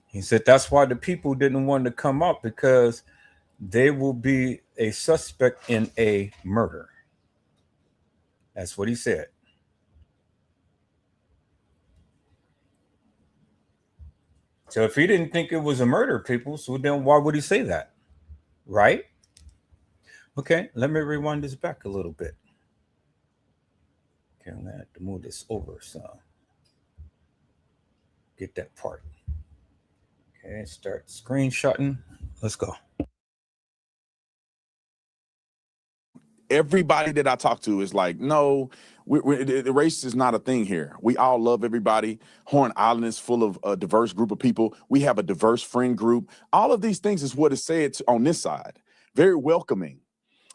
He said that's why the people didn't want to come up because they will be a suspect in a murder. That's what he said. So if he didn't think it was a murder, people, so then why would he say that? Right? Okay, let me rewind this back a little bit. Okay, I'm going to have to move this over so get that part. Okay, start screenshotting. Let's go. Everybody that I talk to is like, no, the race is not a thing here. We all love everybody. Horn Island is full of a diverse group of people. We have a diverse friend group. All of these things is what is said on this side. Very welcoming.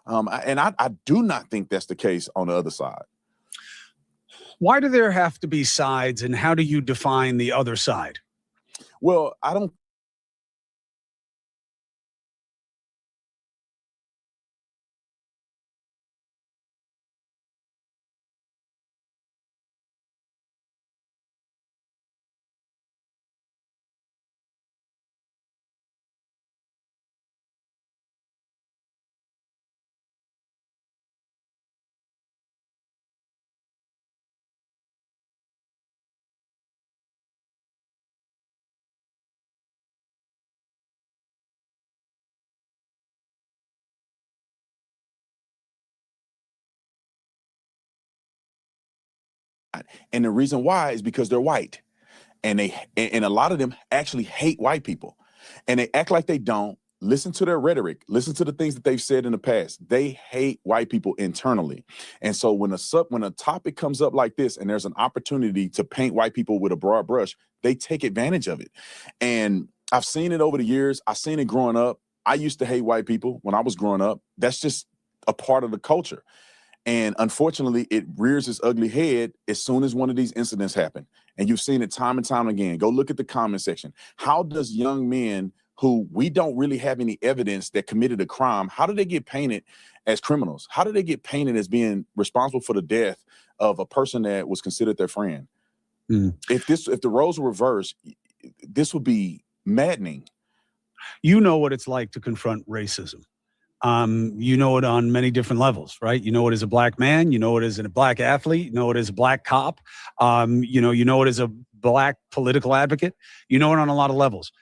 And I do not think that's the case on the other side. Why do there have to be sides, and how do you define the other side? Well, I don't. And the reason why is because they're white. And a lot of them actually hate white people. And they act like they don't. Listen to their rhetoric. Listen to the things that they've said in the past. They hate white people internally. And so when a topic comes up like this and there's an opportunity to paint white people with a broad brush, they take advantage of it. And I've seen it over the years. I've seen it growing up. I used to hate white people when I was growing up. That's just a part of the culture. And unfortunately, it rears its ugly head as soon as one of these incidents happen. And you've seen it time and time again. Go look at the comment section. How does young men who we don't really have any evidence that committed a crime, how do they get painted as criminals? How do they get painted as being responsible for the death of a person that was considered their friend? If the roles were reversed, this would be maddening. You know what it's like to confront racism. You know it on many different levels, right? You know it as a black man, you know it as a black athlete, you know it as a black cop, you know it as a black political advocate, you know it on a lot of levels.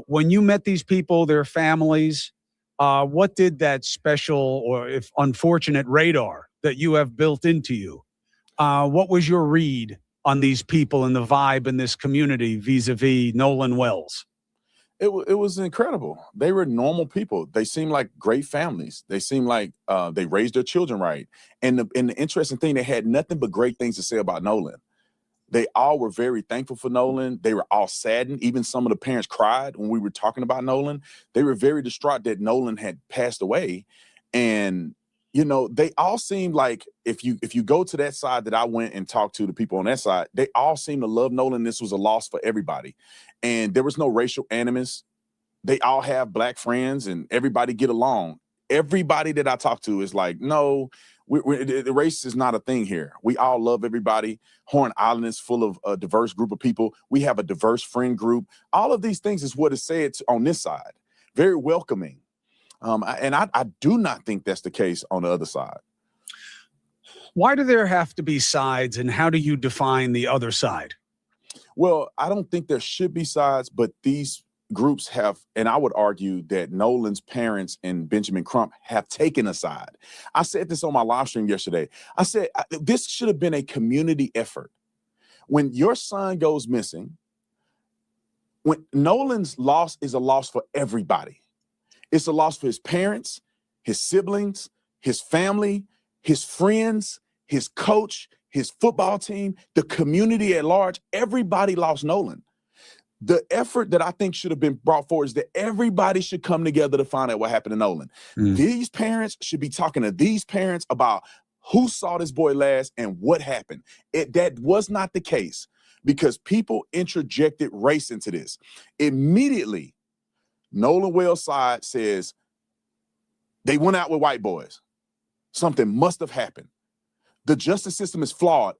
When you met these people, their families, what did that special or if unfortunate radar that you have built into you, what was your read on these people and the vibe in this community vis-a-vis Nolan Wells? It was incredible. They were normal people. They seemed like great families. They seemed like they raised their children right. And the interesting thing, they had nothing but great things to say about Nolan. They all were very thankful for Nolan. They were all saddened. Even some of the parents cried when we were talking about Nolan. They were very distraught that Nolan had passed away. And you know, they all seemed like if you go to that side that I went and talked to the people on that side, they all seemed to love Nolan. This was a loss for everybody. And there was no racial animus. They all have black friends and everybody get along. Everybody that I talk to is like, no, the race is not a thing here. We all love everybody. Horn Island is full of a diverse group of people. We have a diverse friend group. All of these things is what is said on this side. Very welcoming. And I do not think that's the case on the other side. Why do there have to be sides, and how do you define the other side? Well, I don't think there should be sides, but these groups have, and I would argue that Nolan's parents and Benjamin Crump have taken a side. I said this on my live stream yesterday. I said this should have been a community effort. When your son goes missing, when Nolan's loss is a loss for everybody. It's a loss for his parents, his siblings, his family, his friends, his coach, his football team, the community at large. Everybody lost Nolan. The effort that I think should have been brought forward is that everybody should come together to find out what happened to Nolan. These parents should be talking to these parents about who saw this boy last and what happened. That was not the case because people interjected race into this. Immediately, Nolan Wells' side says they went out with white boys. Something must have happened. The justice system is flawed,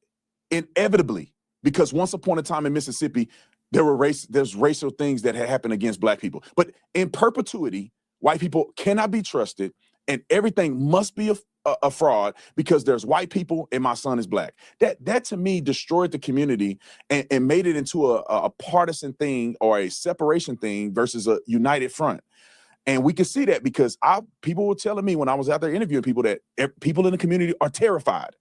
inevitably, because once upon a time in Mississippi, there's racial things that had happened against black people. But in perpetuity, white people cannot be trusted, and everything must be a fraud because there's white people and my son is black. That to me destroyed the community and made it into a partisan thing or a separation thing versus a united front. And we can see that because people were telling me when I was out there interviewing people that people in the community are terrified.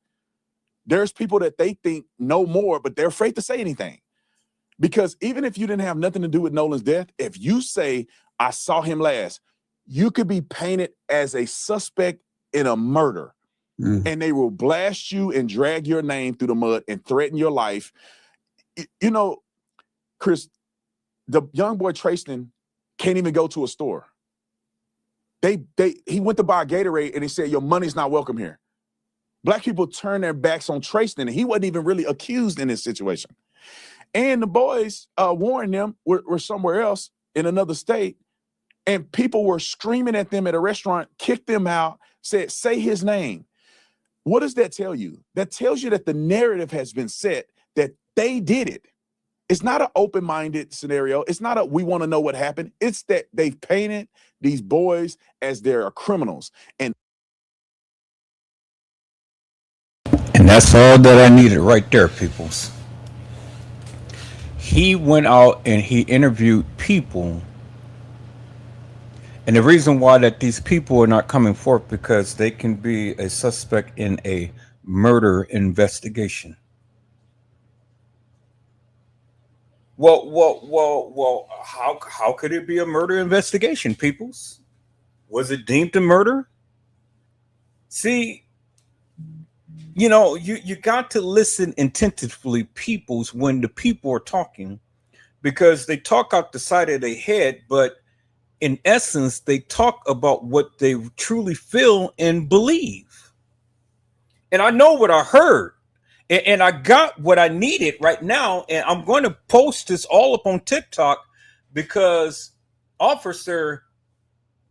There's people that they think know more, but they're afraid to say anything. Because even if you didn't have nothing to do with Nolan's death, if you say, I saw him last, you could be painted as a suspect in a murder. And they will blast you and drag your name through the mud and threaten your life. You know, Chris, the young boy Trayston can't even go to a store. He went to buy a Gatorade and he said, your money's not welcome here. Black people turned their backs on Trayston and he wasn't even really accused in this situation. And the boys warned them were somewhere else in another state. And people were screaming at them at a restaurant, kicked them out, said, say his name. What does that tell you? That tells you that the narrative has been set that they did it. It's not an open-minded scenario. It's not a we want to know what happened. It's that they've painted these boys as they're criminals. And that's all that I needed right there, peoples. He went out and he interviewed people. And the reason why that these people are not coming forth because they can be a suspect in a murder investigation. Well, how could it be a murder investigation, peoples? Was it deemed a murder? See, you know, you got to listen attentively, peoples, when the people are talking, because they talk out the side of their head, but in essence, they talk about what they truly feel and believe. And I know what I heard. And I got what I needed right now. And I'm going to post this all up on TikTok because Officer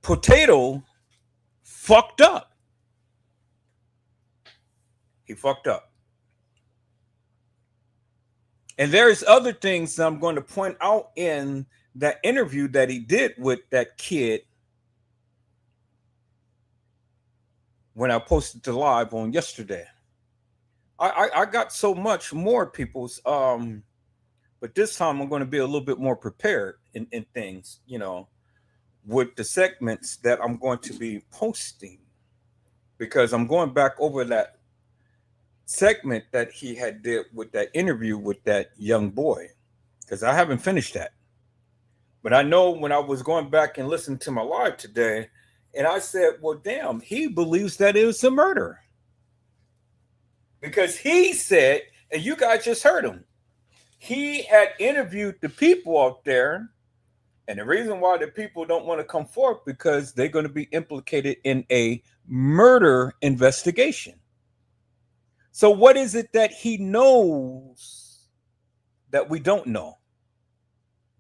Potato fucked up. He fucked up. And there's other things that I'm going to point out in that interview that he did with that kid when I posted the live on yesterday. I got so much more, people's, but this time I'm going to be a little bit more prepared in things, you know, with the segments that I'm going to be posting, because I'm going back over that segment that he had did with that interview with that young boy, because I haven't finished that. But I know when I was going back and listening to my live today, and I said, well, damn, he believes that it was a murder. Because he said, and you guys just heard him, he had interviewed the people out there. And the reason why the people don't want to come forth because they're going to be implicated in a murder investigation. So what is it that he knows that we don't know?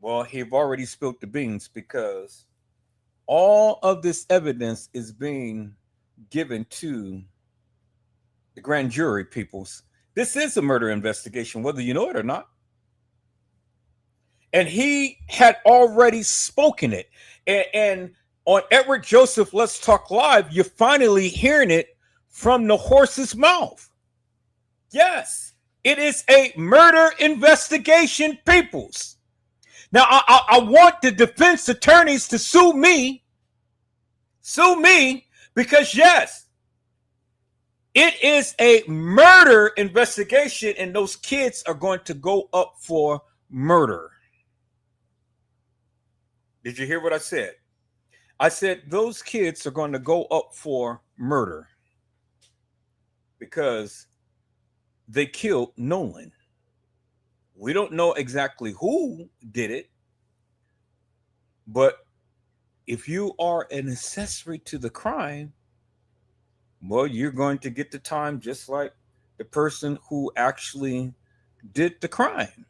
Well, he've already spilled the beans because all of this evidence is being given to the grand jury peoples. This is a murder investigation, whether you know it or not. And he had already spoken it. And on Edward Joseph Let's Talk Live, you're finally hearing it from the horse's mouth. Yes, it is a murder investigation, peoples. Now, I want the defense attorneys to sue me, because yes, it is a murder investigation, and those kids are going to go up for murder. Did you hear what I said? I said those kids are going to go up for murder because they killed Nolan. We don't know exactly who did it, but if you are an accessory to the crime, well, you're going to get the time just like the person who actually did the crime.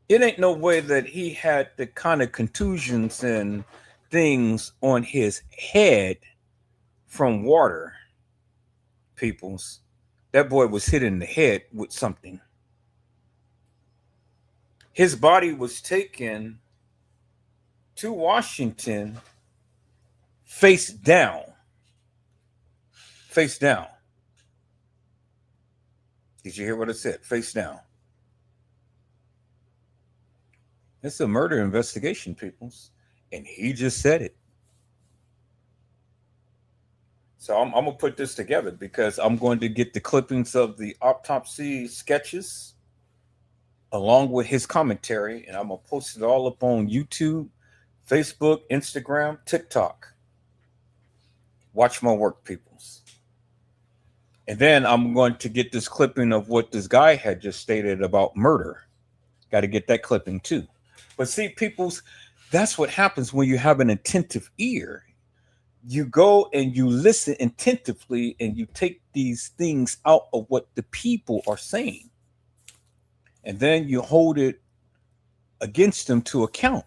It ain't no way that he had the kind of contusions and things on his head from water, peoples. That boy was hit in the head with something. His body was taken to Washington face down. Face down. Did you hear what I said? Face down. It's a murder investigation, peoples. And he just said it. So I'm going to put this together because I'm going to get the clippings of the autopsy sketches along with his commentary, and I'm going to post it all up on YouTube, Facebook, Instagram, TikTok. Watch my work, peoples. And then I'm going to get this clipping of what this guy had just stated about murder. Got to get that clipping too. But see, peoples, that's what happens when you have an attentive ear. You go and you listen attentively and you take these things out of what the people are saying. And then you hold it against them to account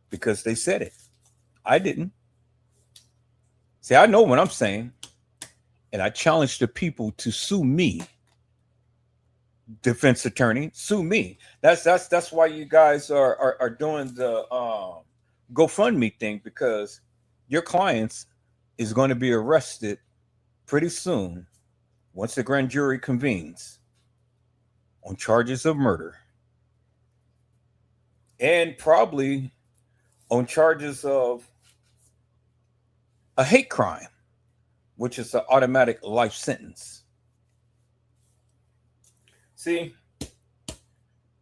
because they said it. I didn't. See, I know what I'm saying. And I challenge the people to sue me. Defense attorney, sue me. That's why you guys are doing the GoFundMe thing, because your clients is going to be arrested pretty soon once the grand jury convenes on charges of murder and probably on charges of a hate crime, which is an automatic life sentence. See,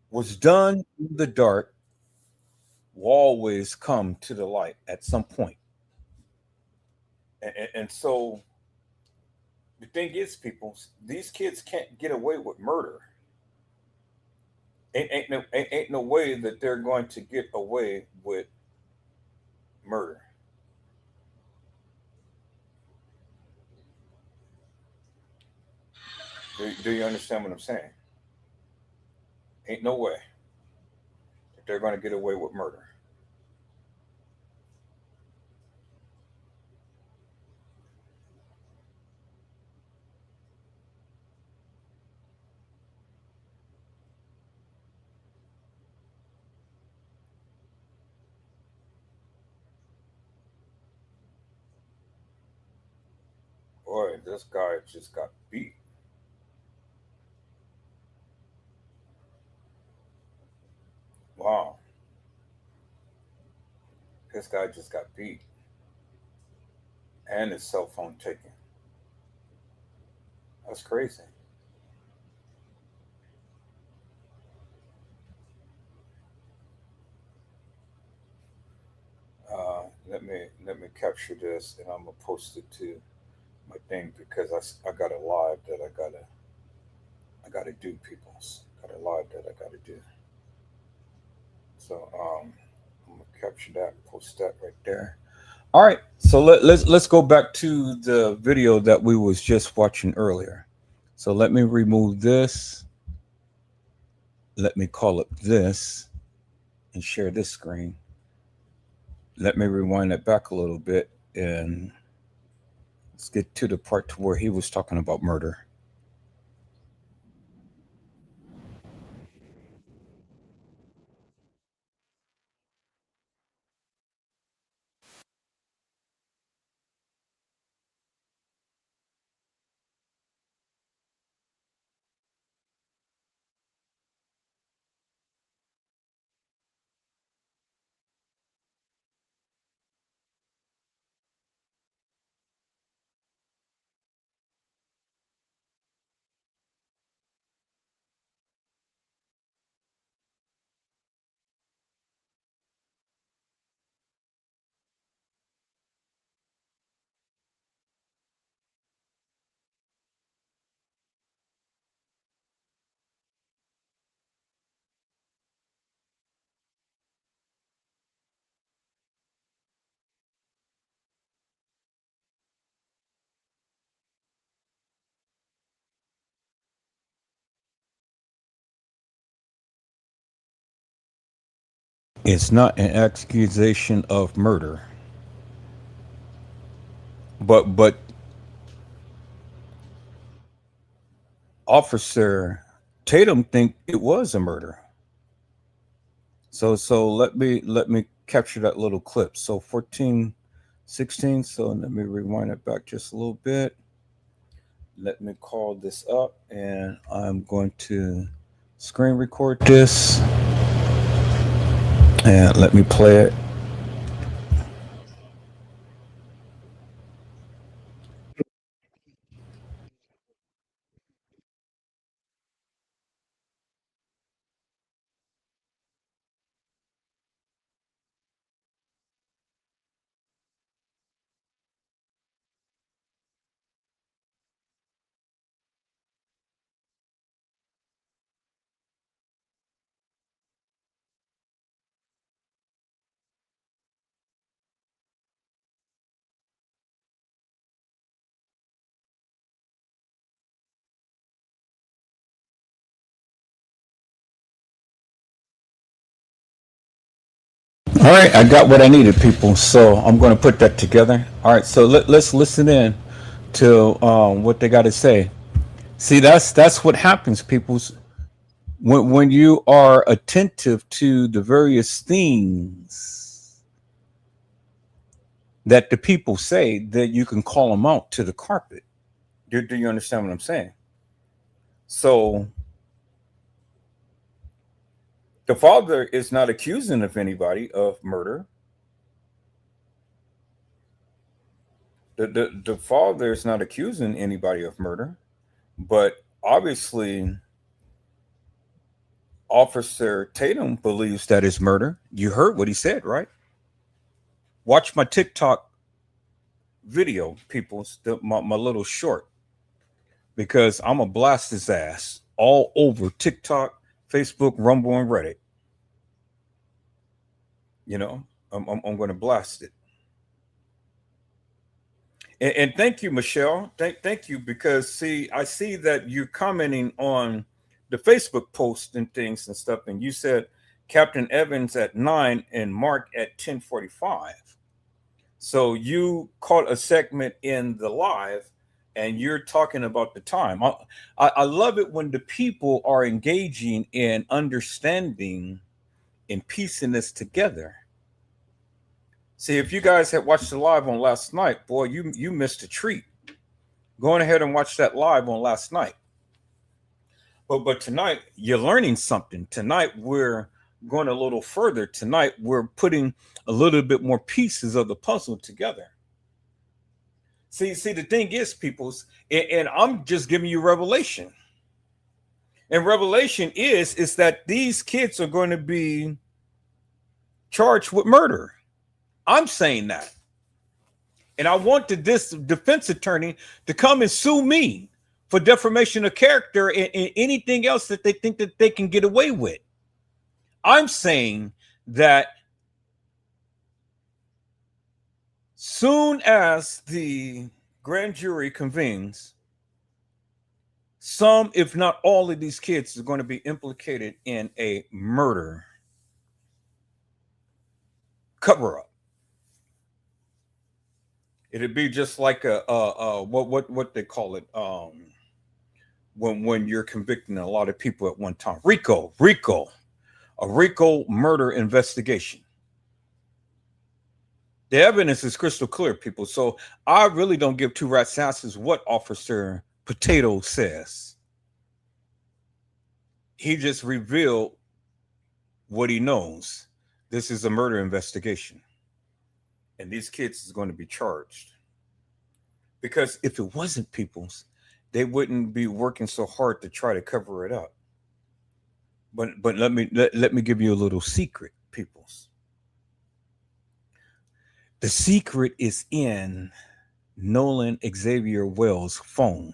what's done in the dark will always come to the light at some point. And so the thing is, people, these kids can't get away with murder. Ain't no way that they're going to get away with murder. Do you understand what I'm saying? Ain't no way that they're going to get away with murder. Boy, this guy just got beat. Wow. This guy just got beat. And his cell phone taken. That's crazy. me capture this, and I'm gonna post it to my thing because I got a live that I gotta do, peoples. Got a live that I gotta do. So I'm gonna capture that, post that right there. All right. So let's go back to the video that we was just watching earlier. So let me remove this. Let me call it this and share this screen. Let me rewind it back a little bit and let's get to the part to where he was talking about murder. It's not an accusation of murder. But Officer Tatum think it was a murder. So let me capture that little clip. So 14:16. So let me rewind it back just a little bit. Let me call this up and I'm going to screen record this and let me play it. All right, I got what I needed, people. So I'm going to put that together. All right, so let's listen in to what they got to say. See, that's what happens, people. When you are attentive to the various things that the people say, that you can call them out to the carpet. Do you understand what I'm saying? So the father is not accusing of anybody of murder. The father is not accusing anybody of murder, but obviously Officer Tatum believes that is murder. You heard what he said, right? Watch my TikTok video, people, my little short, because I'm going to blast his ass all over TikTok, Facebook, Rumble, and Reddit. You know, I'm going to blast it. And thank you, Michelle. Thank you, because see, I see that you're commenting on the Facebook post and things and stuff, and you said Captain Evans at 9 and Mark at 10:45. So you caught a segment in the live, and you're talking about the time. I love it when the people are engaging in understanding and piecing this together. See, if you guys had watched the live on last night, boy, you missed a treat. Go ahead and watch that live on last night. But tonight you're learning something. Tonight we're going a little further. Tonight we're putting a little bit more pieces of the puzzle together. See, the thing is, peoples, and I'm just giving you revelation. And revelation is that these kids are going to be charged with murder. I'm saying that. And I wanted this defense attorney to come and sue me for defamation of character and anything else that they think that they can get away with. I'm saying that soon as the grand jury convenes, some, if not all of these kids are going to be implicated in a murder cover-up. It'd be just like what they call it when you're convicting a lot of people at one time. A RICO murder investigation. The evidence is crystal clear, people. So I really don't give two rat's asses what Officer Potato says. He just revealed what he knows. This is a murder investigation. And these kids is going to be charged. Because if it wasn't people's, they wouldn't be working so hard to try to cover it up. But let me give you a little secret, peoples. The secret is in Nolan Xavier Wells' phone.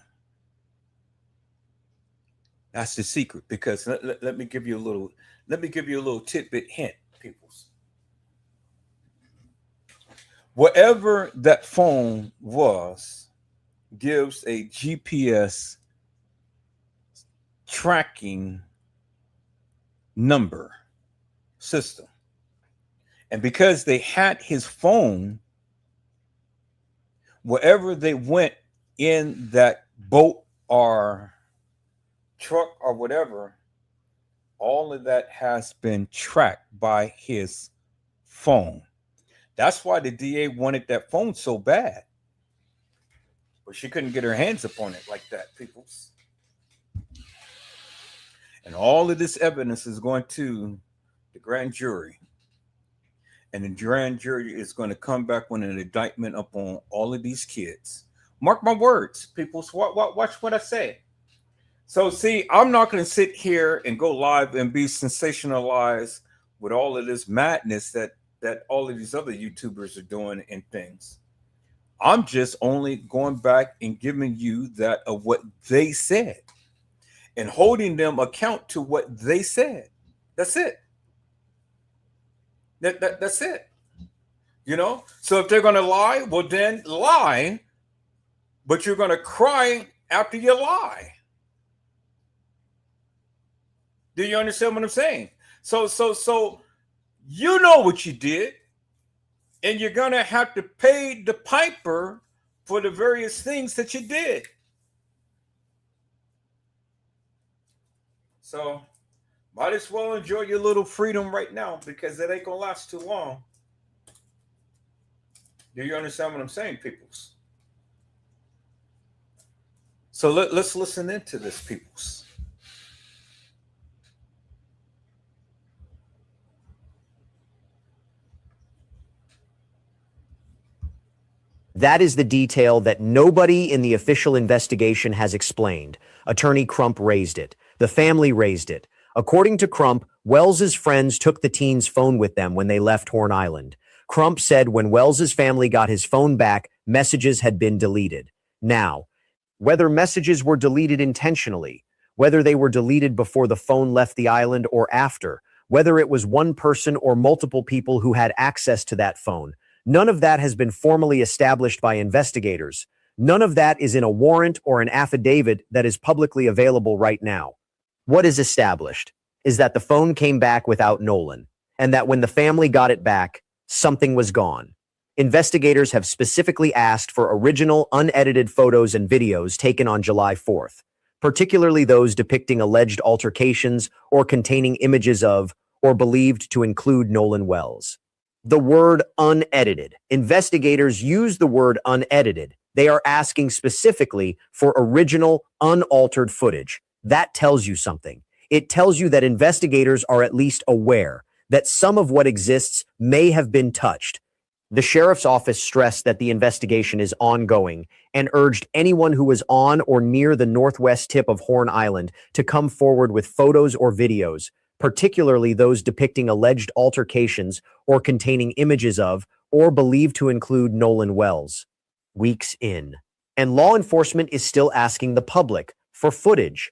That's the secret, because let me give you a little tidbit hint, peoples. Whatever that phone was gives a GPS tracking number system. And because they had his phone, wherever they went in that boat or truck or whatever, all of that has been tracked by his phone. That's why the DA wanted that phone so bad. But she couldn't get her hands upon it like that, peoples. And all of this evidence is going to the grand jury. And the grand jury is going to come back with an indictment upon all of these kids. Mark my words, people. Watch what I say. So, see, I'm not going to sit here and go live and be sensationalized with all of this madness that all of these other YouTubers are doing and things. I'm just only going back and giving you that of what they said and holding them account to what they said. That's it. That's it. You know, so if they're going to lie, well, then lie, but you're going to cry after you lie. Do you understand what I'm saying? So you know what you did, and you're going to have to pay the piper for the various things that you did. So might as well enjoy your little freedom right now, because it ain't going to last too long. Do you understand what I'm saying, peoples? So let's listen into this, peoples. That is the detail that nobody in the official investigation has explained. Attorney Crump raised it. The family raised it. According to Crump, Wells's friends took the teen's phone with them when they left Horn Island. Crump said when Wells's family got his phone back, messages had been deleted. Now, whether messages were deleted intentionally, whether they were deleted before the phone left the island or after, whether it was one person or multiple people who had access to that phone, none of that has been formally established by investigators. None of that is in a warrant or an affidavit that is publicly available right now. What is established is that the phone came back without Nolan, and that when the family got it back, something was gone. Investigators have specifically asked for original, unedited photos and videos taken on July 4th, particularly those depicting alleged altercations or containing images of or believed to include Nolan Wells. The word unedited. Investigators use the word unedited. They are asking specifically for original, unaltered footage. That tells you something. It tells you that investigators are at least aware that some of what exists may have been touched. The sheriff's office stressed that the investigation is ongoing and urged anyone who was on or near the northwest tip of Horn Island to come forward with photos or videos, particularly those depicting alleged altercations or containing images of or believed to include Nolan Wells. weeks in, and law enforcement is still asking the public for footage.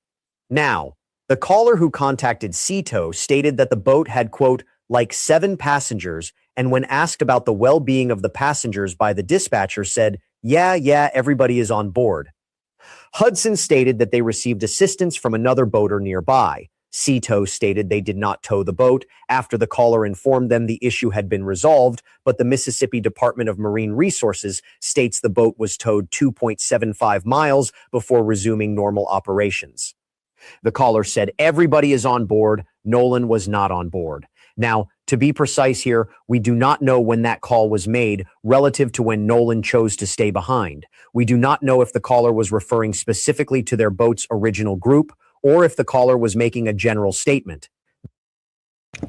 Now, the caller who contacted Cito stated that the boat had, quote, like 7 passengers, and when asked about the well-being of the passengers by the dispatcher said, yeah, everybody is on board. Hudson stated that they received assistance from another boater nearby. Cito stated they did not tow the boat after the caller informed them the issue had been resolved, but the Mississippi Department of Marine Resources states the boat was towed 2.75 miles before resuming normal operations. The caller said everybody is on board. Nolan was not on board. Now, to be precise here, we do not know when that call was made relative to when Nolan chose to stay behind. We do not know if the caller was referring specifically to their boat's original group or if the caller was making a general statement.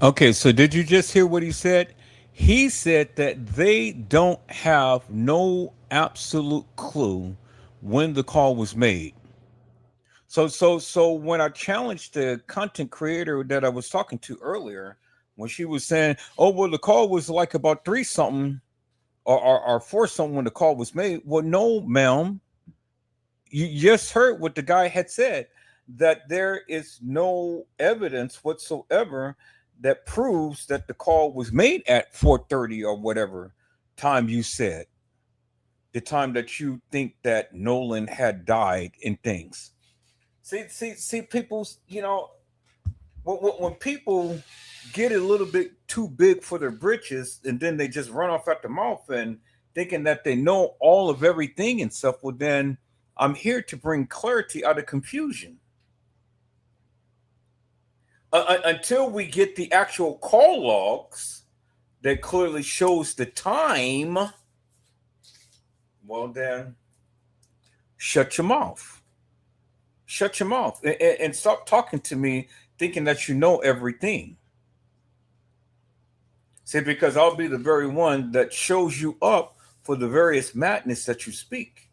Okay, so did you just hear what he said? He said that they don't have no absolute clue when the call was made. So when I challenged the content creator that I was talking to earlier, when she was saying, oh, well, the call was like about 3 something or 4 something when the call was made. Well, no, ma'am. You just heard what the guy had said, that there is no evidence whatsoever that proves that the call was made at 4:30 or whatever time you said, the time that you think that Nolan had died and things. See, people, you know, when people get a little bit too big for their britches and then they just run off at the mouth and thinking that they know all of everything and stuff, well, then I'm here to bring clarity out of confusion. Until we get the actual call logs that clearly shows the time, well, then shut your mouth. Shut your mouth and stop talking to me thinking that you know everything. See, because I'll be the very one that shows you up for the various madness that you speak.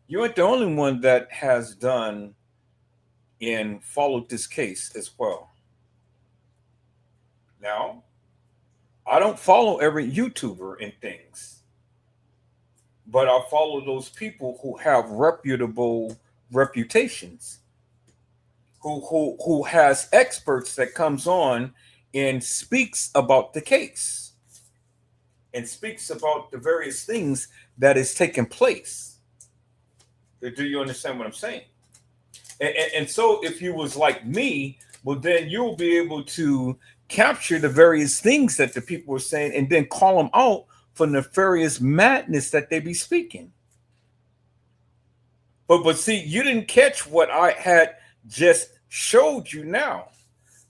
You ain't the only one that has done and followed this case as well. Now, I don't follow every YouTuber and things, but I follow those people who have reputable reputations, who has experts that comes on and speaks about the case and speaks about the various things that is taking place. Do you understand what I'm saying? And so if you was like me, well, then you'll be able to capture the various things that the people are saying and then call them out for nefarious madness that they be speaking. But see, you didn't catch what I had just showed you now,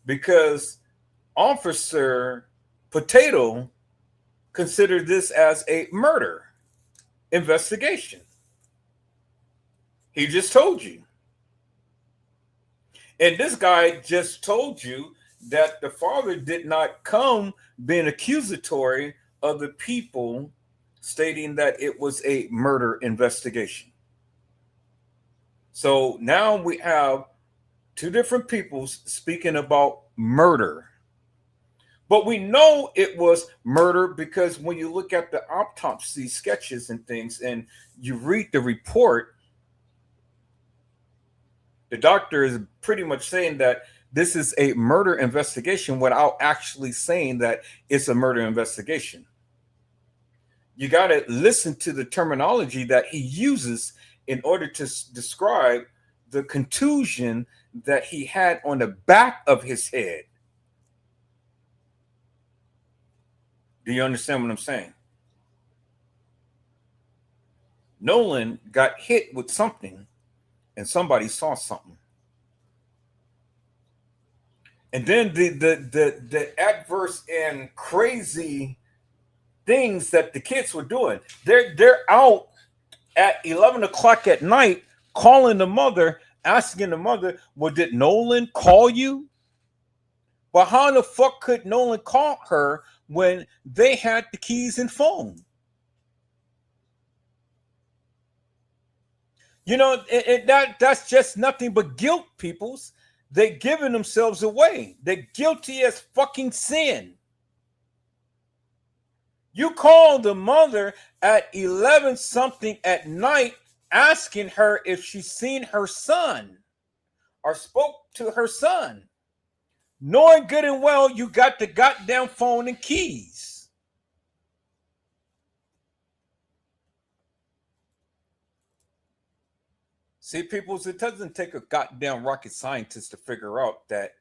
because Officer Potato considered this as a murder investigation. He just told you. And this guy just told you that the father did not come being accusatory of the people, stating that it was a murder investigation. So now we have 2 different people speaking about murder. But we know it was murder because when you look at the autopsy sketches and things and you read the report, the doctor is pretty much saying that this is a murder investigation without actually saying that it's a murder investigation. You got to listen to the terminology that he uses in order to describe the contusion that he had on the back of his head. Do you understand what I'm saying? Nolan got hit with something and somebody saw something. And then the adverse and crazy things that the kids were doing. They're out at 11 o'clock at night calling the mother, asking the mother, well, did Nolan call you? Well, how the fuck could Nolan call her when they had the keys and phone? You know, that's just nothing but guilt, peoples. They're giving themselves away. They're guilty as fucking sin. You call the mother at 11 something at night asking her if she's seen her son or spoke to her son, knowing good and well you got the goddamn phone and keys. See, people, it doesn't take a goddamn rocket scientist to figure out that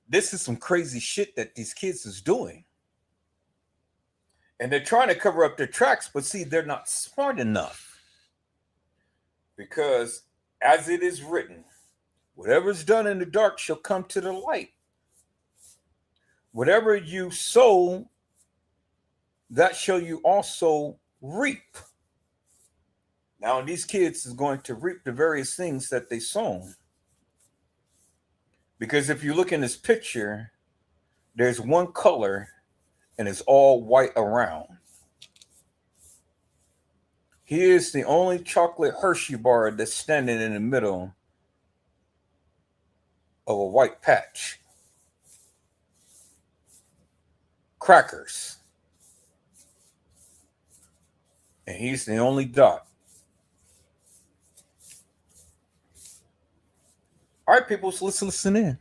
this is some crazy shit that these kids is doing. And they're trying to cover up their tracks, but see, they're not smart enough. Because as it is written, whatever's done in the dark shall come to the light. Whatever you sow, that shall you also reap. Now, these kids is going to reap the various things that they sown. Because if you look in this picture, there's one color and it's all white around. Here's the only chocolate Hershey bar that's standing in the middle of a white patch. Crackers. And he's the only dot. All right, people, so let's listen in.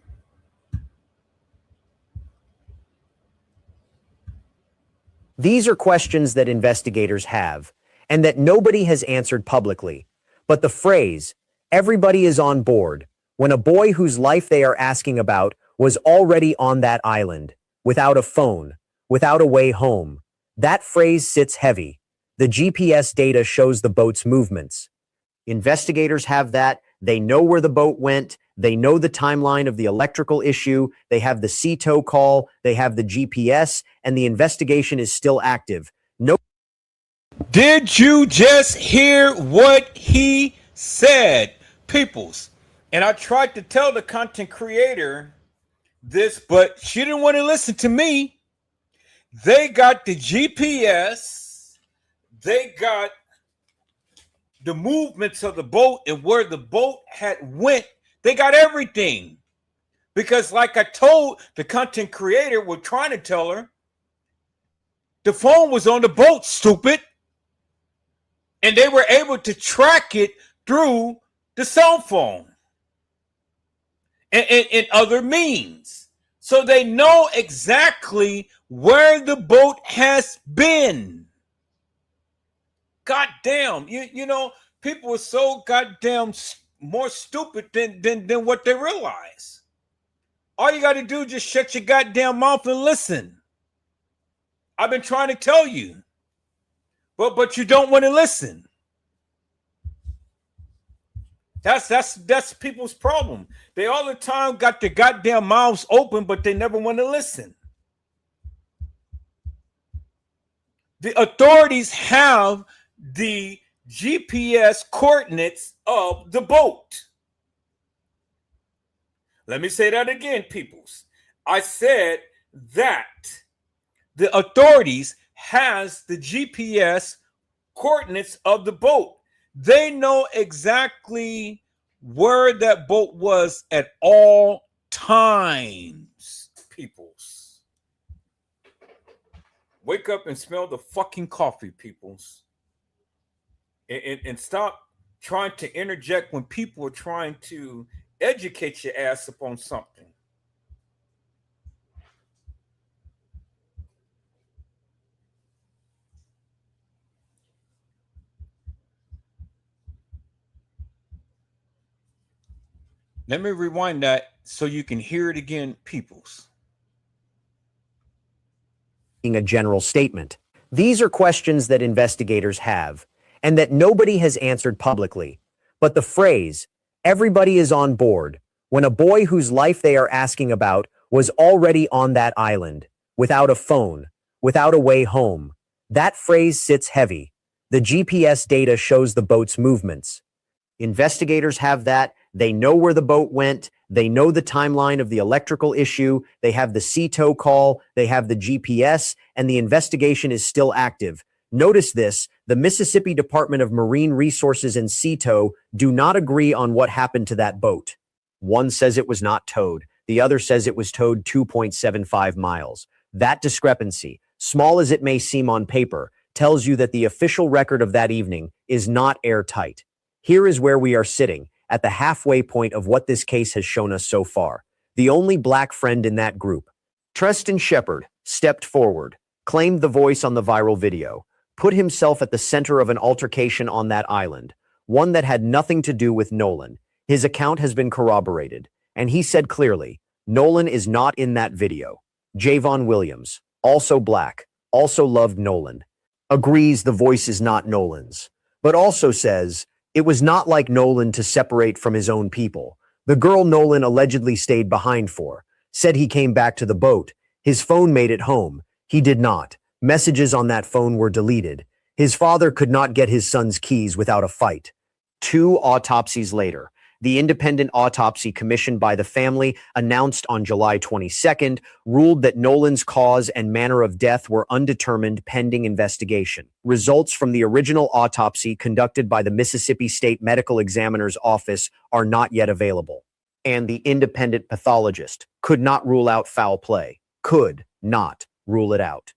These are questions that investigators have and that nobody has answered publicly. But the phrase, everybody is on board, when a boy whose life they are asking about was already on that island, without a phone, without a way home, that phrase sits heavy. The GPS data shows the boat's movements. Investigators have that. They know where the boat went. They know the timeline of the electrical issue. They have the sea tow call. They have the GPS, and the investigation is still active. No. Did you just hear what he said, peoples? And I tried to tell the content creator this, but she didn't want to listen to me. They got the GPS. They got the movements of the boat and where the boat had went. They got everything. Because like I told the content creator, we're trying to tell her, the phone was on the boat, stupid. And they were able to track it through the cell phone and other means. So they know exactly where the boat has been. Goddamn, you know, people are so goddamn more stupid than what they realize. All you got to do is just shut your goddamn mouth and listen. I've been trying to tell you, but you don't want to listen. That's people's problem. They all the time got their goddamn mouths open, but they never want to listen. The authorities have the GPS coordinates of the boat. Let me say that again, peoples. I said that the authorities has the GPS coordinates of the boat. They know exactly where that boat was at all times, peoples. Wake up and smell the fucking coffee, peoples. And stop trying to interject when people are trying to educate your ass upon something. Let me rewind that so you can hear it again, peoples. A general statement. These are questions that investigators have and that nobody has answered publicly. But the phrase, everybody is on board, when a boy whose life they are asking about was already on that island, without a phone, without a way home, that phrase sits heavy. The GPS data shows the boat's movements. Investigators have that. They know where the boat went. They know the timeline of the electrical issue. They have the sea tow call. They have the GPS, and the investigation is still active. Notice this, the Mississippi Department of Marine Resources and Sea Tow do not agree on what happened to that boat. One says it was not towed. The other says it was towed 2.75 miles. That discrepancy, small as it may seem on paper, tells you that the official record of that evening is not airtight. Here is where we are sitting, at the halfway point of what this case has shown us so far. The only black friend in that group, Treston Shepard, stepped forward, claimed the voice on the viral video, put himself at the center of an altercation on that island, one that had nothing to do with Nolan. His account has been corroborated, and he said clearly, Nolan is not in that video. Javon Williams, also black, also loved Nolan, agrees the voice is not Nolan's, but also says it was not like Nolan to separate from his own people. The girl Nolan allegedly stayed behind for, said he came back to the boat. His phone made it home. He did not. Messages on that phone were deleted. His father could not get his son's keys without a fight. 2 autopsies later, the independent autopsy commissioned by the family, announced on July 22nd, ruled that Nolan's cause and manner of death were undetermined pending investigation. Results from the original autopsy conducted by the Mississippi State Medical Examiner's Office are not yet available. And the independent pathologist could not rule out foul play. Could not rule it out.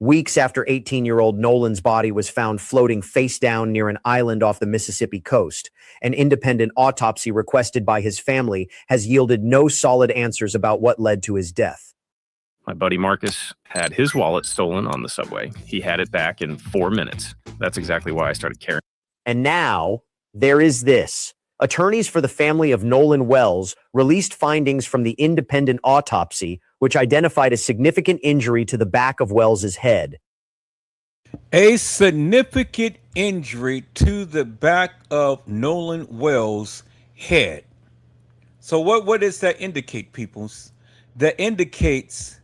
Weeks after 18-year-old Nolan's body was found floating face down near an island off the Mississippi coast, an independent autopsy requested by his family has yielded no solid answers about what led to his death. My buddy Marcus had his wallet stolen on the subway. He had it back in 4 minutes. That's exactly why I started carrying. And now, there is this. Attorneys for the family of Nolan Wells released findings from the independent autopsy, which identified a significant injury to the back of Wells's head. A significant injury to the back of Nolan Wells' head. So what does that indicate, peoples? That indicates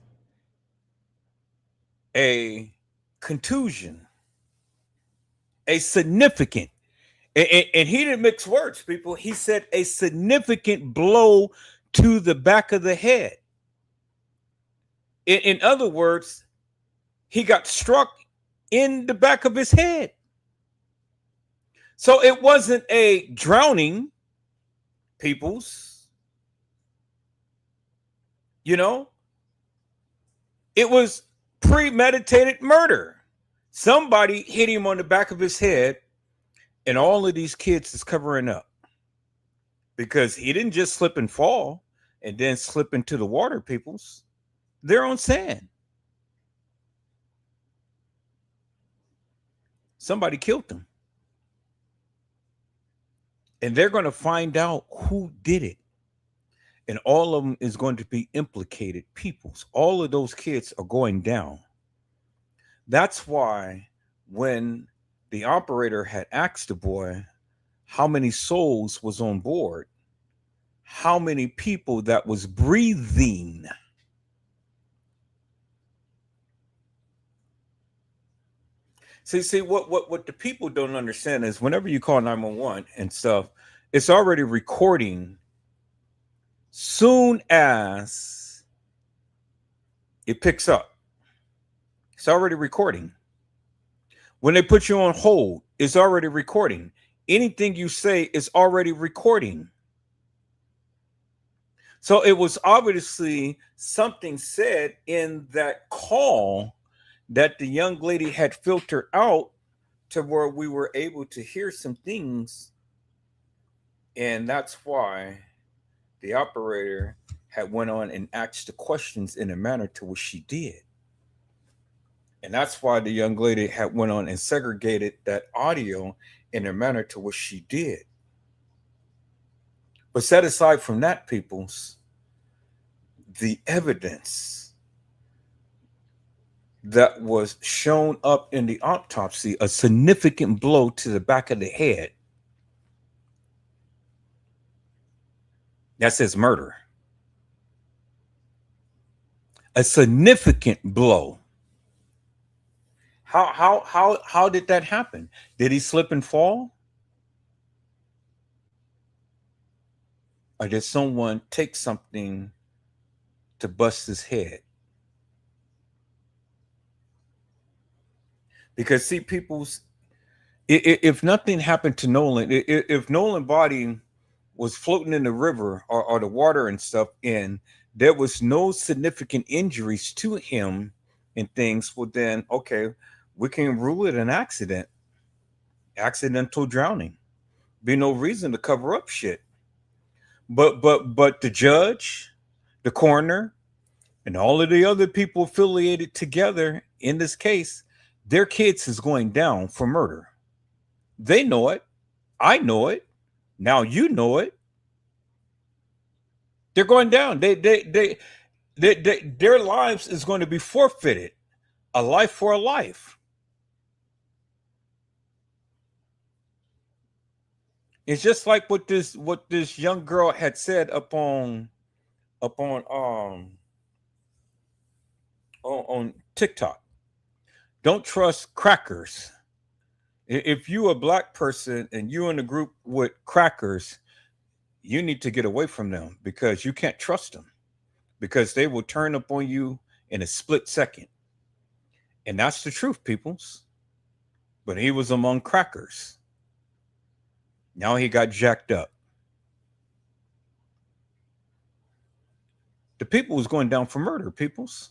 a contusion, a significant. And he didn't mix words, people. He said a significant blow to the back of the head. In other words, he got struck in the back of his head. So it wasn't a drowning, peoples. You know, it was premeditated murder. Somebody hit him on the back of his head. And all of these kids is covering up because he didn't just slip and fall and then slip into the water, peoples. They're on sand. Somebody killed them. And they're going to find out who did it. And all of them is going to be implicated peoples. All of those kids are going down. That's why when the operator had asked the boy how many souls was on board, how many people that was breathing. See, what the people don't understand is whenever you call 911 and stuff, it's already recording soon as it picks up. It's already recording. When they put you on hold, it's already recording. Anything you say is already recording. So it was obviously something said in that call that the young lady had filtered out to where we were able to hear some things. And that's why the operator had went on and asked the questions in a manner to which she did. And that's why the young lady had went on and segregated that audio in a manner to which she did. But set aside from that, peoples, the evidence that was shown up in the autopsy, a significant blow to the back of the head, that says murder. A significant blow. How did that happen? Did he slip and fall? Or did someone take something to bust his head? Because see, people's, if nothing happened to Nolan, if Nolan's body was floating in the river or the water and stuff, and there was no significant injuries to him and things, well then, okay, we can rule it an accident, accidental drowning. Be no reason to cover up shit. But the judge, the coroner, and all of the other people affiliated together in this case, their kids is going down for murder. They know it. I know it. Now you know it. They're going down. Their lives is going to be forfeited. A life for a life. It's just like what this young girl had said on TikTok. Don't trust crackers. If you a black person and you in a group with crackers, you need to get away from them because you can't trust them because they will turn up on you in a split second. And that's the truth, peoples. But he was among crackers. Now he got jacked up. The people was going down for murder, peoples.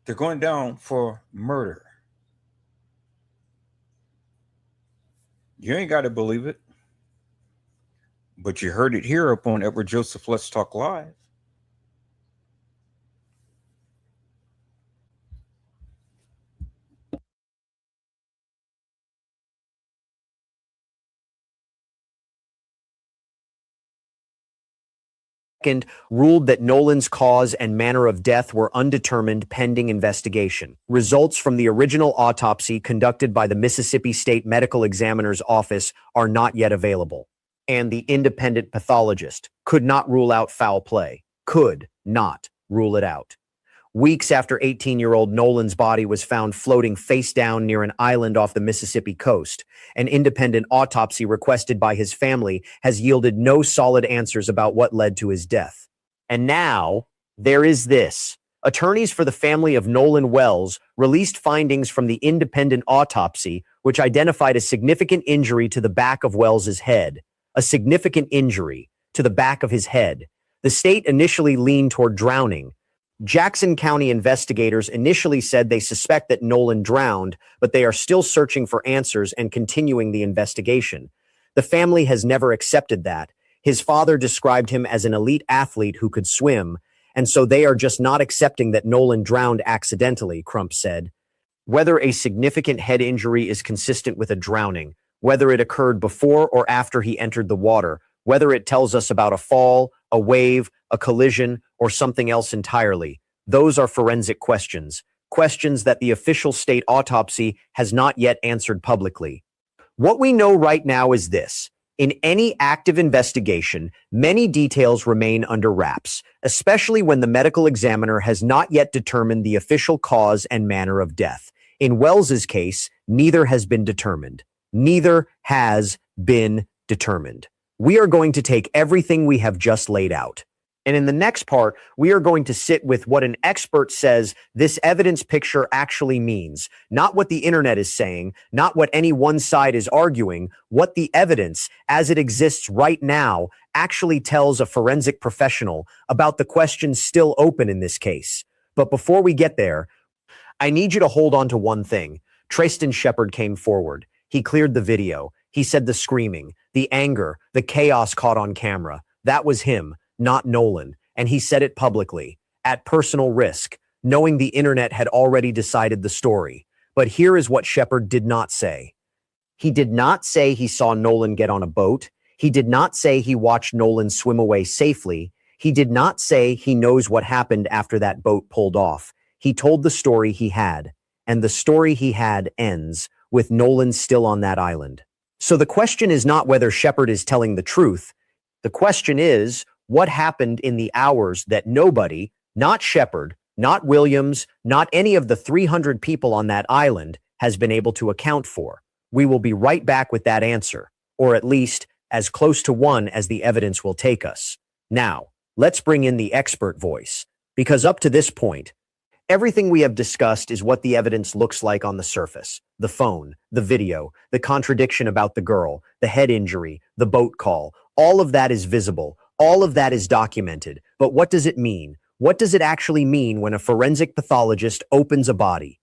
They're going down for murder. You ain't got to believe it. But you heard it here up on Edward Joseph Let's Talk Live. Ruled that Nolan's cause and manner of death were undetermined pending investigation. Results from the original autopsy conducted by the Mississippi State Medical Examiner's Office are not yet available. And the independent pathologist could not rule out foul play. Could not rule it out. Weeks after 18-year-old Nolan's body was found floating face down near an island off the Mississippi coast, an independent autopsy requested by his family has yielded no solid answers about what led to his death. And now, there is this. Attorneys for the family of Nolan Wells released findings from the independent autopsy, which identified a significant injury to the back of Wells's head. A significant injury to the back of his head. The state initially leaned toward drowning. Jackson County investigators initially said they suspect that Nolan drowned, but they are still searching for answers and continuing the investigation. The family has never accepted that. His father described him as an elite athlete who could swim, and so they are just not accepting that Nolan drowned accidentally, Crump said. Whether a significant head injury is consistent with a drowning, whether it occurred before or after he entered the water, whether it tells us about a fall, a wave, a collision, or something else entirely. Those are forensic questions, questions that the official state autopsy has not yet answered publicly. What we know right now is this. In any active investigation, many details remain under wraps, especially when the medical examiner has not yet determined the official cause and manner of death. In Wells's case, neither has been determined. Neither has been determined. We are going to take everything we have just laid out. And in the next part, we are going to sit with what an expert says this evidence picture actually means. Not what the internet is saying, not what any one side is arguing, what the evidence, as it exists right now, actually tells a forensic professional about the questions still open in this case. But before we get there, I need you to hold on to one thing. Tristan Shepard came forward. He cleared the video. He said the screaming, the anger, the chaos caught on camera. That was him. Not Nolan, and he said it publicly, at personal risk, knowing the internet had already decided the story. But here is what Shepard did not say. He did not say he saw Nolan get on a boat. He did not say he watched Nolan swim away safely. He did not say he knows what happened after that boat pulled off. He told the story he had, and the story he had ends with Nolan still on that island. So the question is not whether Shepard is telling the truth. The question is, what happened in the hours that nobody, not Shepard, not Williams, not any of the 300 people on that island, has been able to account for? We will be right back with that answer, or at least as close to one as the evidence will take us. Now, let's bring in the expert voice, because up to this point, everything we have discussed is what the evidence looks like on the surface. The phone, the video, the contradiction about the girl, the head injury, the boat call, all of that is visible. All of that is documented, but what does it mean? What does it actually mean when a forensic pathologist opens a body?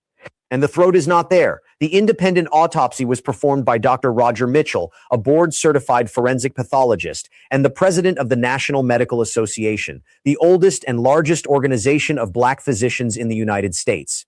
And the throat is not there. The independent autopsy was performed by Dr. Roger Mitchell, a board-certified forensic pathologist, and the president of the National Medical Association, the oldest and largest organization of Black physicians in the United States.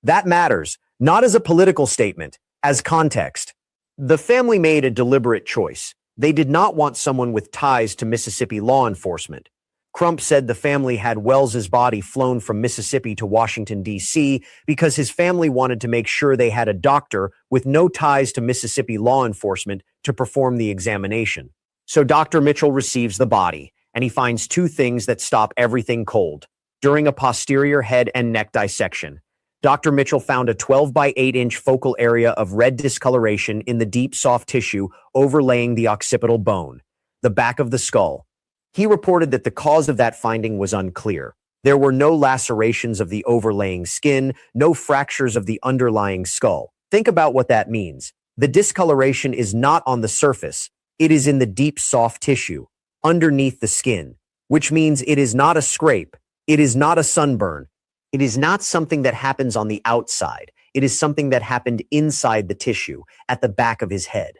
That matters, not as a political statement, as context. The family made a deliberate choice. They did not want someone with ties to Mississippi law enforcement. Crump said the family had Wells's body flown from Mississippi to Washington, D.C. because his family wanted to make sure they had a doctor with no ties to Mississippi law enforcement to perform the examination. So Dr. Mitchell receives the body, and he finds two things that stop everything cold. During a posterior head and neck dissection, Dr. Mitchell found a 12 by 8-inch focal area of red discoloration in the deep soft tissue overlaying the occipital bone, the back of the skull. He reported that the cause of that finding was unclear. There were no lacerations of the overlaying skin, no fractures of the underlying skull. Think about what that means. The discoloration is not on the surface. It is in the deep soft tissue, underneath the skin, which means it is not a scrape. It is not a sunburn. It is not something that happens on the outside. It is something that happened inside the tissue, at the back of his head.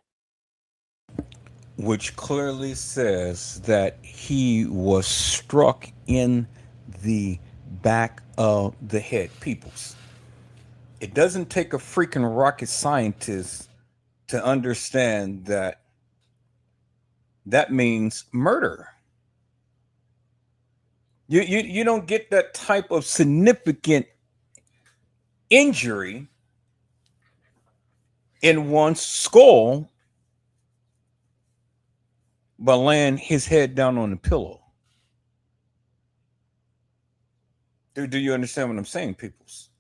Which clearly says that he was struck in the back of the head. Peoples, it doesn't take a freaking rocket scientist to understand that that means murder. You don't get that type of significant injury in one's skull by laying his head down on the pillow. Do you understand what I'm saying, peoples?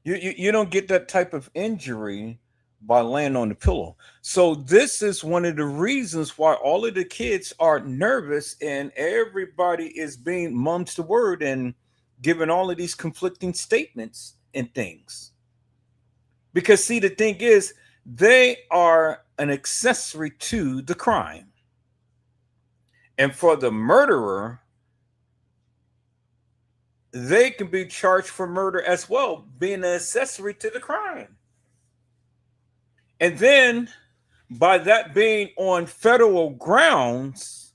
You don't get that type of injury by laying on the pillow. So this is one of the reasons why all of the kids are nervous and everybody is being mum's the word and giving all of these conflicting statements and things. Because see, the thing is, they are an accessory to the crime. And for the murderer, they can be charged for murder as well, being an accessory to the crime. And then, by that being on federal grounds,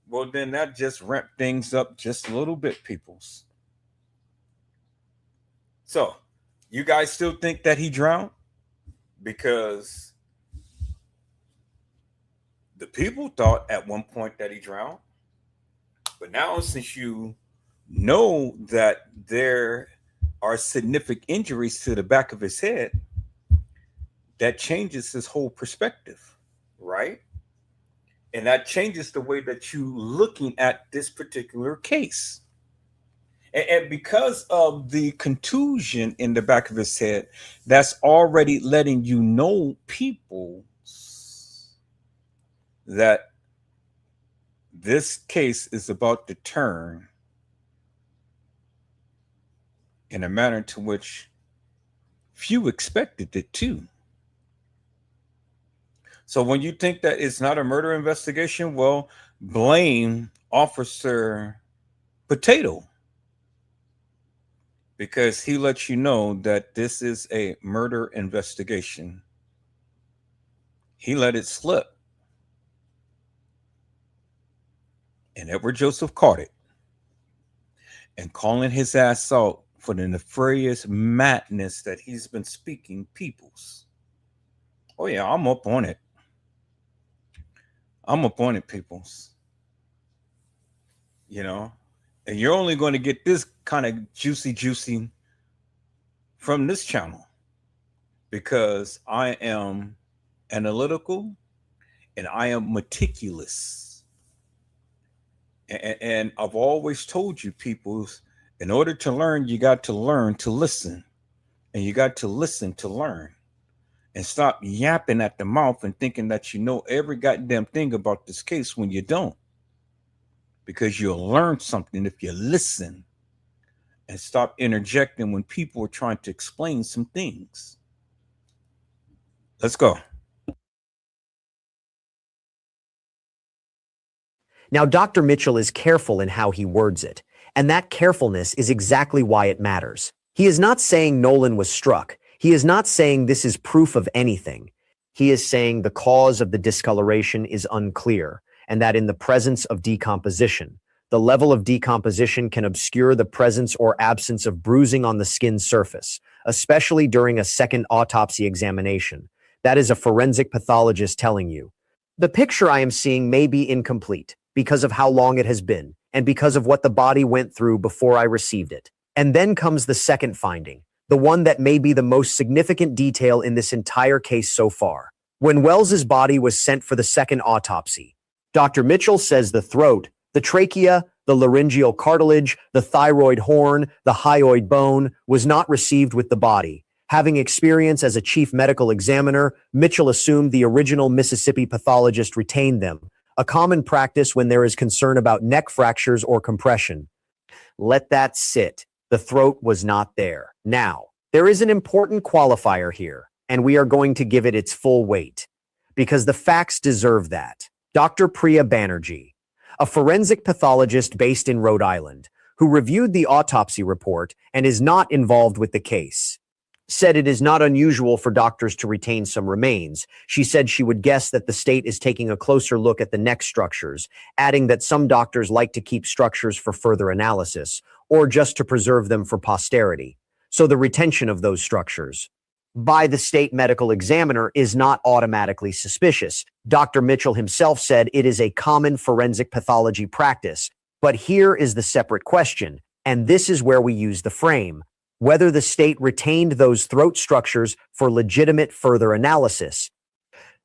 well, then that just ramped things up just a little bit, peoples. So, you guys still think that he drowned? Because the people thought at one point that he drowned. But now, since you know that there are significant injuries to the back of his head, that changes his whole perspective, right? And that changes the way that you looking at this particular case. And because of the contusion in the back of his head, that's already letting you know, people, that this case is about to turn in a manner to which few expected it to. So when you think that it's not a murder investigation, well, blame Officer Potato, because he lets you know that this is a murder investigation. He let it slip. And Edward Joseph caught it. And calling his ass out for the nefarious madness that he's been speaking, peoples. Oh yeah, I'm up on it. I'm up on it, peoples. You know, and you're only going to get this kind of juicy from this channel, because I am analytical and I am meticulous. And I've always told you, peoples, in order to learn, you got to learn to listen, and you got to listen to learn, and stop yapping at the mouth and thinking that you know every goddamn thing about this case when you don't. Because you'll learn something if you listen and stop interjecting when people are trying to explain some things. Let's go. Now, Dr. Mitchell is careful in how he words it, and that carefulness is exactly why it matters. He is not saying Nolan was struck. He is not saying this is proof of anything. He is saying the cause of the discoloration is unclear, and that in the presence of decomposition, the level of decomposition can obscure the presence or absence of bruising on the skin surface, especially during a second autopsy examination. That is a forensic pathologist telling you. The picture I am seeing may be incomplete because of how long it has been and because of what the body went through before I received it. And then comes the second finding, the one that may be the most significant detail in this entire case so far. When Wells's body was sent for the second autopsy, Dr. Mitchell says the throat, the trachea, the laryngeal cartilage, the thyroid horn, the hyoid bone was not received with the body. Having experience as a chief medical examiner, Mitchell assumed the original Mississippi pathologist retained them, a common practice when there is concern about neck fractures or compression. Let that sit. The throat was not there. Now, there is an important qualifier here, and we are going to give it its full weight, because the facts deserve that. Dr. Priya Banerjee, a forensic pathologist based in Rhode Island, who reviewed the autopsy report and is not involved with the case, said it is not unusual for doctors to retain some remains. She said she would guess that the state is taking a closer look at the neck structures, adding that some doctors like to keep structures for further analysis, or just to preserve them for posterity. So the retention of those structures by the state medical examiner is not automatically suspicious. Dr. Mitchell himself said it is a common forensic pathology practice. But here is the separate question, and this is where we use the frame: whether the state retained those throat structures for legitimate further analysis.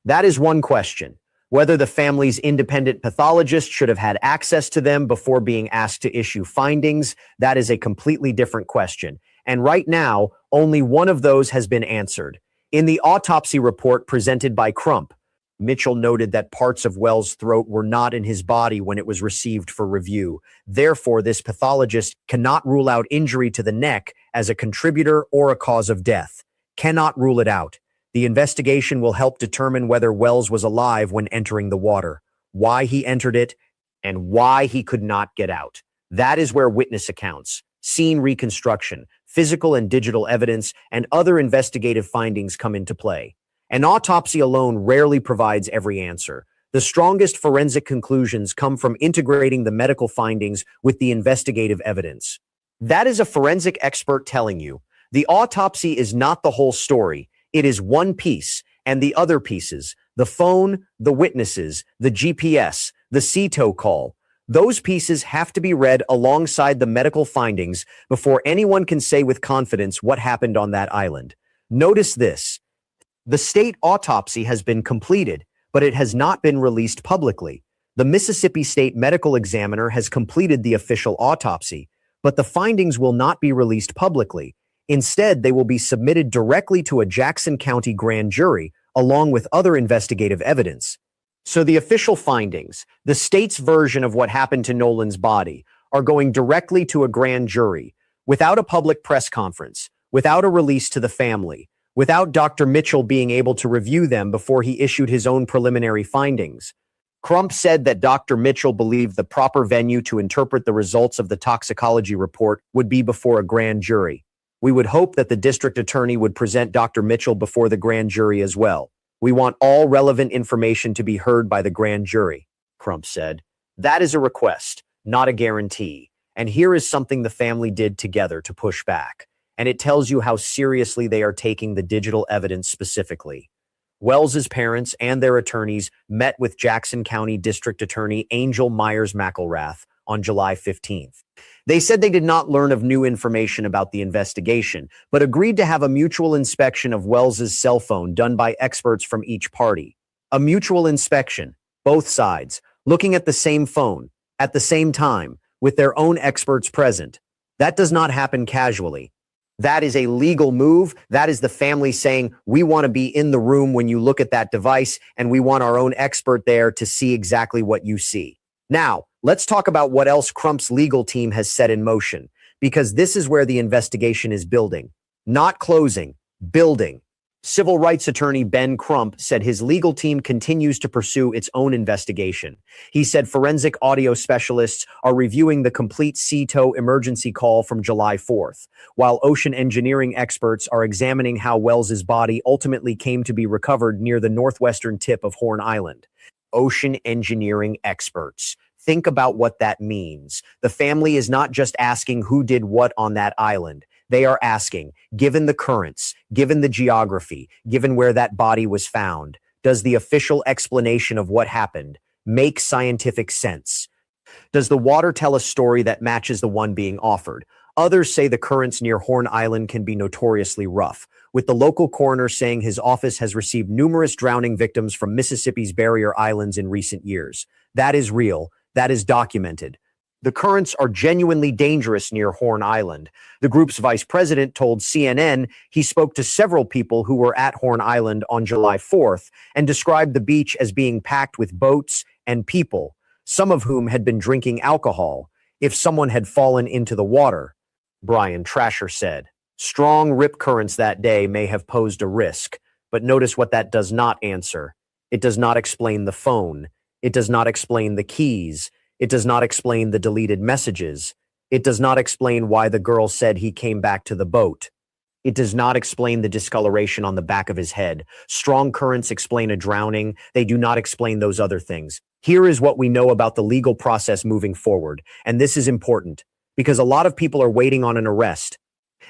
That is one question. Whether the family's independent pathologist should have had access to them before being asked to issue findings, that is a completely different question. And right now, only one of those has been answered. In the autopsy report presented by Crump, Mitchell noted that parts of Wells' throat were not in his body when it was received for review. Therefore, this pathologist cannot rule out injury to the neck as a contributor or a cause of death. Cannot rule it out. The investigation will help determine whether Wells was alive when entering the water, why he entered it, and why he could not get out. That is where witness accounts, scene reconstruction, physical and digital evidence, and other investigative findings come into play. An autopsy alone rarely provides every answer. The strongest forensic conclusions come from integrating the medical findings with the investigative evidence. That is a forensic expert telling you. The autopsy is not the whole story. It is one piece, and the other pieces, the phone, the witnesses, the GPS, the CTO call, those pieces have to be read alongside the medical findings before anyone can say with confidence what happened on that island. Notice this. The state autopsy has been completed, but it has not been released publicly. The Mississippi State Medical Examiner has completed the official autopsy, but the findings will not be released publicly. Instead, they will be submitted directly to a Jackson County grand jury, along with other investigative evidence. So the official findings, the state's version of what happened to Nolan's body, are going directly to a grand jury, without a public press conference, without a release to the family, without Dr. Mitchell being able to review them before he issued his own preliminary findings. Crump said that Dr. Mitchell believed the proper venue to interpret the results of the toxicology report would be before a grand jury. We would hope that the district attorney would present Dr. Mitchell before the grand jury as well. We want all relevant information to be heard by the grand jury, Crump said. That is a request, not a guarantee. And here is something the family did together to push back. And it tells you how seriously they are taking the digital evidence specifically. Wells's parents and their attorneys met with Jackson County District Attorney Angel Myers-McElrath on July 15th. They said they did not learn of new information about the investigation, but agreed to have a mutual inspection of Wells's cell phone done by experts from each party. A mutual inspection, both sides, looking at the same phone, at the same time, with their own experts present. That does not happen casually. That is a legal move. That is the family saying, we want to be in the room when you look at that device, and we want our own expert there to see exactly what you see. Now, let's talk about what else Crump's legal team has set in motion, because this is where the investigation is building, not closing, building. Civil rights attorney Ben Crump said his legal team continues to pursue its own investigation. He said forensic audio specialists are reviewing the complete sea-tow emergency call from July 4th, while ocean engineering experts are examining how Wells's body ultimately came to be recovered near the northwestern tip of Horn Island. Ocean engineering experts. Think about what that means. The family is not just asking who did what on that island. They are asking, given the currents, given the geography, given where that body was found, does the official explanation of what happened make scientific sense? Does the water tell a story that matches the one being offered? Others say the currents near Horn Island can be notoriously rough, with the local coroner saying his office has received numerous drowning victims from Mississippi's barrier islands in recent years. That is real. That is documented. The currents are genuinely dangerous near Horn Island. The group's vice president told CNN he spoke to several people who were at Horn Island on July 4th and described the beach as being packed with boats and people, some of whom had been drinking alcohol. If someone had fallen into the water, Brian Trasher said. Strong rip currents that day may have posed a risk, but notice what that does not answer. It does not explain the phone. It does not explain the keys. It does not explain the deleted messages. It does not explain why the girl said he came back to the boat. It does not explain the discoloration on the back of his head. Strong currents explain a drowning. They do not explain those other things. Here is what we know about the legal process moving forward. And this is important because a lot of people are waiting on an arrest.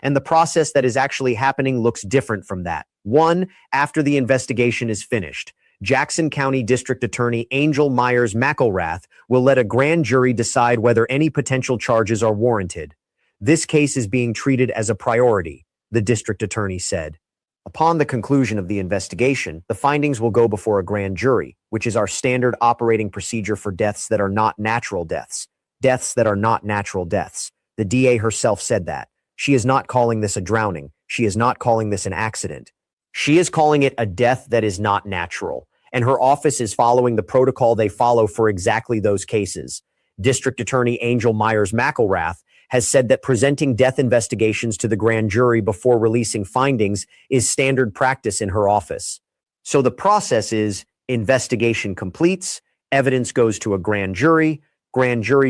And the process that is actually happening looks different from that. One, after the investigation is finished, Jackson County District Attorney Angel Myers McElrath will let a grand jury decide whether any potential charges are warranted. This case is being treated as a priority, the district attorney said. Upon the conclusion of the investigation, the findings will go before a grand jury, which is our standard operating procedure for deaths that are not natural deaths. Deaths that are not natural deaths. The DA herself said that. She is not calling this a drowning. She is not calling this an accident. She is calling it a death that is not natural, and her office is following the protocol they follow for exactly those cases. District Attorney Angel Myers McElrath has said that presenting death investigations to the grand jury before releasing findings is standard practice in her office. So the process is investigation completes, evidence goes to a grand jury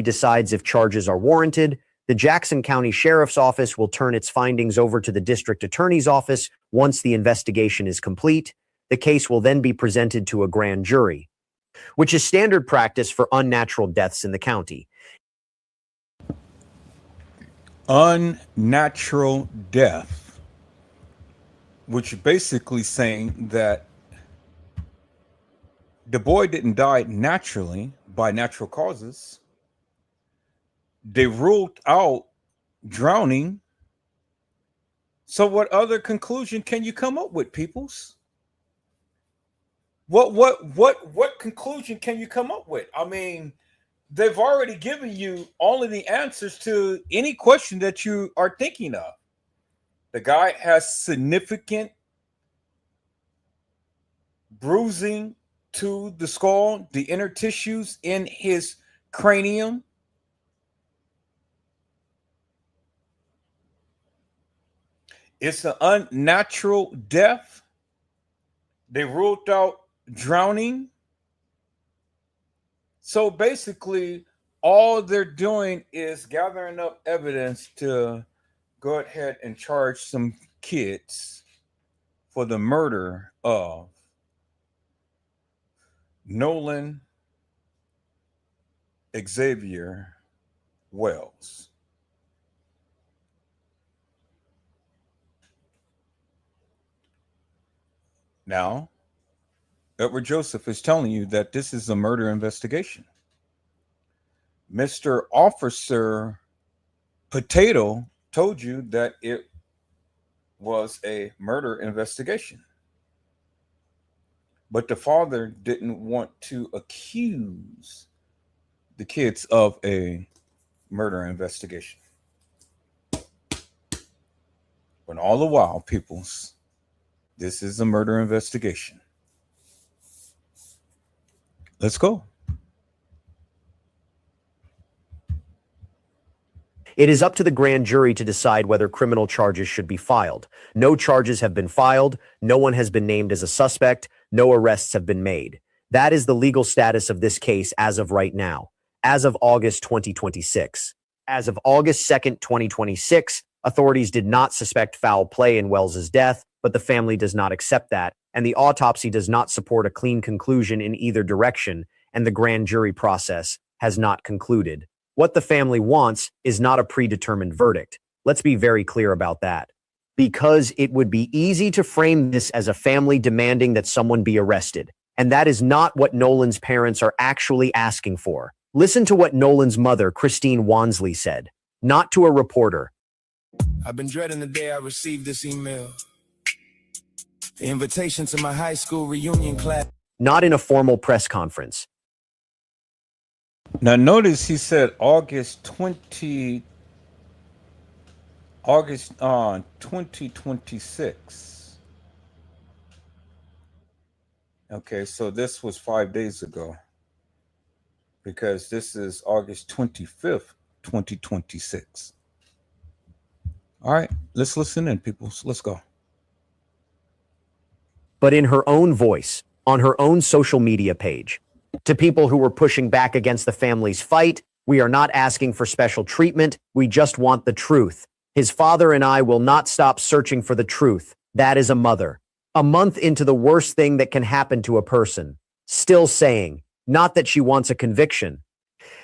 decides if charges are warranted. The Jackson County Sheriff's Office will turn its findings over to the District Attorney's Office once the investigation is complete. The case will then be presented to a grand jury, which is standard practice for unnatural deaths in the county. Unnatural death, which basically saying that the boy didn't die naturally by natural causes. They ruled out drowning. So what other conclusion can you come up with, peoples? What conclusion can you come up with? I mean, they've already given you all of the answers to any question that you are thinking of. The guy has significant bruising to the skull, the inner tissues in his cranium. It's an unnatural death. They ruled out drowning. So basically, all they're doing is gathering up evidence to go ahead and charge some kids for the murder of Nolan Xavier Wells. Now, Edward Joseph is telling you that this is a murder investigation. Mr. Officer Potato told you that it was a murder investigation. But the father didn't want to accuse the kids of a murder investigation. But all the while, peoples, this is a murder investigation. Let's go. It is up to the grand jury to decide whether criminal charges should be filed. No charges have been filed. No one has been named as a suspect. No arrests have been made. That is the legal status of this case as of right now, as of August 2026. As of August 2nd, 2026, authorities did not suspect foul play in Wells's death, but the family does not accept that, and the autopsy does not support a clean conclusion in either direction, and the grand jury process has not concluded. What the family wants is not a predetermined verdict. Let's be very clear about that. Because it would be easy to frame this as a family demanding that someone be arrested, and that is not what Nolan's parents are actually asking for. Listen to what Nolan's mother, Christine Wansley, said, not to a reporter. I've been dreading the day I received this email. The invitation to my high school reunion class. Not in a formal press conference. Now notice he said August 2026. Okay, so this was 5 days ago, because this is August 25th, 2026. All right, let's listen in, people. Let's go. But in her own voice, on her own social media page. To people who were pushing back against the family's fight, we are not asking for special treatment. We just want the truth. His father and I will not stop searching for the truth. That is a mother. A month into the worst thing that can happen to a person. Still saying, not that she wants a conviction.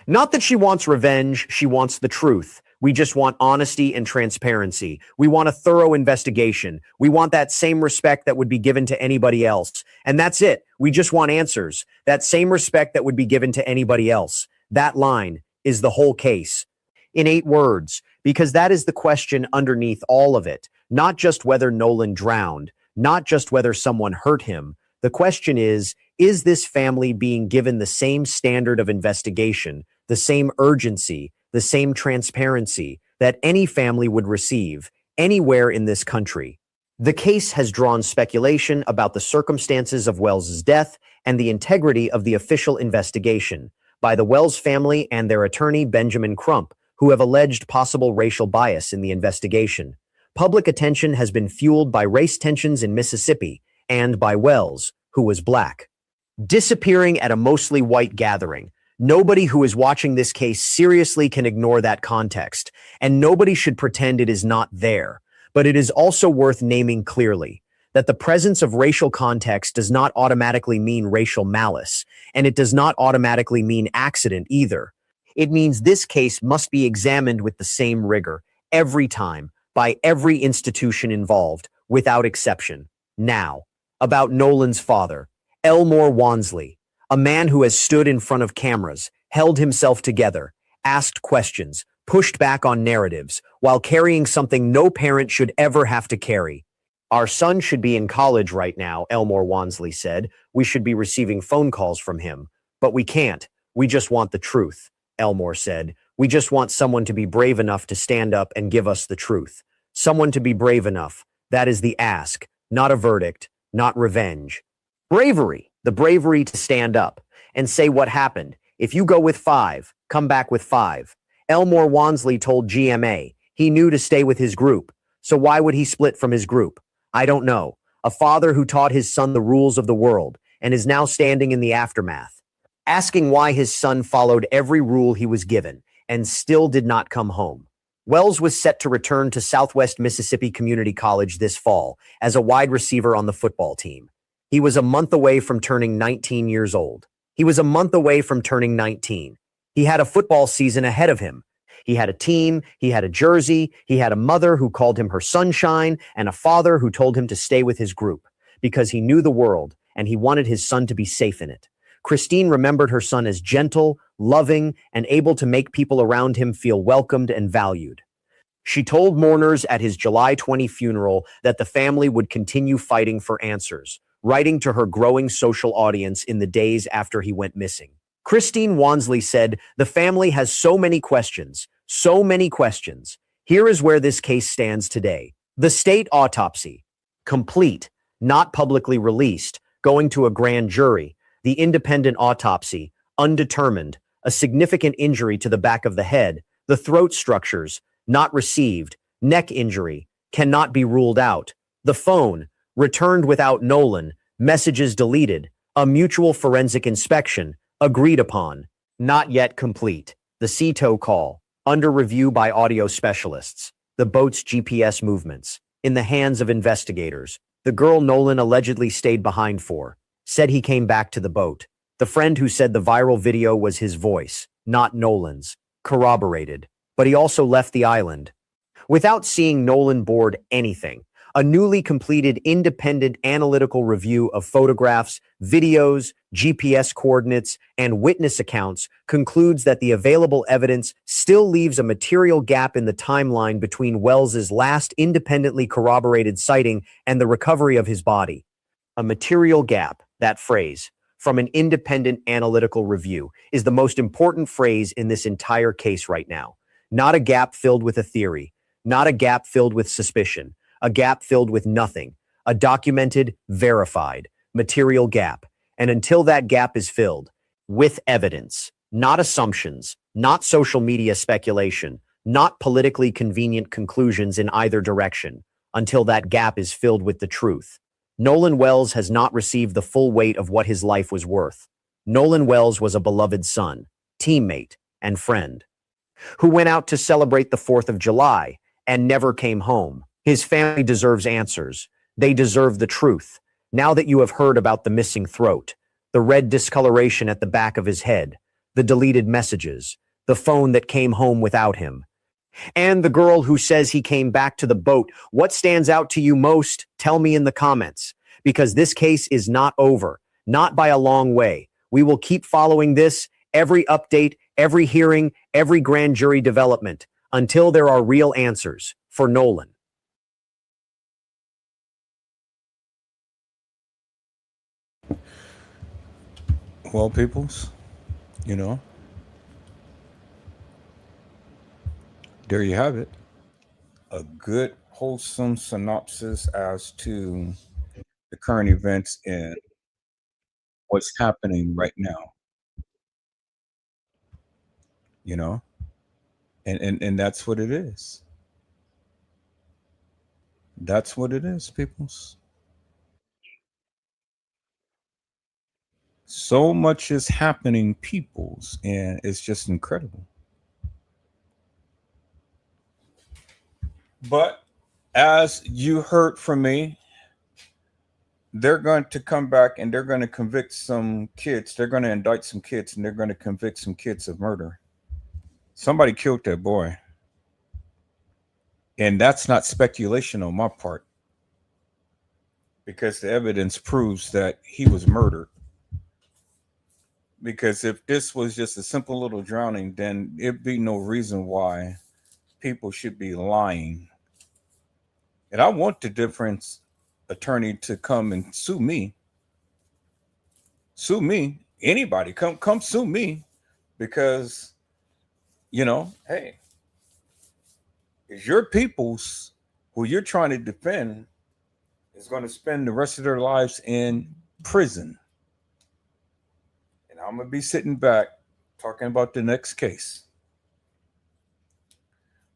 Not that she wants revenge, she wants the truth. We just want honesty and transparency. We want a thorough investigation. We want that same respect that would be given to anybody else. And that's it. We just want answers. That same respect that would be given to anybody else. That line is the whole case. In 8 words, because that is the question underneath all of it. Not just whether Nolan drowned, not just whether someone hurt him. The question is this family being given the same standard of investigation, the same urgency, the same transparency that any family would receive anywhere in this country? The case has drawn speculation about the circumstances of Wells's death and the integrity of the official investigation by the Wells family and their attorney, Benjamin Crump, who have alleged possible racial bias in the investigation. Public attention has been fueled by race tensions in Mississippi and by Wells, who was black. Disappearing at a mostly white gathering. Nobody who is watching this case seriously can ignore that context, and nobody should pretend it is not there. But it is also worth naming clearly that the presence of racial context does not automatically mean racial malice, and it does not automatically mean accident either. It means this case must be examined with the same rigor, every time, by every institution involved, without exception. Now, about Nolan's father, Elmore Wansley. A man who has stood in front of cameras, held himself together, asked questions, pushed back on narratives, while carrying something no parent should ever have to carry. Our son should be in college right now, Elmore Wansley said. We should be receiving phone calls from him. But we can't. We just want the truth, Elmore said. We just want someone to be brave enough to stand up and give us the truth. Someone to be brave enough. That is the ask, not a verdict, not revenge. Bravery. The bravery to stand up and say what happened. If you go with 5, come back with 5. Elmore Wansley told GMA he knew to stay with his group. So why would he split from his group? I don't know. A father who taught his son the rules of the world and is now standing in the aftermath, asking why his son followed every rule he was given and still did not come home. Wells was set to return to Southwest Mississippi Community College this fall as a wide receiver on the football team. He was a month away from turning 19 years old. He was a month away from turning 19. He had a football season ahead of him. He had a team, he had a jersey, he had a mother who called him her sunshine, and a father who told him to stay with his group because he knew the world and he wanted his son to be safe in it. Christine remembered her son as gentle, loving, and able to make people around him feel welcomed and valued. She told mourners at his July 20 funeral that the family would continue fighting for answers, writing to her growing social audience in the days after he went missing. Christine Wansley said, "The family has so many questions, so many questions. Here is where this case stands today. The state autopsy, complete, not publicly released, going to a grand jury. The independent autopsy, undetermined, a significant injury to the back of the head, The throat structures, not received. Neck injury, cannot be ruled out. The phone, returned without Nolan. Messages deleted. A mutual forensic inspection, agreed upon. Not yet complete. The CTO call, under review by audio specialists. The boat's GPS movements, in the hands of investigators. The girl Nolan allegedly stayed behind for, said he came back to the boat. The friend who said the viral video was his voice, not Nolan's, corroborated. But he also left the island without seeing Nolan board anything. A newly completed independent analytical review of photographs, videos, GPS coordinates, and witness accounts concludes that the available evidence still leaves a material gap in the timeline between Wells's last independently corroborated sighting and the recovery of his body. A material gap, that phrase, from an independent analytical review, is the most important phrase in this entire case right now. Not a gap filled with a theory, not a gap filled with suspicion, a gap filled with nothing, a documented, verified, material gap. And until that gap is filled with evidence, not assumptions, not social media speculation, not politically convenient conclusions in either direction, until that gap is filled with the truth, Nolan Wells has not received the full weight of what his life was worth. Nolan Wells was a beloved son, teammate, and friend, who went out to celebrate the 4th of July and never came home. His family deserves answers. They deserve the truth. Now that you have heard about the missing throat, the red discoloration at the back of his head, the deleted messages, the phone that came home without him, and the girl who says he came back to the boat, what stands out to you most? Tell me in the comments, because this case is not over, not by a long way. We will keep following this, every update, every hearing, every grand jury development, until there are real answers for Nolan. Well, peoples, there you have it. A good, wholesome synopsis as to the current events and what's happening right now. And that's what it is. That's what it is, peoples. So much is happening, peoples, and it's just incredible. But as you heard from me, they're going to come back and they're going to convict some kids. They're going to indict some kids and they're going to convict some kids of murder. Somebody killed that boy. And that's not speculation on my part, because the evidence proves that he was murdered. Because if this was just a simple little drowning, then it'd be no reason why people should be lying. And I want the defense attorney to come and sue me. Sue me. Anybody, come sue me. Because, hey, it's your peoples who you're trying to defend is going to spend the rest of their lives in prison. And I'm going to be sitting back talking about the next case.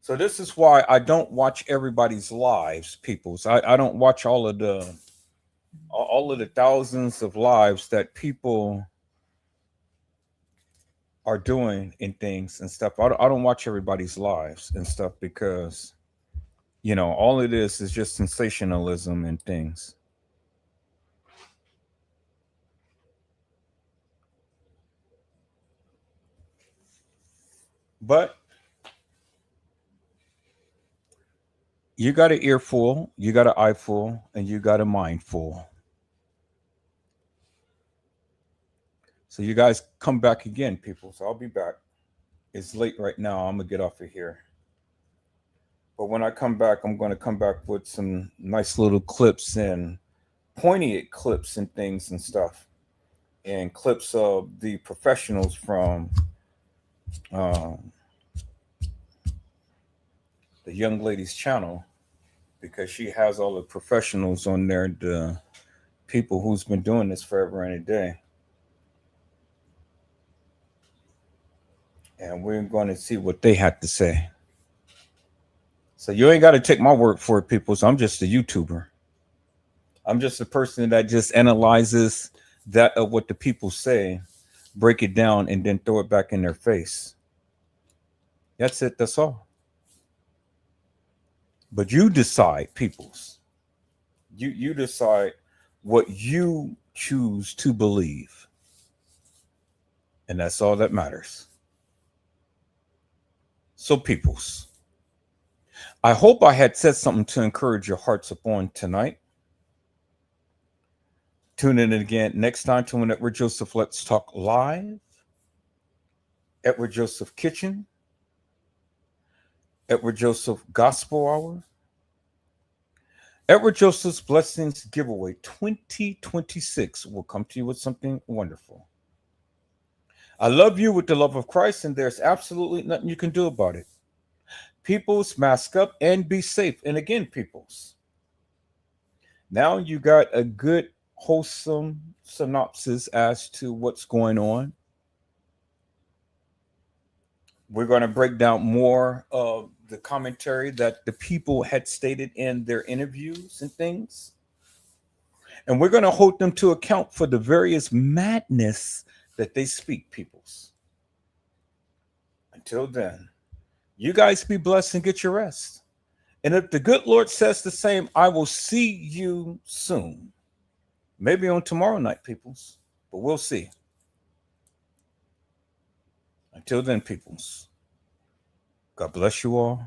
So this is why I don't watch everybody's lives, peoples. I don't watch all of the thousands of lives that people are doing in things and stuff. I don't watch everybody's lives and stuff because, all it is just sensationalism and things. But you got an ear full, you got an eye full, and you got a mind full. So you guys come back again, people. So I'll be back. It's late right now. I'm going to get off of here. But when I come back, I'm going to come back with some nice little clips and poignant clips and things and stuff. And clips of the professionals from the young lady's channel, because she has all the professionals on there, the people who's been doing this forever and a day. And we're going to see what they had to say. So you ain't got to take my word for it, people. So I'm just a YouTuber. I'm just a person that just analyzes that of what the people say, break it down, and then throw it back in their face. That's it. That's all. But you decide, peoples. You decide what you choose to believe. And that's all that matters. So, peoples, I hope I had said something to encourage your hearts upon tonight. Tune in again next time to an Edward Joseph Let's Talk Live. Edward Joseph Kitchen. Edward Joseph Gospel Hour. Edward Joseph's Blessings Giveaway 2026 will come to you with something wonderful. I love you with the love of Christ, and there's absolutely nothing you can do about it. Peoples, mask up and be safe. And again, peoples, now you got a good, wholesome synopsis as to what's going on. We're going to break down more of the commentary that the people had stated in their interviews and things. And we're going to hold them to account for the various madness that they speak, peoples. Until then, you guys be blessed and get your rest. And if the good Lord says the same, I will see you soon. Maybe on tomorrow night, peoples, but we'll see. Until then, peoples, God bless you all.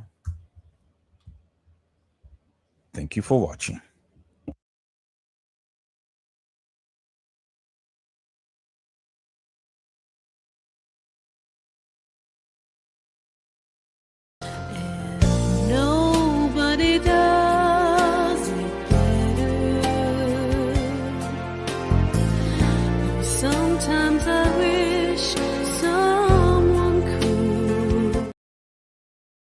Thank you for watching. Nobody does it better. Sometimes I wish